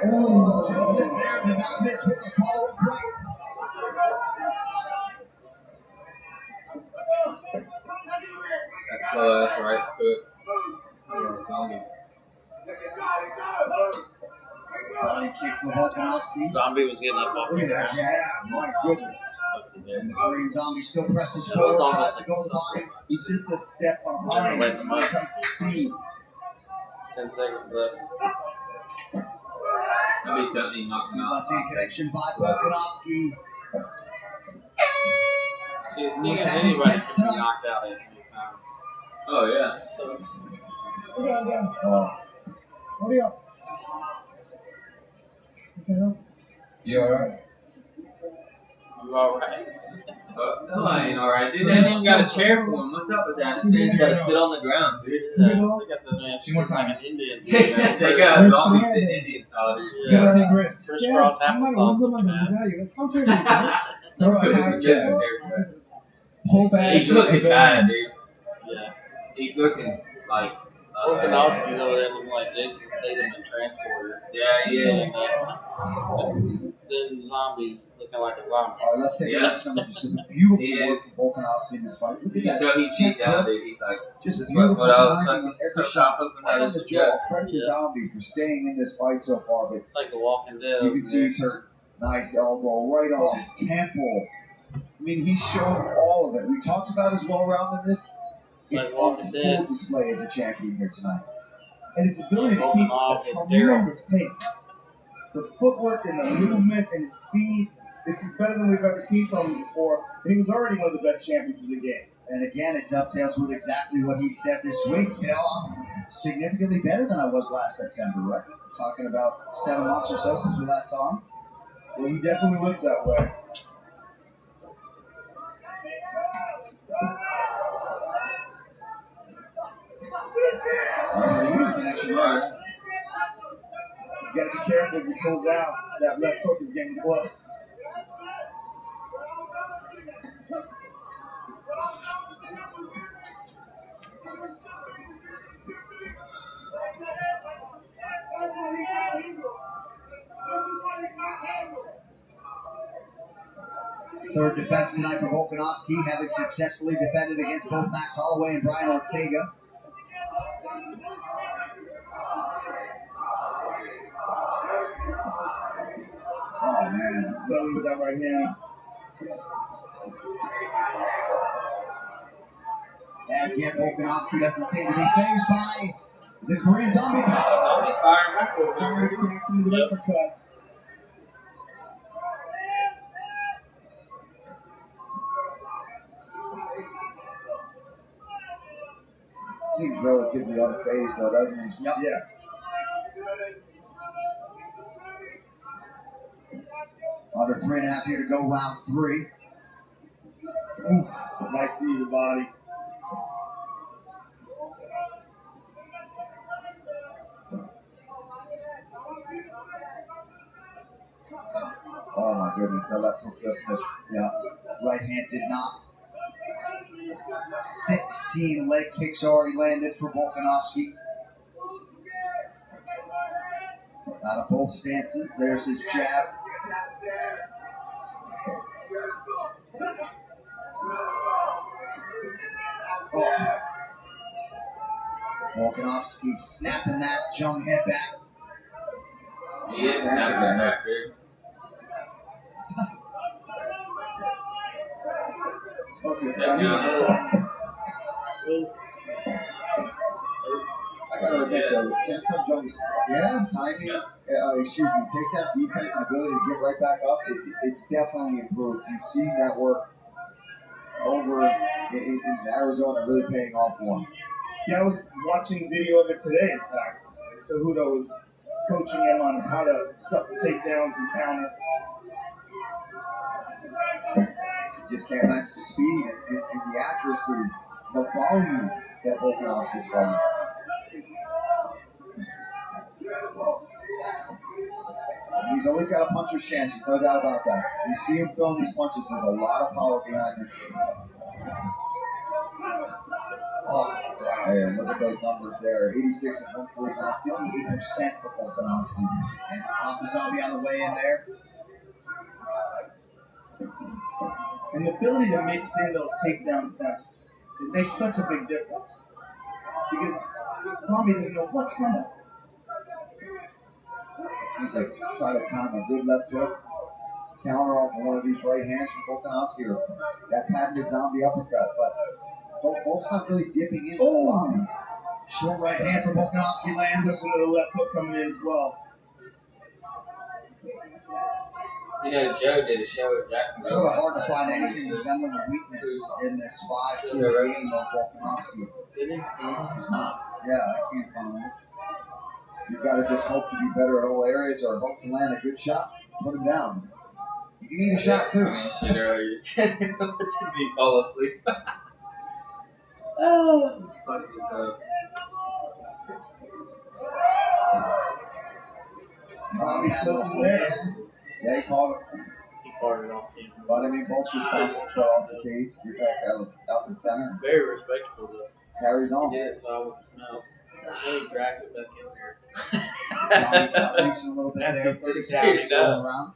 Oh, just missed there. Did not miss with the follow-up point. That slow ass right hook. Zombie. Body kick for Volkanovski. Zombie was getting up off Look the at that ground. jab. My goodness. And the Korean Zombie still presses It forward, was tries almost to like go to something. body. He's just a step behind Let him when it up. comes to speed. 10 seconds left. That'd be something he knocked him out. Left hand connection by Volkanovski. See, the thing is, anybody can be knocked out at any time. Oh yeah. So, Hurry up. You alright? you alright? No, I ain't alright, dude. They ain't even got a chair for him. What's up with that? This man's gotta sit on the ground, dude. Yeah, they got the man sitting like an Indian. They got a zombie sitting Indian style, dude. Yeah. Crisscross applesauce looking ass. He's looking bad, dude. Yeah. He's looking like. Volkanovski's over there looking like Jason Statham in Transporter. Yeah, he is. Then zombies looking like a zombie. All right, let's take Yeah. some beautiful He work is. from Volkanovski in this fight. Look You at can that. tell he cheat down, dude. He's like, Just this is beautiful what I was timing fucking on every shot shot. hooking Right at on his the jaw. jaw. Credit to Yeah. Zombie for staying in this fight so far, but It's like The Walking Dead. you can see he's hurt. Nice elbow right on the temple. I mean, he's shown all of it. We talked about his well-roundedness. It's It's like Walking on Dead. full display as a champion here tonight. And his ability to keep Volkanov a is tremendous pace. The footwork and the movement and the speed, this is better than we've ever seen from him before. And he was already one of the best champions in the game. And again, it dovetails with exactly what he said this week. You know, I'm significantly better than I was last September, right? Talking about 7 months or so since we last saw him. Well, he definitely looks that way. Huge connection there. He's got to be careful as he pulls out. That left hook is getting close. Third defense tonight for Volkanovski, having successfully defended against both Max Holloway and Brian Ortega. Oh, man. Stunning with that right hand. As yet, Volkanovski doesn't seem to be phased by the Korean Zombie. Zombie's firing backwards. Trying to connect him with an uppercut. Seems relatively unfazed, though, doesn't he? Yeah. Under 3.5 here to go, round 3. Oof. Nice knee to the body. Oh my goodness, that left hook just missed. Yeah, right hand did not. 16 leg kicks already landed for Volkanovski. Out of both stances, there's his jab. Oh. Volkanovski snapping that Jung head back. He is snapping that back, dude. Okay, Step down. I gotta admit though, Jensen Jung's timing, excuse me, takedown defense and ability to get right back up, it's definitely improved. You've seen that work over in Arizona really paying off for him. Yeah, I was watching video of it today, in fact. Cejudo was coaching him on how to stuff the takedowns and counter. He just can't match the speed and the accuracy, the volume that Volkanovski's fighting. He's always got a puncher's chance, there's no doubt about that. You see him throwing these punches, there's a lot of power behind him. Oh, hey, look at those numbers there. 86 and 149, 58% for Volkanovski. And the Zombie on the way in there. And the ability to mix in those takedown attempts, it makes such a big difference. Because Zombie doesn't know what's coming. He's like trying to time a good left hook, counter off of one of these right hands from Volkanovski, or that patented Zombie uppercut. But Volk's not really dipping in. Oh! Short right hand from Volkanovski lands. Listen to the left hook coming in as well. You know, Joe did a show at It's Jacksonville. sort of hard to find anything resembling a weakness in this 5-2 game of Volkanovski. He's not. Yeah, I can't find that. You've got to just hope to be better at all areas or hope to land a good shot. Put him down. You can eat a shot too. I mean, shit earlier said should be fall asleep. Oh, it's funny as hell. Zombie flipping there. Yeah, he called it. He farted off camera. But I mean, both just bounced the shot off the cage. Get back out the center. Very respectable though. Carries on. Yeah, so I wouldn't smell. Then he drags it back in there. Zombie got reaching a little bit That's there. what Pretty he savage does. going around.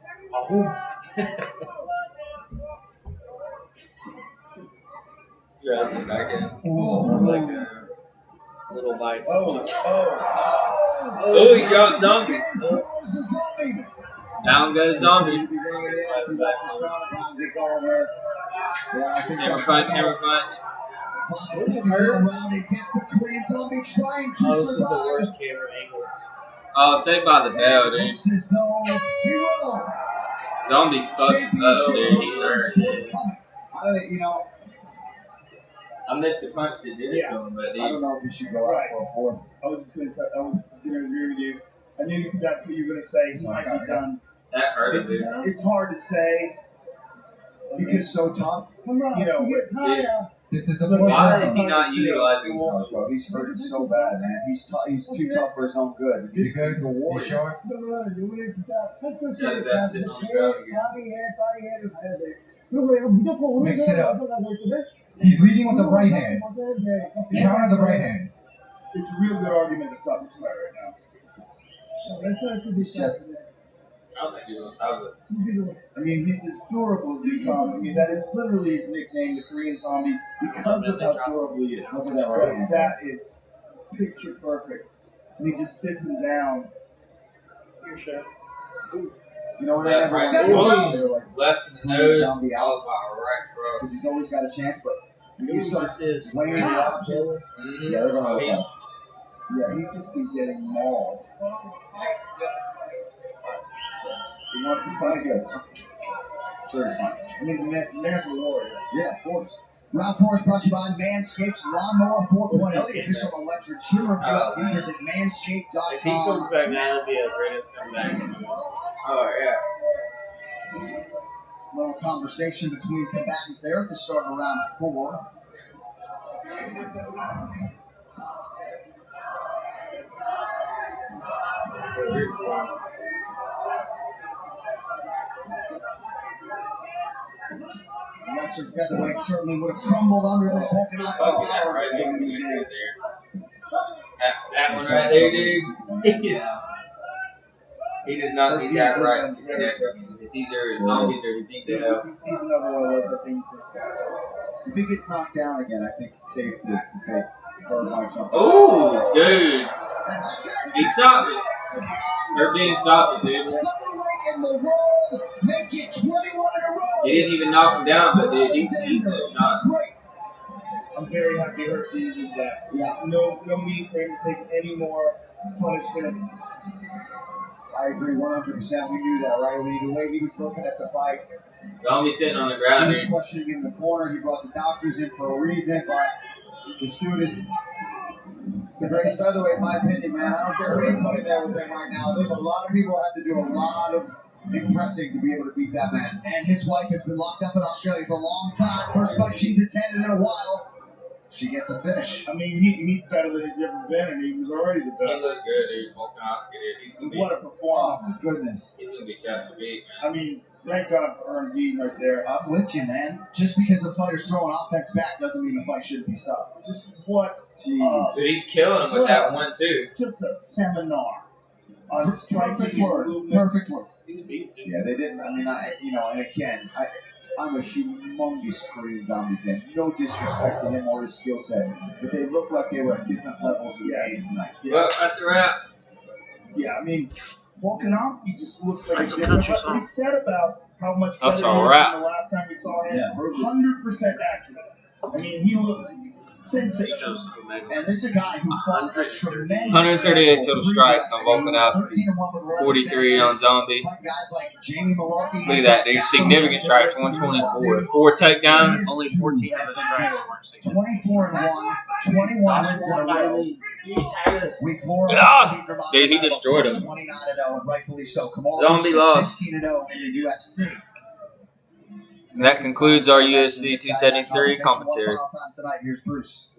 Yeah, that's back in. Like little bites. Oh, he dropped Zombie. Down goes Zombie. Hammer punch, hammer punch. This is the worst camera angle. Oh, saved by the bell, dude. Zombie's fucked up, dude. He's hurt, dude. I missed the punch that did it to him, but I don't know if he should go out for a fourth. I was just going to say, I was going to agree with you. I knew that's what you were going to say. He might be done. that hurt him, dude. It's hard to say Because so tough. you know, This is the Why is he not utilizing this? So he's hurt so bad, man. He's too tough for his own good. He's a warrior. Short. Does that sitting on the ground again? Mix it up. He's leading with the right hand. Counter the right hand. it's a real good argument to stop this fight right now. It's just I don't think he's gonna stop it. I mean, he's as durable as they come. I mean, that is literally his nickname, the Korean Zombie, because of how durable he is. Look at that right hand. That is picture perfect. And he just sits him down. Your shot. You know what I Left, never right, understood? They're like, left in the nose, Zombie out. followed by a right because cross. he's always got a chance, but when you start Is weighing your options, Mm-hmm. yeah, they're gonna look He's- up. Yeah, he's just been getting mauled. He wants to That's fight. good. Very fun. I mean, the man's a warrior. Yeah, of course. Round 4 is brought to you by Manscaped's Lawnmower 4.0, the official electric trimmer of UFC. Visit if he manscaped.com. comes back now, it'll be a greatest comeback in the UFC. Oh yeah. Little conversation between combatants there at the start of round 4. Lesser featherweight certainly would have crumbled under this Volkanovski Fuck that power. right there. That one right there, dude. Yeah. He does not need that right to connect with me. It's easier. Zombies are to beat the hell. If he sees another one of those, I think he's going to stop. If he gets knocked down again, I think it's safe to say third line jump. Ooh, dude. He stopped it. They're being stopped it, dude. In the world, make it 21 in a row. He didn't even knock him down, but dude, he's eating that shot. I'm very happy Hercules did that. Yeah. No need for him to take any more punishment. I agree 100%. We knew that, right? We knew the way he was looking at the fight. Zombie sitting on the He ground, was dude. questioning in the corner. He brought the doctors in for a reason, but the student is the greatest featherweight, in my opinion, man. I don't care who you put in there with him right now. There's a lot of people who have to do a lot of impressive to be able to beat that man. And his wife has been locked up in Australia for a long time. First fight she's attended in a while. She gets a finish. I mean, he's better than he's ever been, and he was already the He best. looked good, dude. Volkanovski did. He's gonna be. What a Oh, performance! my goodness. He's gonna be tough to beat, I man. mean, thank God for Ernst right there. I'm with you, man. Just because the fighter's throwing offense back doesn't mean the fight shouldn't be stopped. Just what? Jeez. Dude, he's killing him with that 1-2. Just a seminar on striking Perfect and word. movement. Perfect word. He's a beast, dude. Yeah, they didn't. I mean, and again, I'm a humongous Korean Zombie fan. No disrespect to him or his skill set, but they look like they were at different levels of the game tonight. Well, that's a wrap. Yeah, I mean, Volkanovski just looks like That's a a different. country What he song. said about how much That's better a he is wrap. than the last time we saw him, Yeah. 100% accurate. I mean, he looked sensational. And this is a guy who fought a tremendous 138 schedule. total strikes on 13 Volkanovski. and 1 with 11 43 on finishes. Zombie. Fight guys like Jamie Malarkey. Look at that, dude. Significant strikes, 124. 4 takedowns. Only 14 of his strikes weren't significant. 24 and 1, 21 wins in a row. We glorify Yeah. Heat Nurmagomedov, Dude, he destroyed him. 29 and 0, and rightfully so. Kamaru Zombie lost. 15 and 0 in the UFC. That concludes our UFC 273 commentary. One final time tonight. Here's Bruce.